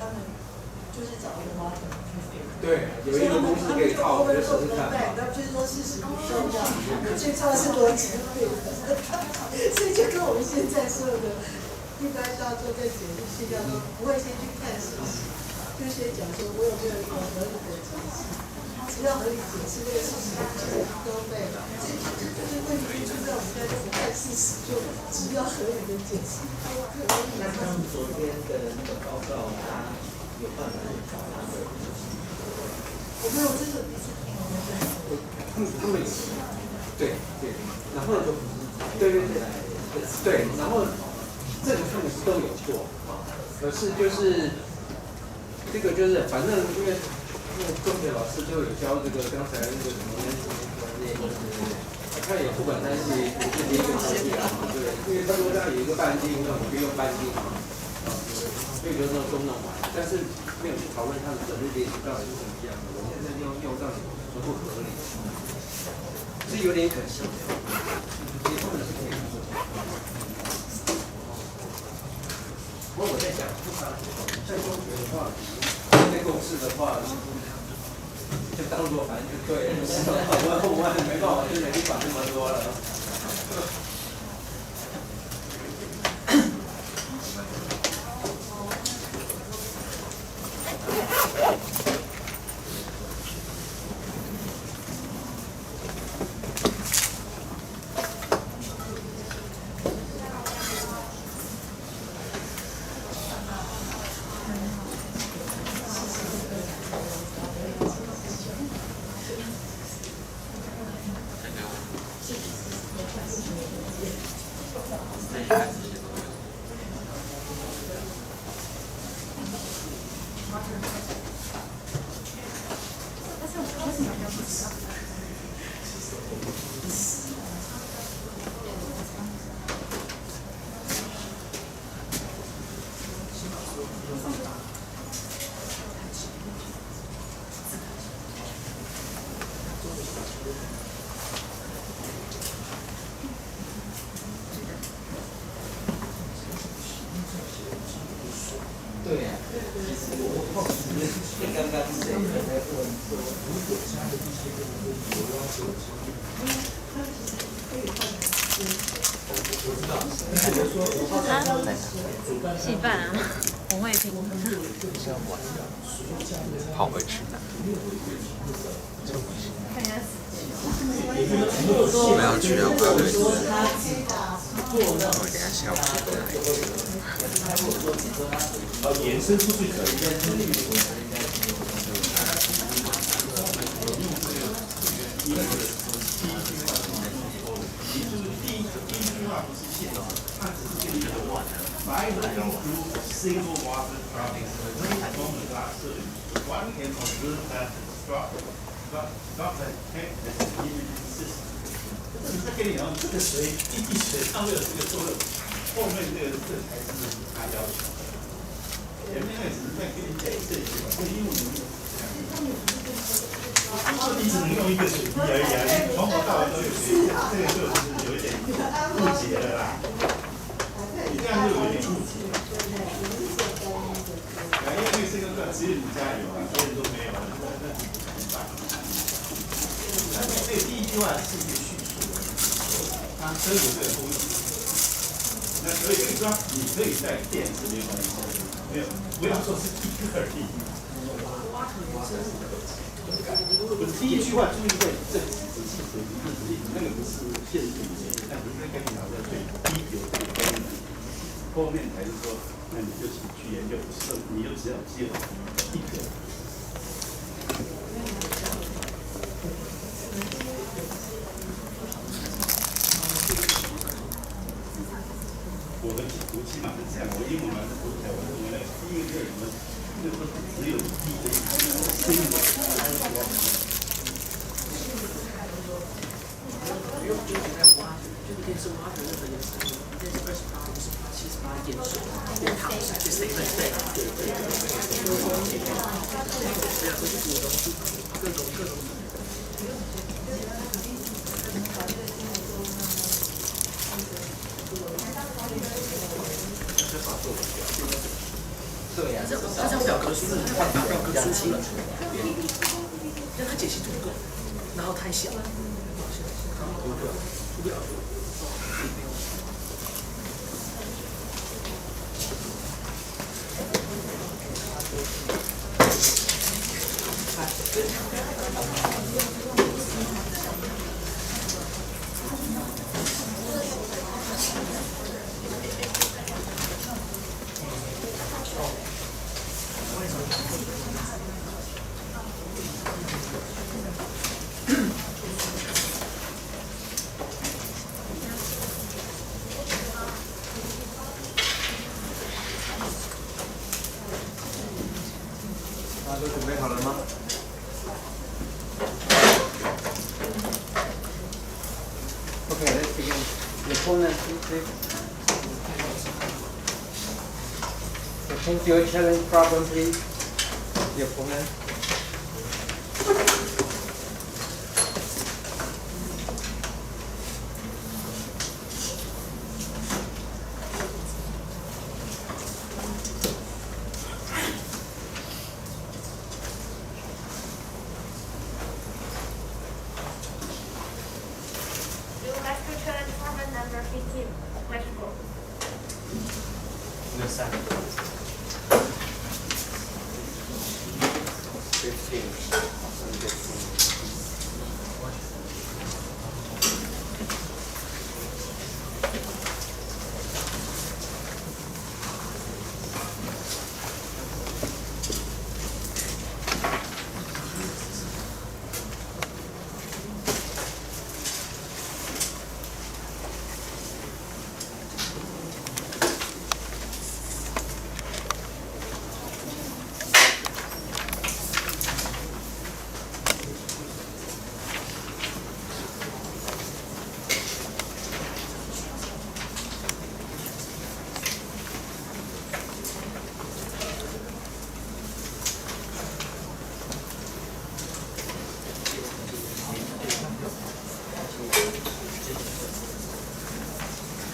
他们就是找一个 model 去 fit。对，有一个公式可以套，我就试试看。那就是说事实不重要，最重要是逻辑对的，所以就跟我们现在所有的一般叫做在解释系叫做不会先去看事实，就先讲说我有没有一个合理的解释。只要合理解释这个事情，都被就是问题就在我们现在就不看事实，就只要合理的解释。那他们昨天的那个报告，他有办法去找他的？我没有这个第一次听。他们对，然后对，然后这个他们都有做，可是就是这个就是反正因为。中学老师就有教这个刚才那个什么专业，他也不管他是自己一个科技啊，对，因为他说他有一个半径，那我们就用半径嘛，所以就都弄完，但是没有去讨论它的整体列式到底是什么样的，我现在用到底合不合理，是有点可惜的，也不能是可以做。不过我在想，在中学的话，在公式的话。就当做反正就对了，我没办法，就没管那么多了。对呀，刚刚谁在问说，如果他的一些有要求的时候，我知道，比如说稀饭啊，红卫兵。好会吃的。我们要去啊，我要去。我等下下午去哪里？延伸出去可以。话不是线哦，它只是跟你的water。By looking through a single water dropping one can observe that droplet tank has an imaging system。就是在跟你讲，这个水滴滴水上面有这个作用，后面这才是它要求的。前面那个只是在跟你讲这些，因为你只能用一个水滴而已啊，你从头到尾都有水，这个就是有一点误解了啦。你这样就有点误解。因为这个只有你家有啊，别人都没有啊，那怎么办？那第一句话是一个叙述，它真有这个功能。那所以说，你可以在电池没关系，没有，不要说是一个而已。不是第一句话注意在这仔细水滴是水滴，那个不是限制你的，那不是跟你讲的水滴有这个功能，后面才是说，那你就请去研究，你就只要接一个。我起码是这样，我英文还是读起来，我认为第一个什么，那个只有第一个新的。电视挖的那个颜色，电视28、58、78点水，变糖水，就谁会对？对啊，都是股东，各种。对呀，它这样表格输入，它把表格输出了，让它解析度不够，然后太小，读不了。大家都准备好了吗？Okay, let's begin. The opponent, please. So choose your challenge problem, please. The opponent. Number 15, vegetable. No, sir. 15.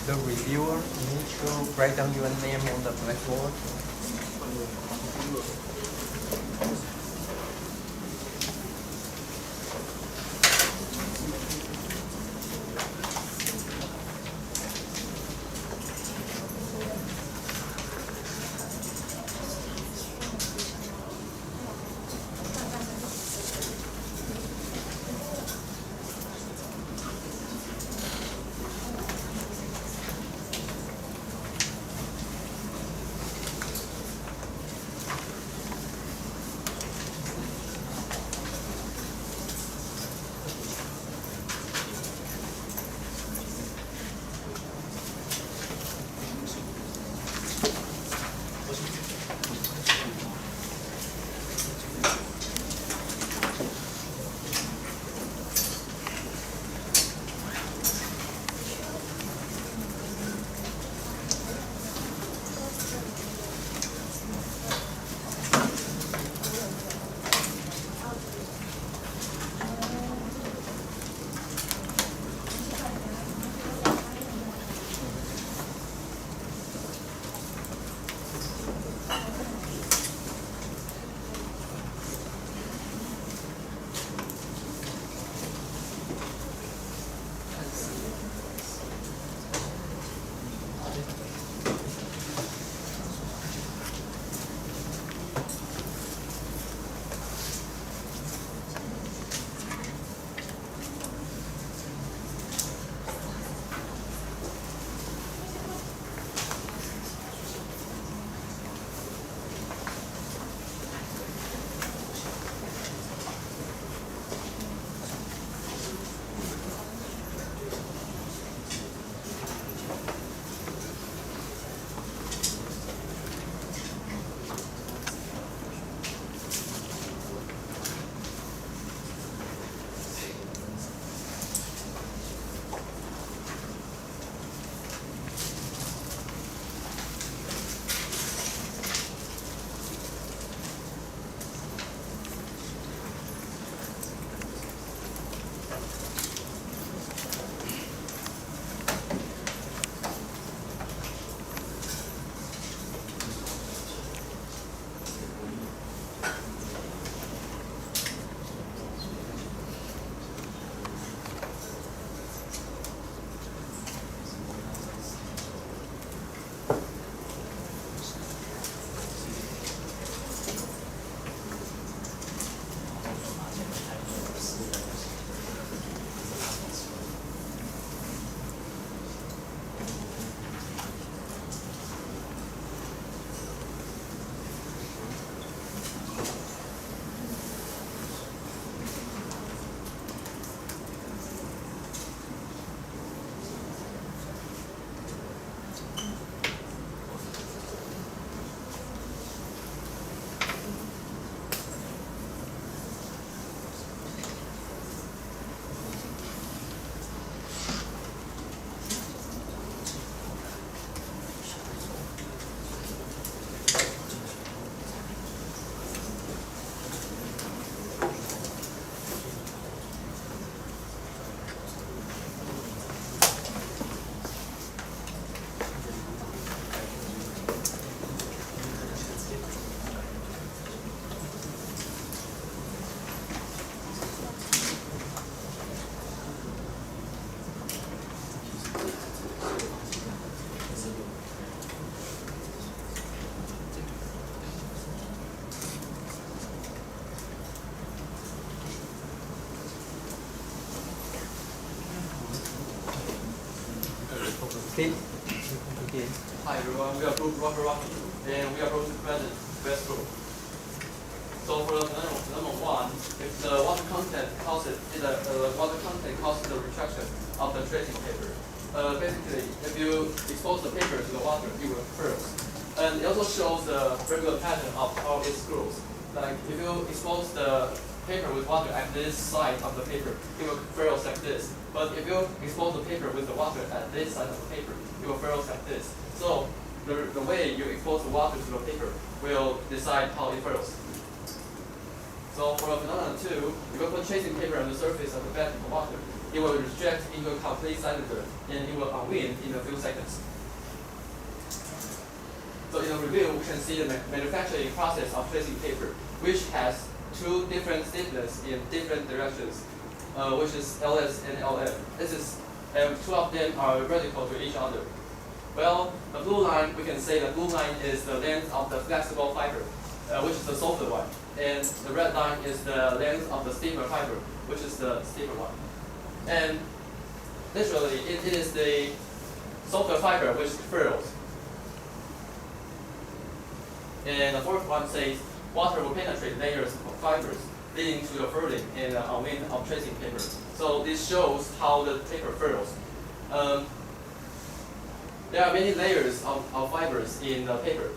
The reviewer need to write down your name on the blackboard. Steve, begin. Hi everyone, we are Group Robert Rocky, and we are going to present West Group. So for the phenomenon 1, if the water content causes the retraction of the tracing paper. Basically, if you expose the paper to the water, it will furls. And it also shows the regular pattern of how it screws. Like if you expose the paper with water at this side of the paper, it will furls like this. But if you expose the paper with the water at this side of the paper, it will furls like this. So the way you expose the water to the paper will decide how it furls. So for phenomenon 2, if you put tracing paper on the surface of the bed of water, it will retract into a complete cylinder and it will unwind in a few seconds. So in a review, we can see the manufacturing process of tracing paper, which has two different stiffness in different directions, which is LS and LF. Two of them are vertical to each other. Well, the blue line, we can say the blue line is the length of the flexible fiber, which is the softer one. And the red line is the length of the stiffer fiber, which is the stiffer one. And literally, it is the softer fiber which furls. And the fourth one says, water will penetrate layers of fibers, leading to the furling and unwind of tracing paper. So this shows how the paper furls. There are many layers of fibers in the paper.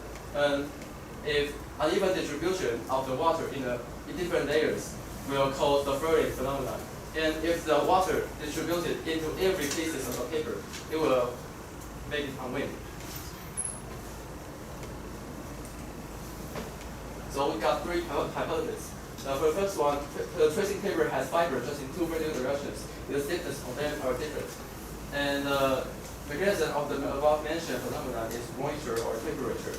If uneven distribution of the water in different layers will cause the furling phenomenon. And if the water distributed into every pieces of the paper, it will make it unwind. So we got three hypotheses. For the first one, the tracing paper has fiber just in two vertical directions. The thickness of them are different. And the mechanism of the above mentioned phenomenon is moisture or temperature.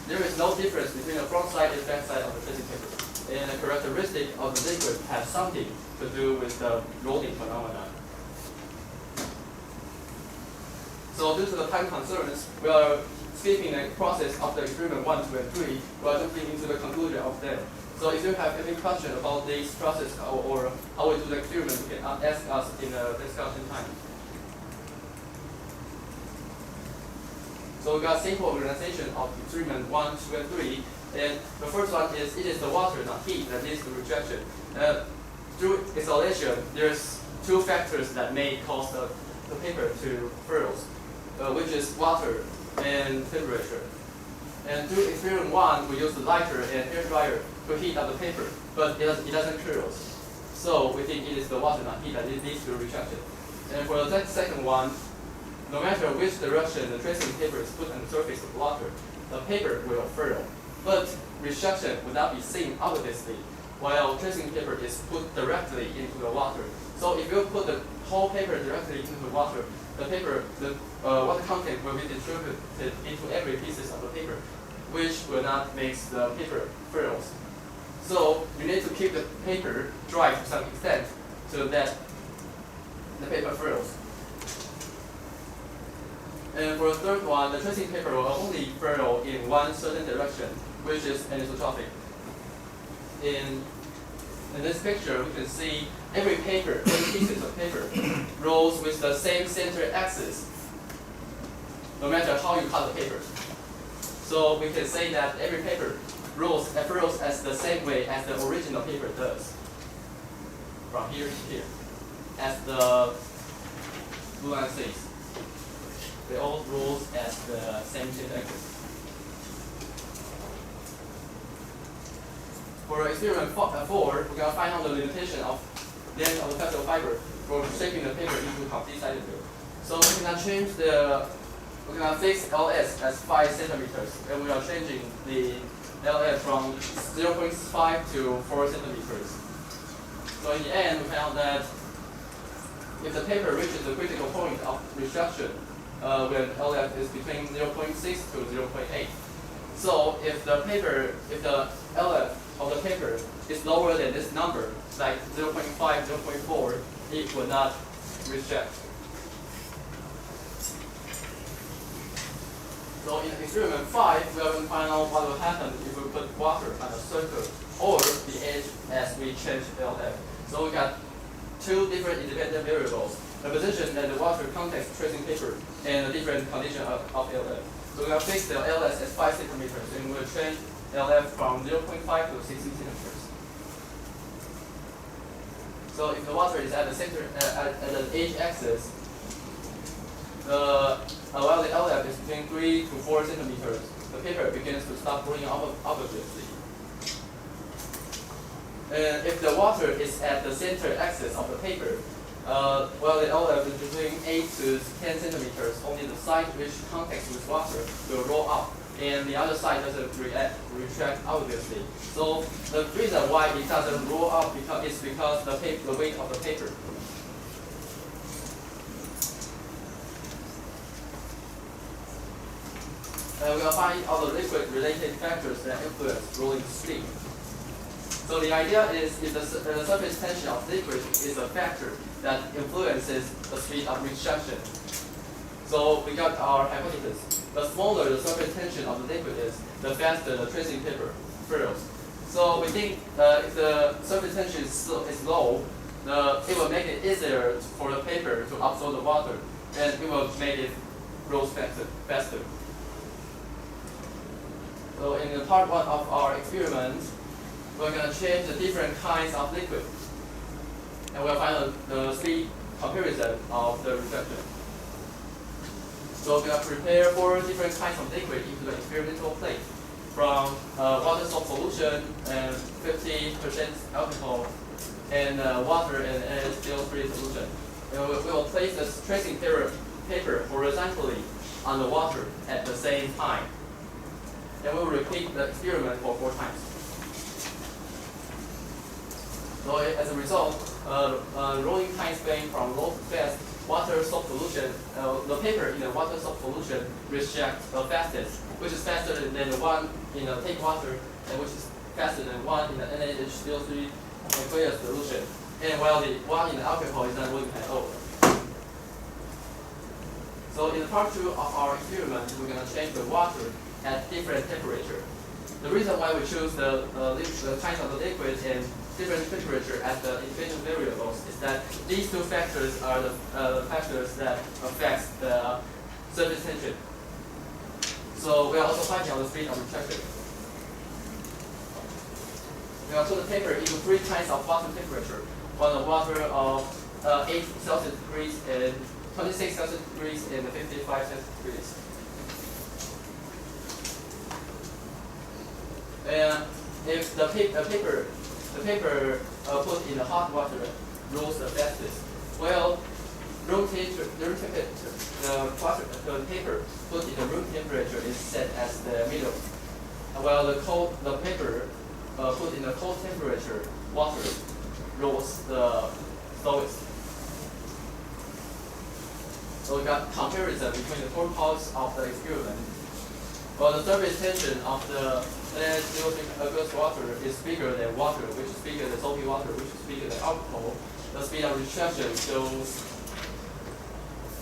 There is no difference between the front side and back side of the tracing paper. And the characteristic of the liquid has something to do with the rolling phenomenon. So due to the time concerns, we are skipping the process of the experiment 1, 2, and 3. We are jumping into the conclusion of them. So if you have any question about this process or how we do the experiment, you can ask us in the discussion time. So we got simple organization of experiment 1, 2, and 3. And the first one is, it is the water, not heat, that leads to retraction. Through isolation, there's two factors that may cause the paper to furls, which is water and temperature. And through experiment 1, we use the lighter and hair dryer to heat up the paper, but it doesn't curl. So we think it is the water, not heat, that leads to retraction. And for the second one, no matter which direction the tracing paper is put on the surface of water, the paper will furl. But retraction would not be seen obviously, while tracing paper is put directly into the water. So if you put the whole paper directly into the water, the water content will be distributed into every pieces of the paper, which will not make the paper furls. So you need to keep the paper dry to some extent so that the paper furls. And for the third one, the tracing paper will only furl in one certain direction, which is anisotropic. In this picture, we can see every pieces of paper rolls with the same center axis, no matter how you cut the paper. So we can say that every paper furls as the same way as the original paper does, from here to here, as the blue line says. They all roll as the same center axis. For experiment 4, we're going to find out the limitation of length of the plastic fiber for shaping the paper into a complete cylinder. So we're going to fix LS as 5 centimeters, and we are changing the LF from 0.5 to 4 centimeters. So in the end, we found that if the paper reaches the critical point of retraction, when LF is between 0.6 to 0.8. So if the LF of the paper is lower than this number, like 0.5, 0.4, it will not retract. So in experiment 5, we are going to find out what will happen if we put water on the circle or the edge as we change LF. So we got two different independent variables. the position and the water context tracing paper and the different condition of LF. So we will fix the LS at 5 centimeters and we will change LF from 0.5 to 60 centimeters. So if the water is at the center, at the edge axis, while the LF is between 3 to 4 centimeters, the paper begins to start growing obviously. And if the water is at the center axis of the paper, while the LF is between 8 to 10 centimeters, only the side which contacts with water will roll up, and the other side doesn't retract obviously. So the reason why it doesn't roll up is because the weight of the paper. We will find all the liquid-related factors that influence rolling speed. So the idea is if the surface tension of liquid is a factor that influences the speed of retraction. So we got our hypothesis. The smaller the surface tension of the liquid is, the faster the tracing paper furrows. So we think if the surface tension is low, it will make it easier for the paper to absorb the water, and it will make it roll faster. So in the part 1 of our experiment, we're going to change the different kinds of liquid, and we'll find the speed comparison of the retraction. So we will prepare 4 different kinds of liquid into the experimental plate, from water salt solution and 50% alcohol, and water and NaCl3 solution. And we will place the tracing paper horizontally on the water at the same time. And we will repeat the experiment for 4 times. So as a result, rolling time span from low to fast, water salt solution, the paper in the water salt solution reacts the fastest, which is faster than the one in the take water, and which is faster than one in the NaCl3 aqueous solution. And while the one in the alcohol is not rolling at all. So in part 2 of our experiment, we're going to change the water at different temperature. The reason why we choose the kinds of the liquid and different temperature as the individual variables is that these 2 factors are the factors that affect the surface tension. So we are also finding out the speed of retraction. We will put the paper into 3 kinds of water temperature. One of water of 8 Celsius degrees and 26 Celsius degrees and 55 Celsius degrees. And if the paper put in the hot water rolls the fastest, well, the paper put in the room temperature is set as the middle, while the paper put in the cold temperature water rolls the slowest. So we got comparison between the 4 parts of the experiment. Well, the surface tension of the aqueous water is bigger than water, which is bigger than salty water, which is bigger than alcohol. The speed of retraction shows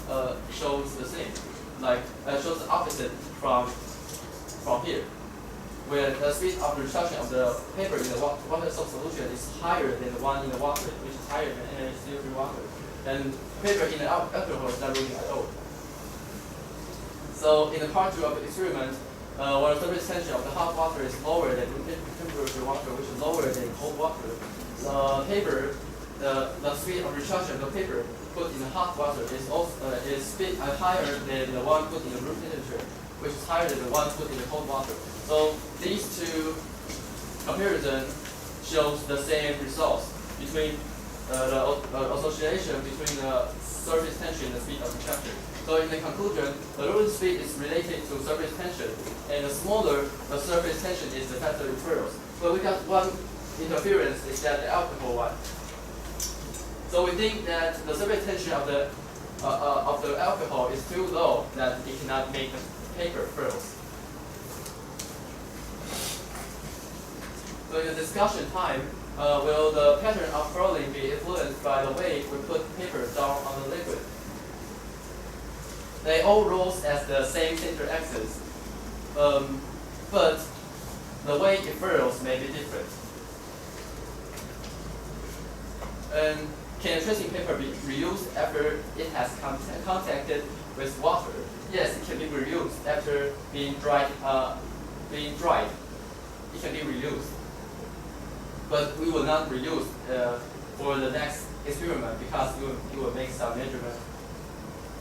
the same, shows the opposite from here, where the speed of retraction of the paper in the water salt solution is higher than the one in the water, which is higher than NaCl3 water, and paper in the alcohol is not rolling at all. So in the part 2 of the experiment, where the surface tension of the hot water is lower than room temperature water, which is lower than cold water, the speed of retraction of the paper put in the hot water is higher than the one put in the room temperature, which is higher than the one put in the cold water. So these 2 comparisons shows the same results between the association between the surface tension and the speed of retraction. So in the conclusion, the rolling speed is related to surface tension, and the smaller the surface tension is, the faster it furrows. So we got one interference is that the alcohol one. So we think that the surface tension of the alcohol is too low that it cannot make the paper furrows. So in the discussion time, will the pattern of furrowing be influenced by the way we put paper down on the liquid? They all roll as the same center axis, but the way it furrows may be different. And can tracing paper be reused after it has contacted with water? Yes, it can be reused after being dried. It can be reused, but we will not reuse for the next experiment because you will make some measurement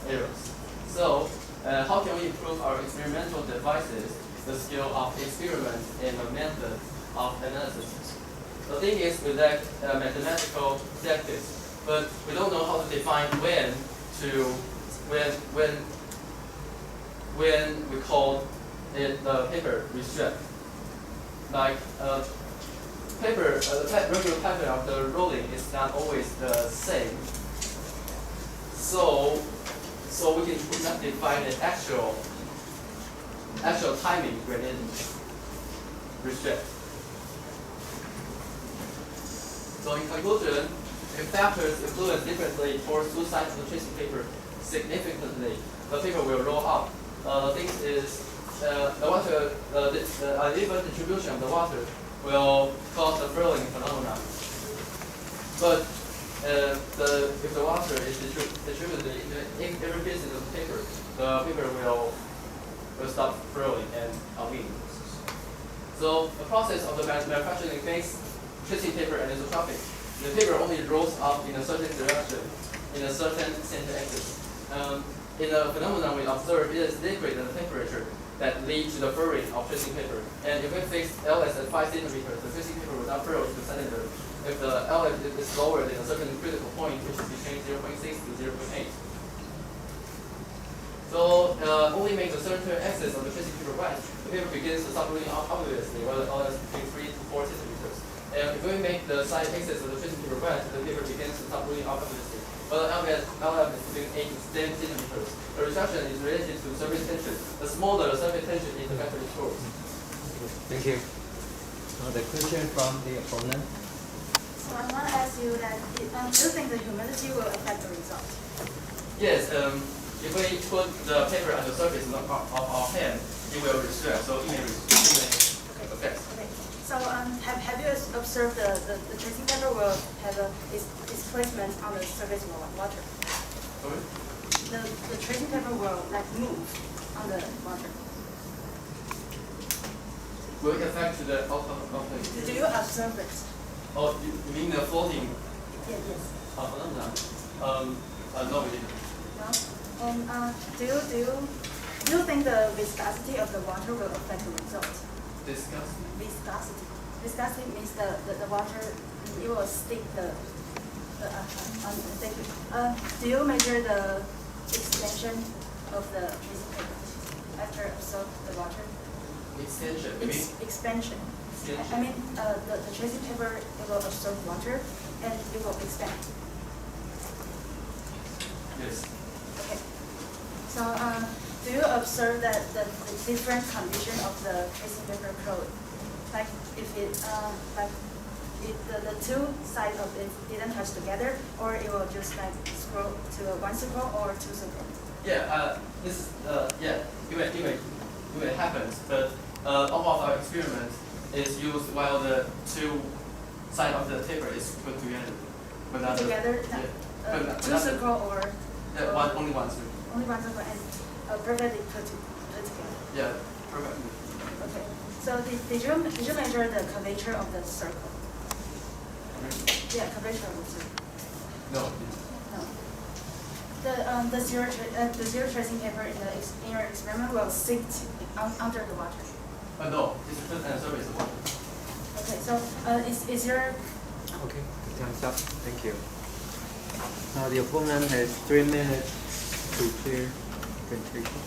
errors. So, how can we improve our experimental devices, the scale of experiments, and the method of analysis? The thing is, we lack mathematical practice, but we don't know how to define when we call it the paper restrict. Like paper, the regular pattern of the rolling is not always the same. So we cannot define the actual timing when it restricts. So in conclusion, if factors influence differently towards two sides of the tracing paper significantly, the paper will roll out. The thing is, the uneven distribution of the water will cause the furling phenomenon. But if the water is distributed in every pieces of the paper will stop furling and alvin. So the process of the manufacturing makes tracing paper anisotropic. The paper only rolls up in a certain direction, in a certain center axis. In the phenomenon we observe, it is liquid and temperature that lead to the furring of tracing paper. And if we fix LS at 5 centimeters, the tracing paper will not furrow to the cylinder. If the LS is lower than a certain critical point, which is between 0.6 to 0.8. So only make the center axis of the tracing paper wet, the paper begins to stop rolling out obviously, while the LS is between 3 to 4 centimeters. And if we make the side axis of the tracing paper wet, the paper begins to stop rolling out obviously. But the LF is between 8 to 10 centimeters. The reduction is related to surface tension. The smaller the surface tension is, the better it goes. Thank you. Now the question from the opponent. So I want to ask you that, do you think the humidity will affect the result? Yes, if we put the paper on the surface of our hand, it will restrict, so it may affect. Okay. So have you observed the tracing paper will have its placement on the surface of water? Sorry? The tracing paper will move on the water. Will it affect the outcome of the? Do you observe it? Oh, you mean the floating? Yes. Phenomenon? No, we didn't. No. And do you think the viscosity of the water will affect the result? Viscosity. Viscosity means the water, it will stick thank you. Do you measure the extension of the tracing paper after absorb the water? Extension. Expansion. I mean, the tracing paper, it will absorb water and it will expand. Yes. Okay. So, do you observe that the different condition of the tracing paper code, like if the two sides of it didn't touch together, or it will just scroll to one circle or two circles? Yeah. It may happen, but all of our experiment is used while the two sides of the paper is put together. Put together, two circle or? Only one circle. Only one circle and perfectly put together. Yeah, perfectly. Okay. So did you measure the curvature of the circle? Yeah, curvature of the circle. No. No. The zero tracing paper in your experiment will sink under the water. No, it's put on the surface of water. Okay, so is your... Okay, time's up. Thank you. Now the opponent has 3 minutes to clear presentation.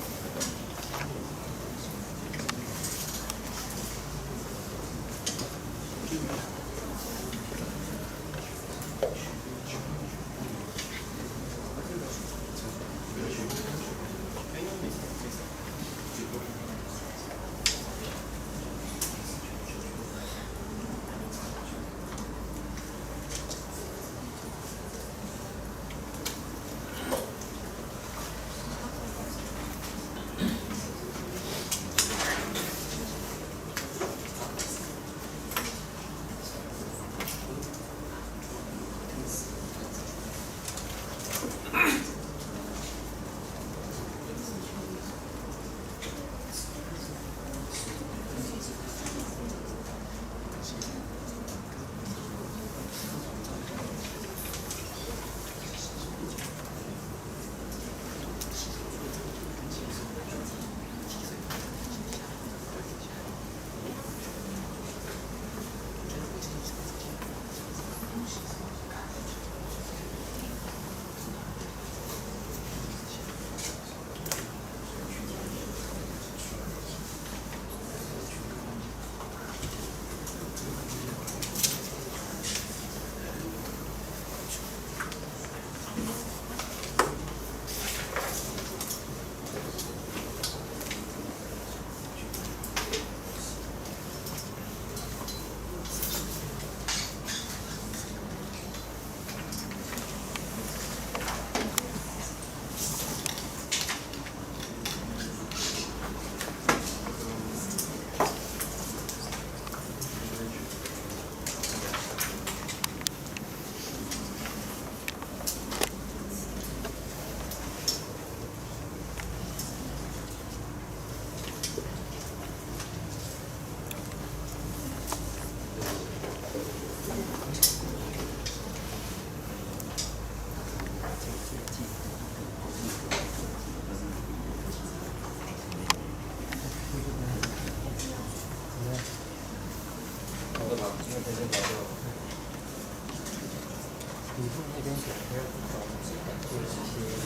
边讲 PF2 就是一些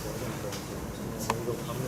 活动的能够他们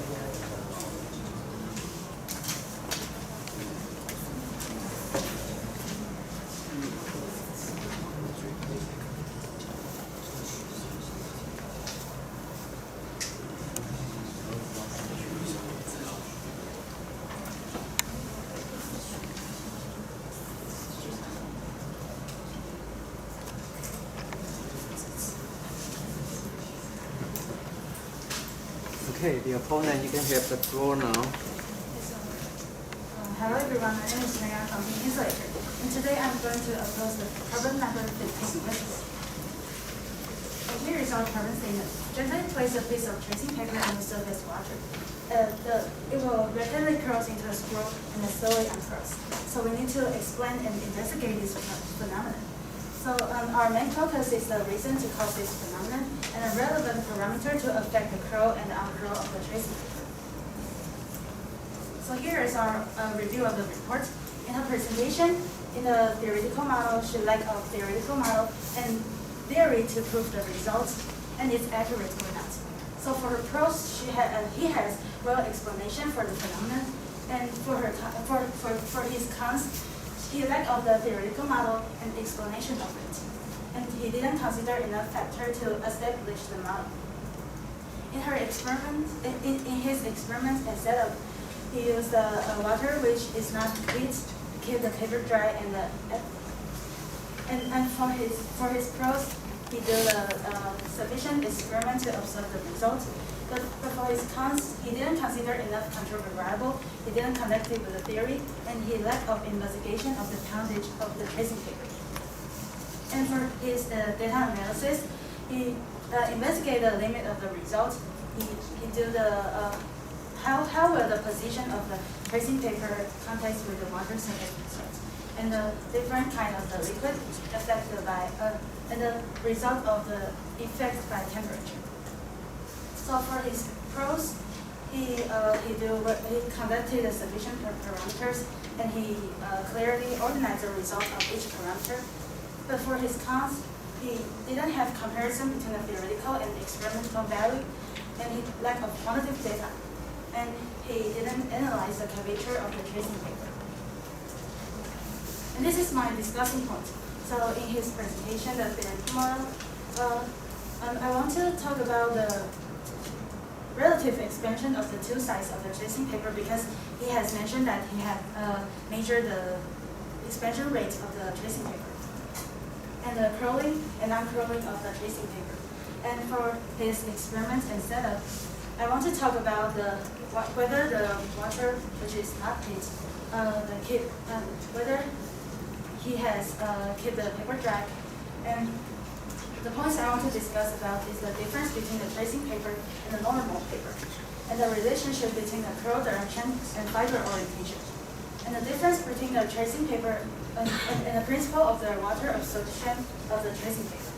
Okay, the opponent, you can have the floor now. Hello everyone, my name is Maya from the Insulator, and today I'm going to oppose the problem number 15. And here is our problem statement. Gently place a piece of tracing paper on the surface water. It will rapidly cross into a scroll and then slowly uncross. So we need to explain and investigate this phenomenon. So our main focus is the reason to cause this phenomenon and a relevant parameter to affect the curl and the uncurl of the tracing paper. So here is our review of the report. In her presentation, in the theoretical model, she lacked a theoretical model and theory to prove the results and its accuracy or not. So for her prose, he has well explanation for the phenomenon, and for his cons, he lacked of the theoretical model and explanation of it, and he didn't consider enough factor to establish the model. In her experiment, in his experiment and setup, he used water which is not heat to keep the paper dry, and for his prose, he did a sufficient experiment to observe the results. But for his cons, he didn't consider enough control variable, he didn't connect it with the theory, and he lacked of investigation of the poundage of the tracing paper. And for his data analysis, he investigated the limit of the results. He did the how will the position of the tracing paper contact with the water surface results, and the different kind of the liquid affected by and the result of the effect by temperature. So for his prose, he conducted the sufficient parameters, and he clearly organized the result of each parameter. But for his cons, he didn't have comparison between the theoretical and experimental value, and he lacked of quantitative data, and he didn't analyze the curvature of the tracing paper. And this is my discussing point. So in his presentation, the theoretical model, I want to talk about the relative expansion of the two sides of the tracing paper, because he has mentioned that he had measured the expansion rate of the tracing paper and the curling and uncurling of the tracing paper. And for his experiment and setup, I want to talk about whether the water, which is not heat, whether he has kept the paper dry. And the points I want to discuss about is the difference between the tracing paper and the normal paper, and the relationship between the curl direction and fiber orientation, and the difference between the tracing paper and the principle of the water absorption of the tracing paper.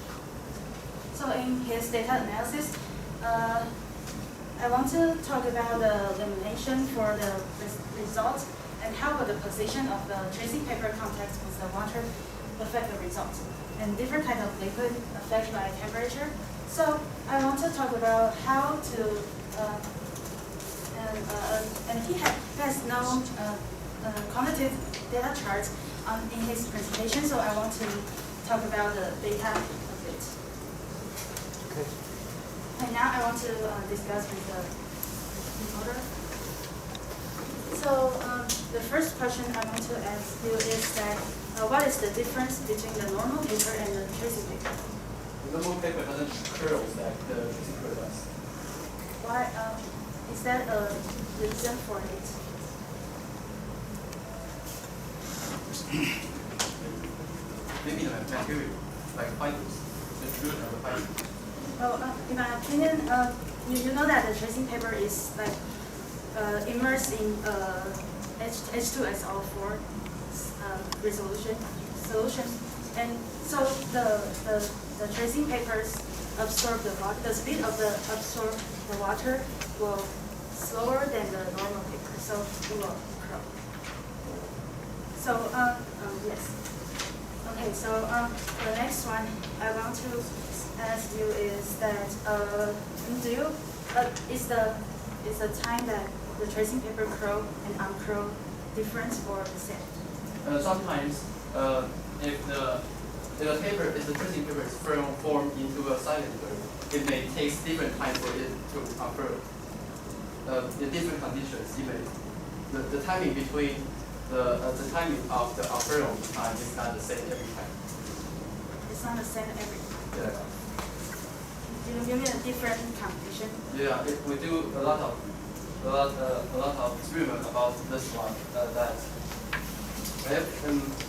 So in his data analysis, I want to talk about the elimination for the result, and how will the position of the tracing paper contact with the water affect the result, and different kind of liquid affected by temperature. So I want to talk about how to, and he has no quantitative data charts in his presentation, so I want to talk about the data of it. Okay. And now I want to discuss with the reporter. So the first question I want to ask you is that what is the difference between the normal paper and the tracing paper? The normal paper doesn't curl like the tracing paper does. Why is that a reason for it? Maybe the material, like fibers, the truth of the fibers. Well, in my opinion, you know that the tracing paper is like immersed in H2SO4 solution, and so the tracing papers absorb the water. The speed of the absorb the water will slower than the normal paper, so it will curl. So yes. Okay, so the next one I want to ask you is that is the time that the tracing paper curl and uncurl different or the same? Sometimes, if the tracing paper is formed into a cylinder, it may take different time for it to uncurl. In different conditions, the timing between the timing of the uncurl time is not the same every time. It's not the same every time. Yeah. You mean a different condition? Yeah, we do a lot of experiment about this one. That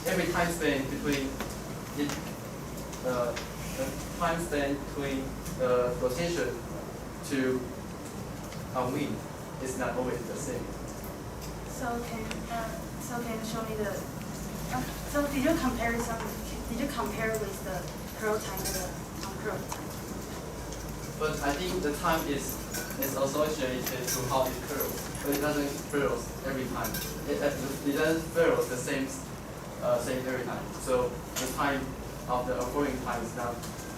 every time span between the rotation to unwind is not always the same. So can you show me the? So did you compare with the curl time and the uncurl time? But I think the time is associated to how it curls. But it doesn't curl every time. It doesn't curl the same every time. So the time of the uncurling time is not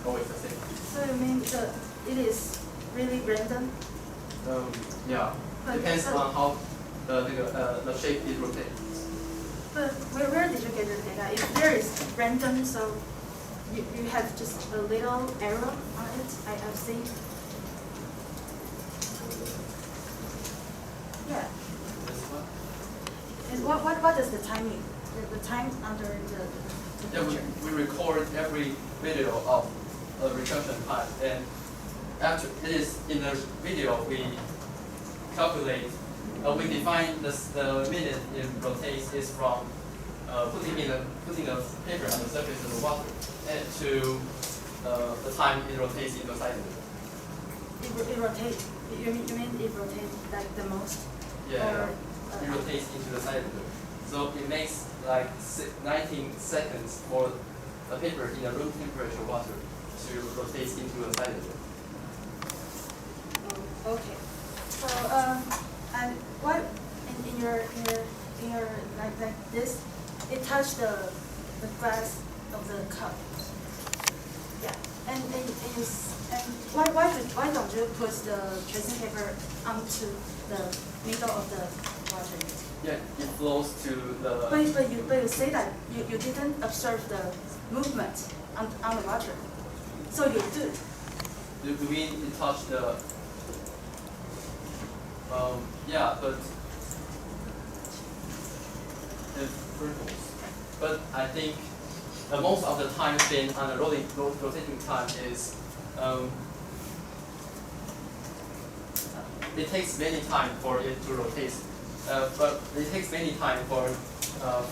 always the same. So you mean it is really random? Yeah. Depends on how the shape is rotated. But where did you get the data? If there is random, so you have just a little error on it. I've seen. Yeah. And what is the timing? The time under the picture? We record every video of a retraction time, and after it is in the video we calculate. We define the minute it rotates is from putting a paper on the surface of the water and to the time it rotates in the cylinder. It rotates. You mean it rotates like the most? Yeah. It rotates into the cylinder. So it makes like 19 seconds for a paper in a room temperature water to rotate into a cylinder. Oh, okay. So and what in your like this, it touched the glass of the cup. Yeah. And why don't you put the tracing paper onto the middle of the water? Yeah, it flows to the. But you say that you didn't observe the movement on the water, so you do. Do you mean it touched the? Yeah, but it ripples. But I think most of the time spent on the rotating time is it takes many time for it to rotate. But it takes many time for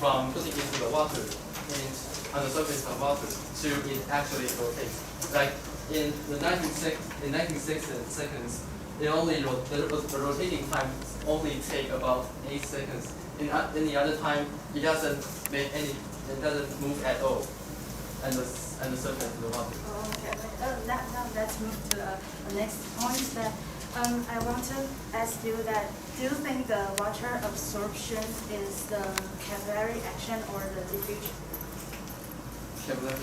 from putting into the water and on the surface of water to it actually rotates. Like in the 96 seconds, it only the rotating time only take about 8 seconds. In any other time, it doesn't move at all, and the surface of the water. Oh, okay. Now let's move to the next point. That I want to ask you that do you think the water absorption is the capillary action or the diffusion? Capillary?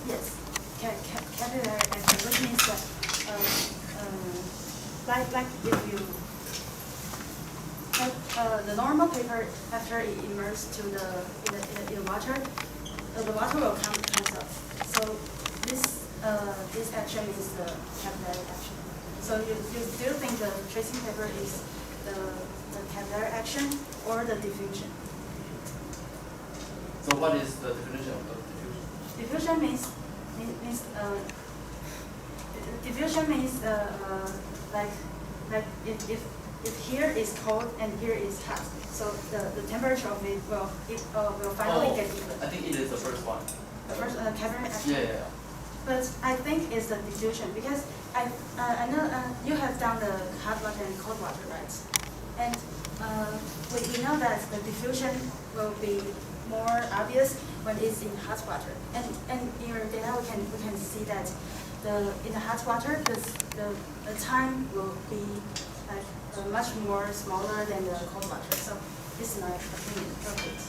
Yes, capillary action, which means that like if you the normal paper after it immersed to in water, the water will comes up. So this action is the capillary action. So you do think the tracing paper is the capillary action or the diffusion? So what is the definition of diffusion? Diffusion means diffusion means like if here is cold and here is hot, so the temperature of it will finally get equal. I think it is the first one. The first capillary action. Yeah. But I think it's the diffusion because I know you have done the hot water and cold water, right? And we know that the diffusion will be more obvious when it's in hot water. And in your data we can see that in the hot water the time will be like much more smaller than the cold water. So this is my opinion of it.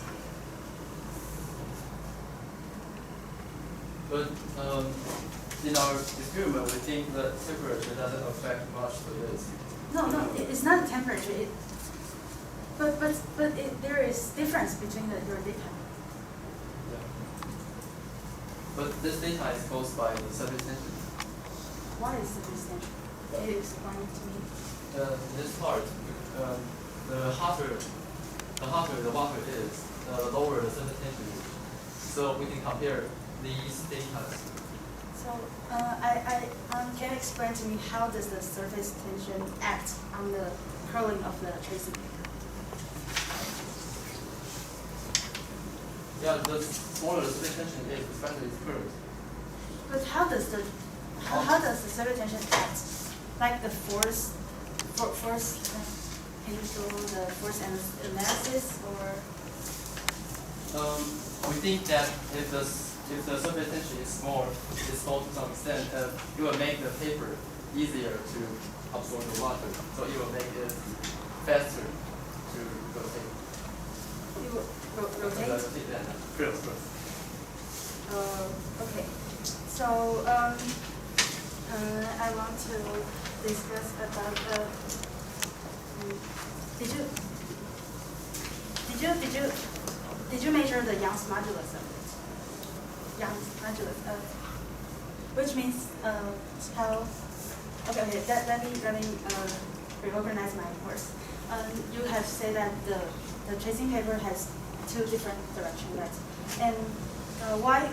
But in our experiment, we think that temperature doesn't affect much to this. No, it's not the temperature. But there is difference between your data. Yeah. But this data is caused by the surface tension. What is surface tension? Can you explain it to me? This part, the hotter the water is, the lower the surface tension is. So we can compare these data. So can you explain to me how does the surface tension act on the curling of the tracing paper? Yeah, the smaller the surface tension is, especially it's curved. But how does the surface tension act? Like the force. Can you do the force analysis or? We think that if the surface tension is small to some extent, it will make the paper easier to absorb the water. So it will make it faster to rotate. It will rotate? Rotate that. Curve. Okay. So I want to discuss about did you measure the Young's modulus of it? Young's modulus of, which means how? Okay. Let me reorganize my course. You have said that the tracing paper has two different directions, right? And why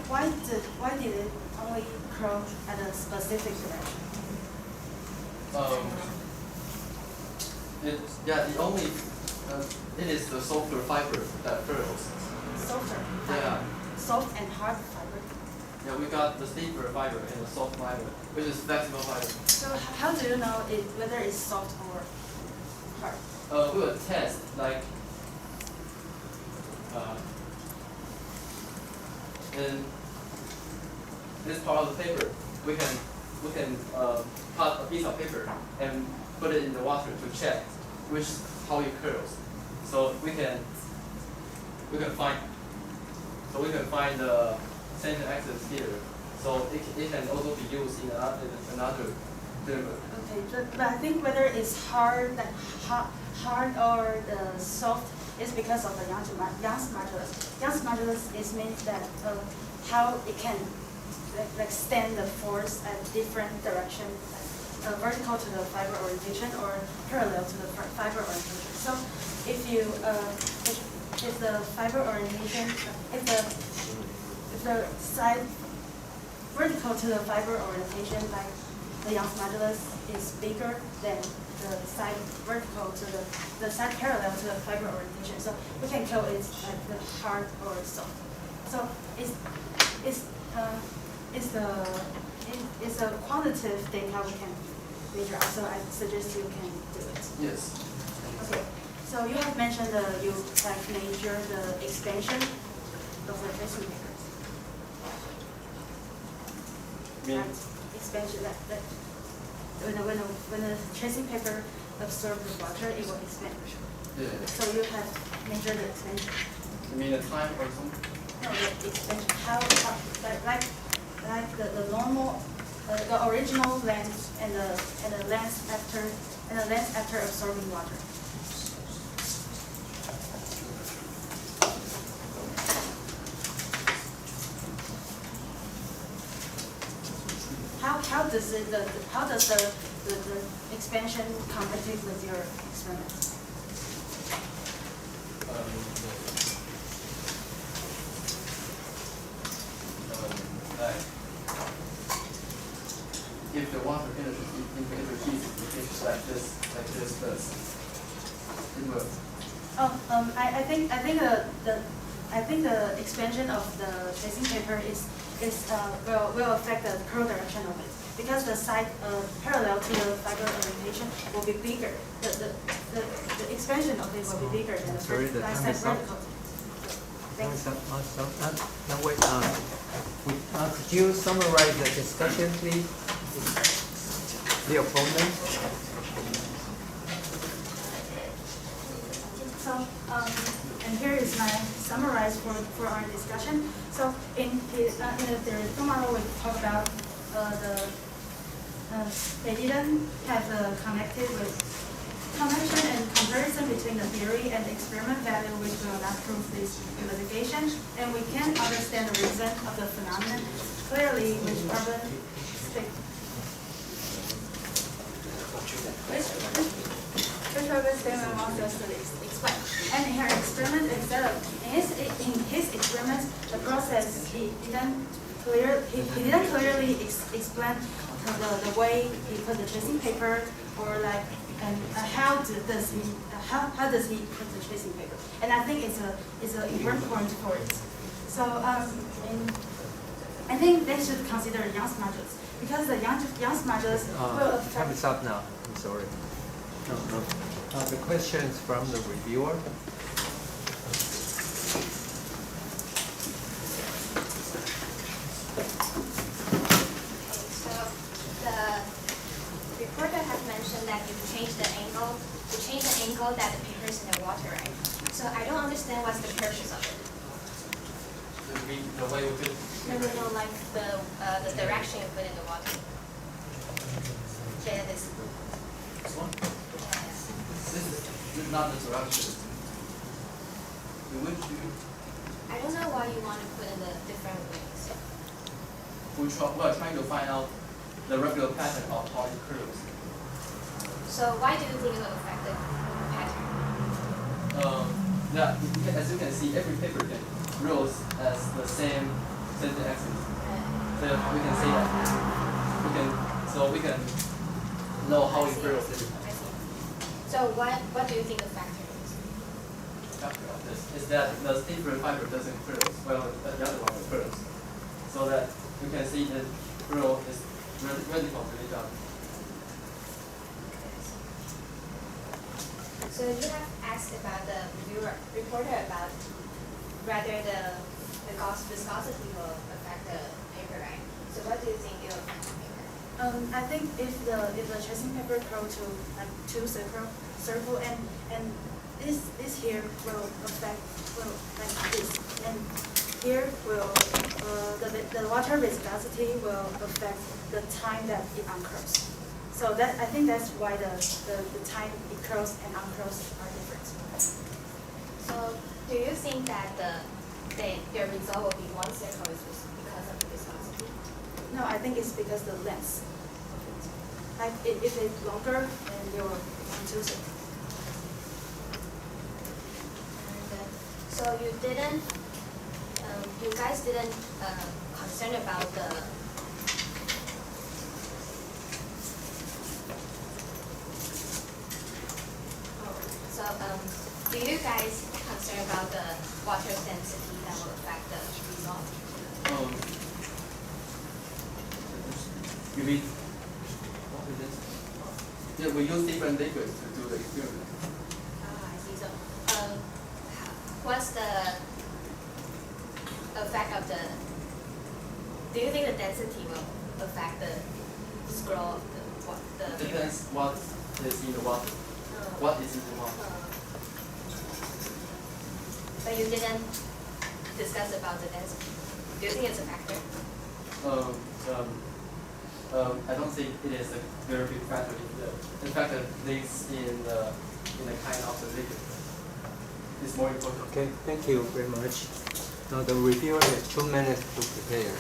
did it only curl at a specific direction? It is the softer fiber that curls. Softer. Yeah. Soft and hard fiber. Yeah, we got the stiffer fiber and the soft fiber, which is flexible fiber. So how do you know whether it's soft or hard? We will test in this part of the paper, we can cut a piece of paper and put it in the water to check how it curls. So we can find the center axis here. So it can also be used in another experiment. Okay, but I think whether it's hard or the soft is because of the Young's modulus. Young's modulus means that how it can stand the force at different direction, vertical to the fiber orientation or parallel to the fiber orientation. So if the fiber orientation, if the side vertical to the fiber orientation, like the Young's modulus is bigger than the side vertical to the side parallel to the fiber orientation. So we can call it the hard or soft. So it's a quantitative data we can measure out. So I suggest you can do it. Yes. Okay. So you have mentioned you measure the expansion of the tracing papers. Right? Expansion that when the tracing paper absorbs the water, it will expand. Yeah. So you have measured the expansion. You mean the time or something? No, the expansion. How like the normal, the original length and the length after absorbing water. How does the expansion compete with your experiment? If the water penetrates like this does, it will. I think the expansion of the tracing paper will affect the curl direction of it because the side parallel to the fiber orientation will be bigger. The expansion of it will be bigger than the side vertical. Thanks. Now wait. Could you summarize the discussion, please? The opponent. So and here is my summarize for our discussion. So in the theoretical model, we talk about they didn't have a connection and comparison between the theory and the experiment value, which will not prove this investigation, and we can understand the reason of the phenomenon clearly, which urban statement wants us to explain. And in her experiment, in his experiment, the process he didn't clearly explain the way he put the tracing paper, or like and how does he put the tracing paper. And I think it's an important point for it. So I think they should consider Young's modulus, because the Young's modulus will affect. Time is up now. I'm sorry. The questions from the reviewer. Reporter has mentioned that you change the angle that the paper is in the water, right? So I don't understand what's the purpose of it. The way we put it. No, like the direction you put in the water. Yeah, this. This one? This is not the direction. I don't know why you want to put in the different ways. We are trying to find out the regular pattern of how it curves. So why do you think it will affect the pattern? Yeah, as you can see, every paper can rolls as the same center axis. So we can say that we can know how it curves every time. So what do you think the factor is? The factor of this is that the different fiber doesn't curve while the other one curves. So that you can see the curl is radical to each other. So you have asked about the reporter about whether the viscosity will affect the paper, right? So what do you think it will affect the paper? I think if the tracing paper curl to like two circle and this here will affect like this, and here will the water viscosity will affect the time that it uncurls. So that I think that's why the time it curls and uncurls are different. So do you think that their result will be one circle is because of the viscosity? No, I think it's because the length of it. Like if it's longer, then they will become two circles. And so you guys didn't concern about the. So do you guys concern about the water density that will affect the result? You mean water density? Yeah, we use different liquids to do the experiment. I see. So what's the effect of the? Do you think the density will affect the scroll of the paper? Depends what is in the water. What is in the water? But you didn't discuss about the density. Do you think it's a factor? I don't think it is a very big factor. The factor lies in the kind of the liquid. It's more important. Okay, thank you very much. Now the reviewer has 2 minutes to prepare.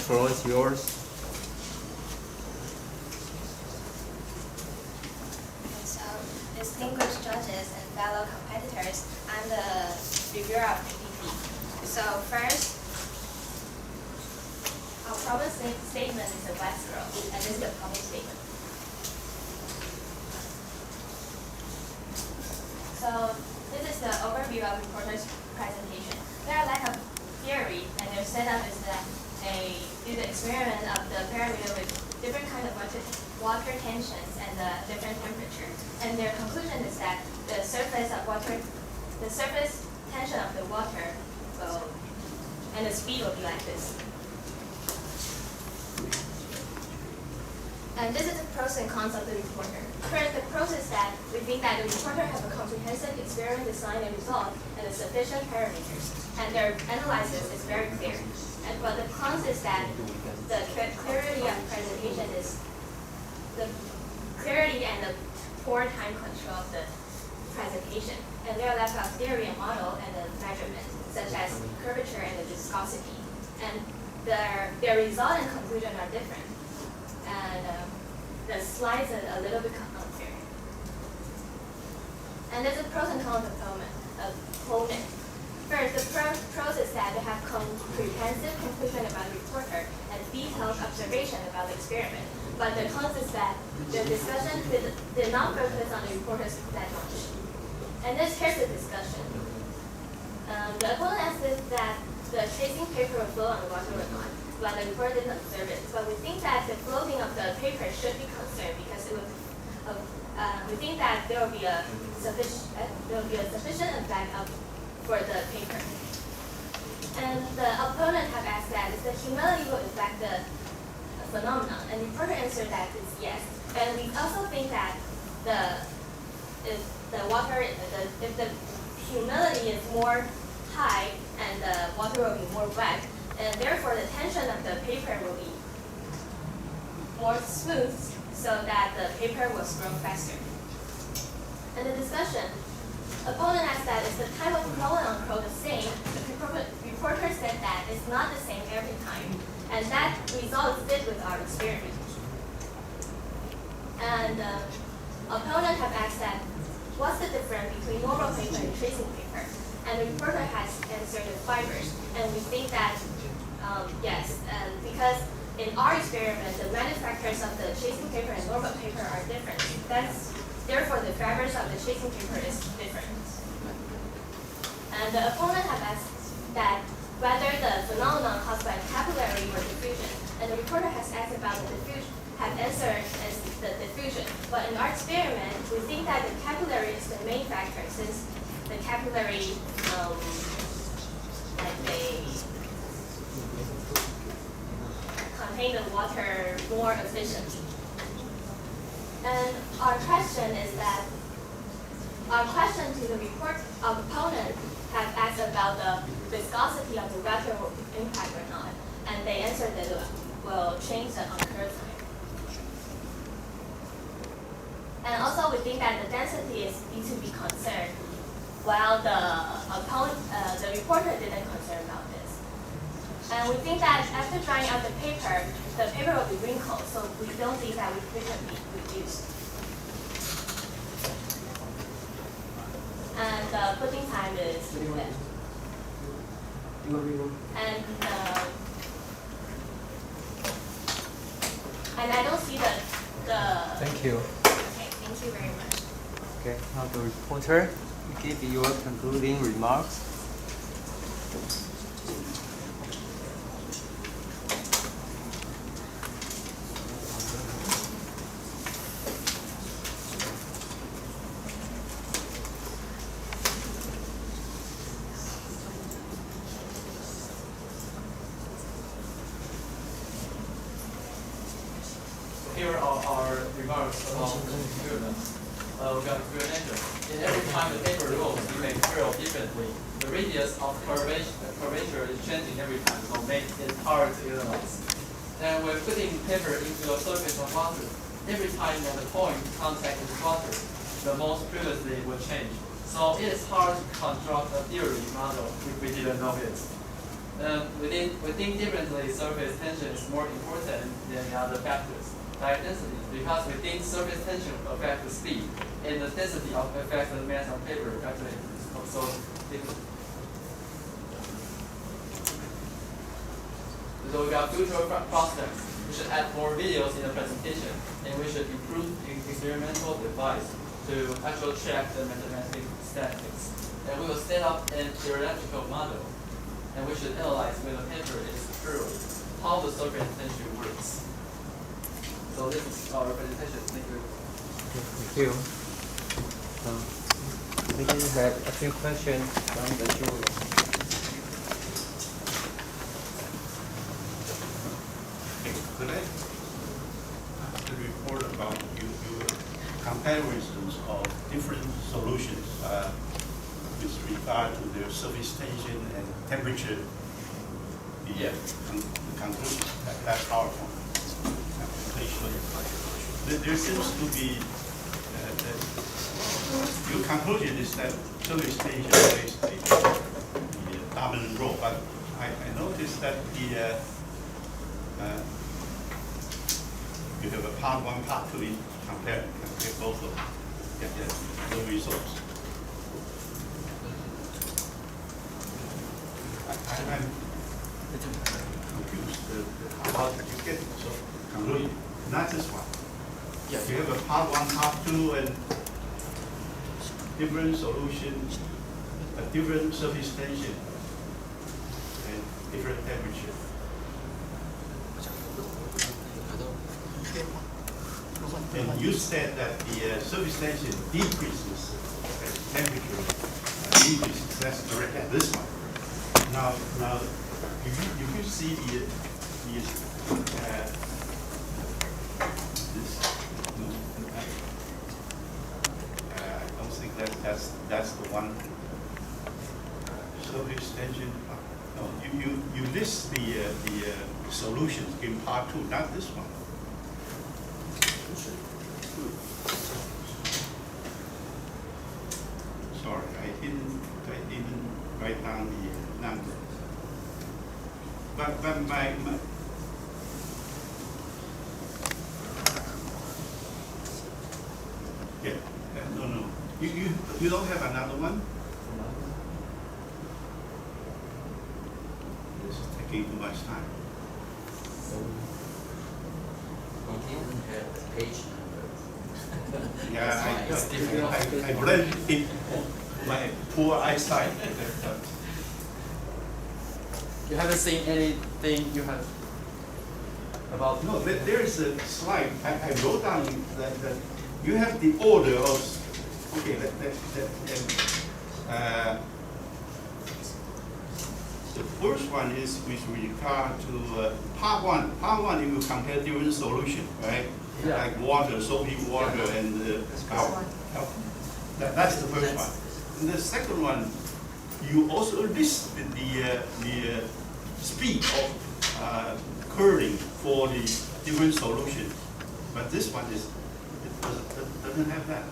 floor is yours. So, distinguished judges and fellow competitors, I'm the reviewer of PPP. So first, our problem statement is a wet scroll, and this is the problem statement. So this is the overview of reporter's presentation. There are lack of theory, and their setup is that they do the experiment of the parameter with different kind of water tensions and different temperature. And their conclusion is that the surface tension of the water will, and the speed will be like this. And this is the pros and cons of the reporter. First, the pros is that we think that the reporter has a comprehensive experiment design and result and the sufficient parameters, and their analysis is very clear. And but the cons is that the clarity of presentation is the clarity and the poor time control of the presentation. And there are lack of theory and model and the measurement, such as curvature and the viscosity. And their result and conclusion are different. And the slides are a little bit unfair. And there's a pros and cons opponent. First, the pros is that they have comprehensive conclusion about the reporter and detailed observation about the experiment. But the cons is that the discussion did not focus on the reporters that much. And here's the discussion. The opponent asked that the tracing paper will flow on the water or not, but the reporter didn't observe it. But we think that the floating of the paper should be concerned because it will. We think that there will be a sufficient effect for the paper. And the opponent have asked that if the humidity will affect the phenomenon, and the reporter answered that it's yes. And we also think that if the humidity is more high and the water will be more wet, and therefore the tension of the paper will be more smooth so that the paper will grow faster. And the discussion, opponent asked that is the type of quote-unquote the same? The reporter said that it's not the same every time, and that result fit with our experiment. And opponent have asked that what's the difference between normal paper and tracing paper? And the reporter has answered the fibers, and we think that yes, because in our experiment, the manufacturers of the tracing paper and normal paper are different. Therefore, the fibers of the tracing paper is different. And the opponent have asked that whether the phenomenon caused by capillary or diffusion, and the reporter has asked about the diffusion, have answered as the diffusion. But in our experiment, we think that the capillary is the main factor since the capillary, they contain the water more efficiently. And our question to the opponent have asked about the viscosity of the water impact or not, and they answered that it will change the occur time. And also we think that the density needs to be concerned, while the reporter didn't concern about this. And we think that after drying out the paper will be wrinkled, so we don't think that we can be reduced. And the putting time is left. And I don't see the. Thank you. Okay, thank you very much. Okay, now the reporter, give your concluding remarks. Here are our remarks about the experiment. We got experimental. In every time the paper rolls, you may curl differently. The radius of curvature is changing every time, so makes it hard to analyze. And we're putting paper into a surface of water. Every time that the point contact with water, the most previously will change. So it is hard to construct a theory model if we didn't know it. We think differently surface tension is more important than the other factors, like density, because we think surface tension affects the speed, and the density affects the mass of paper actually is also different. So we got future prospects. We should add more videos in the presentation, and we should improve the experimental device to actually check the mathematical statistics. And we will set up a theoretical model, and we should analyze when the paper is true, how the surface tension works. So this is our presentation. Thank you. Thank you. We can have a few questions from the jury. Could I ask a report about your comparisons of different solutions with regard to their surface tension and temperature? The conclusion, that PowerPoint application. There seems to be, your conclusion is that surface tension plays the dominant role, but I noticed that you have a part 1, part 2 in compare both of them, get the results. I'm confused. How did you get so conclusion? Not this one. Yes. You have a part 1, part 2, and different solutions, a different surface tension, and different temperature. And you said that the surface tension decreases as temperature increases. That's correct. Yeah, this one. Now, if you see this, I don't think that's the one. Surface tension. No, you list the solutions in part 2, not this one. Sorry, I didn't write down the number. But my yeah, no. You don't have another one? This is taking too much time. We didn't have the page number. Yeah, I blend in my poor eyesight. You haven't seen anything you have about? No, there is a slide. I wrote down that you have the order of. Okay, the first one is with regard to part 1. Part 1, you will compare different solutions, right? Yeah. Like water, soapy water, and alcohol. That's the first one. And the second one, you also listed the speed of curling for the different solutions, but this one doesn't have that.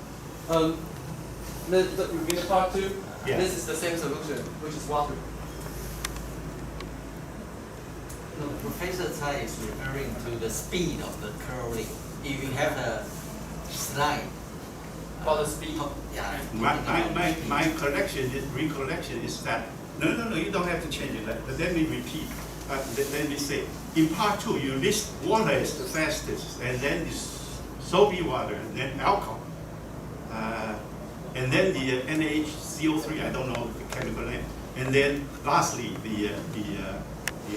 In part 2, yeah. This is the same solution, which is water. No, Professor Tsai is referring to the speed of the curling. If you have a slide. About the speed? Yeah. My recollection is that, no, you don't have to change it. Let me repeat. Let me say, in part 2, you list water as the fastest, and then soapy water, and then alcohol. And then the NaHCO3, I don't know the chemical name. And then lastly, the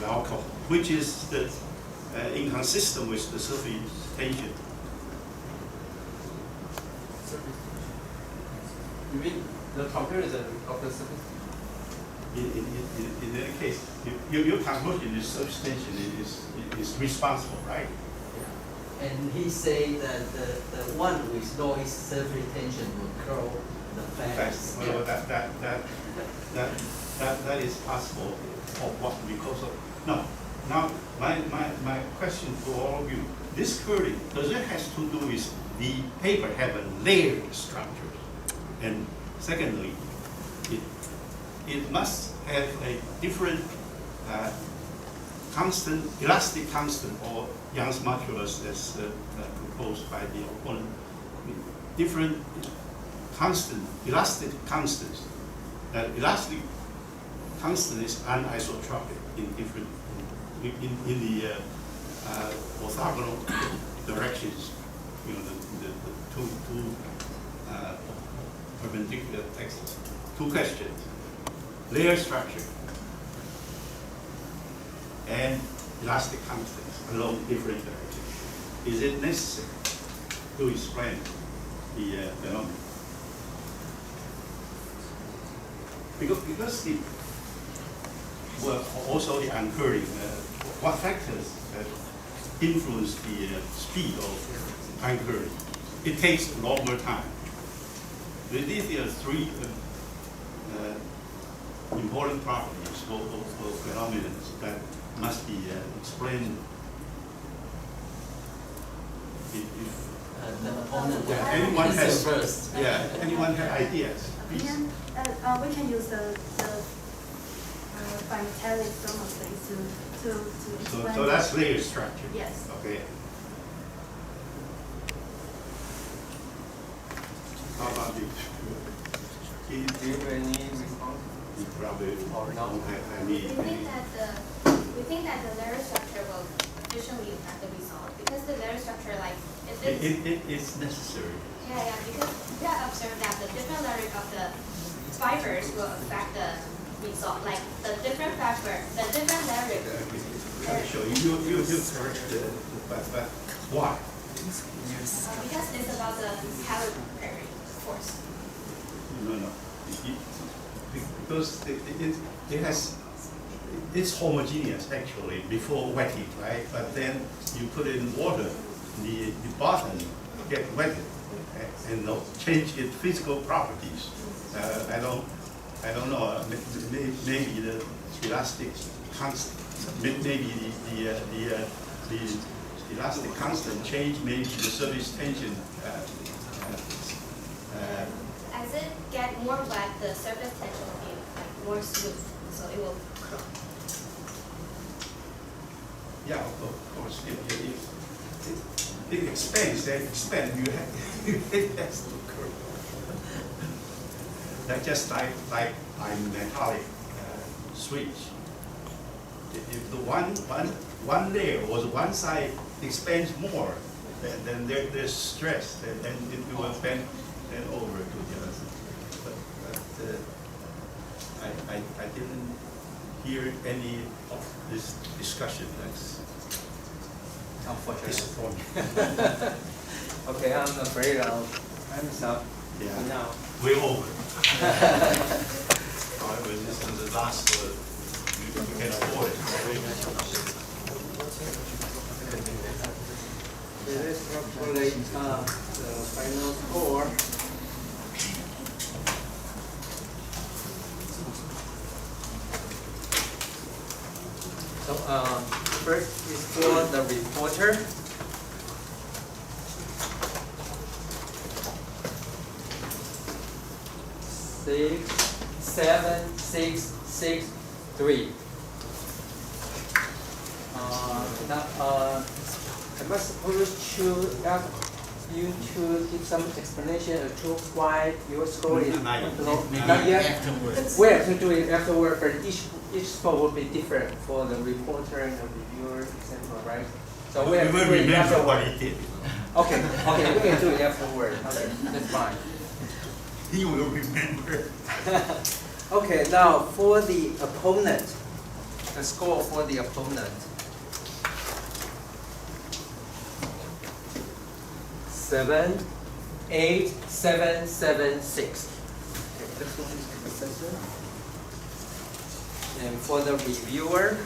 alcohol, which is inconsistent with the surface tension. You mean the comparison of the surface? In that case, your conclusion is surface tension is responsible, right? And he said that the one with lowest surface tension will curl the fastest. Well, that is possible. Because of no. Now my question for all of you: this curling, does it has to do with the paper have a layered structure? And secondly, it must have a different constant, elastic constant, or Young's modulus as proposed by the opponent. Different constant, elastic constants. Elastic constant is anisotropic in different in the orthogonal directions. You know, the two perpendicular axes. Two questions: layer structure and elastic constants along different directions. Is it necessary to explain the phenomenon? Because the, well, also the uncurling, what factors influence the speed of uncurling? It takes longer time. These are three important properties or phenomena that must be explained. The opponent. Yeah, anyone has first. Yeah, anyone have ideas? We Please. can use the bimetallic thermoplates to explain. So that's layer structure. Yes. Okay. How about you? Do you have any response? You probably Or no? don't have We any. think that the layer structure will efficiently impact the result because the layer structure, like, if it's It's necessary. yeah, because we have observed that the different layering of the fibers will affect the result. Like the different fiber, the different layering. Sure, you correct but why? Because it's about the calibratory force. No. Because it has, it's homogeneous actually before wetting, right? But then you put it in water, the bottom get wetted and change its physical properties. I don't know. Maybe the elastic constant, maybe the elastic constant change, maybe the surface tension. As it get more wet, the surface tension will be like more smooth, so it will curl. Yeah, of course. It expands. That expand. You have it has to curve. That's just like a metallic switch. If the one layer or one side expands more, then there's stress, and it will bend over to the other side. But I didn't hear any of this discussion. That's disappointing. Okay, I'm afraid I'm stop. Yeah. Now. We're over. However, this is the last you can afford it. Let's calculate the final score. So first is for the reporter. Six, 7, 6, 6, 3. Now, I must suppose to ask you to give some explanation as to why your score is Not low. yet. Not yet. Afterwards. We have to do it afterward, but each score will be different for the reporter and the reviewer, etc. Right? So we have to will do it remember afterward. what he did. Okay, we can do it afterward. Okay, that's fine. He will remember. Okay, now for the opponent, the score for the opponent. 7, 8, 7, 7, 6. Okay, this one is the successor. And for the reviewer,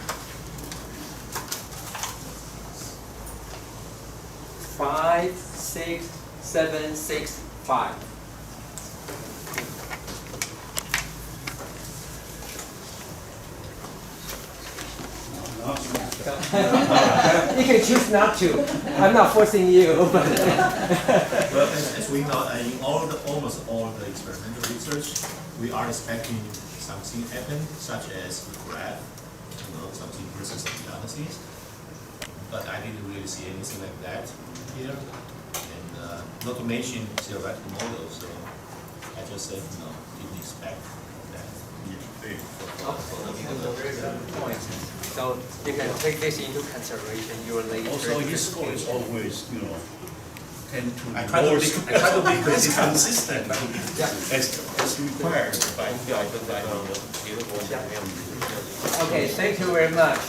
5, 6, 7, 6, 5. You can choose not to. I'm not forcing you. But Well, as we know, in almost all the experimental research, we are expecting something happen, such as graph something versus analysis. But I didn't really see anything like that here. And not to mention theoretical model, so I just said, didn't expect that. Very good point. So you can take this into consideration your later. Also, his score is always, tend to I try to be consistent Yeah. as required by. Okay, thank you very much.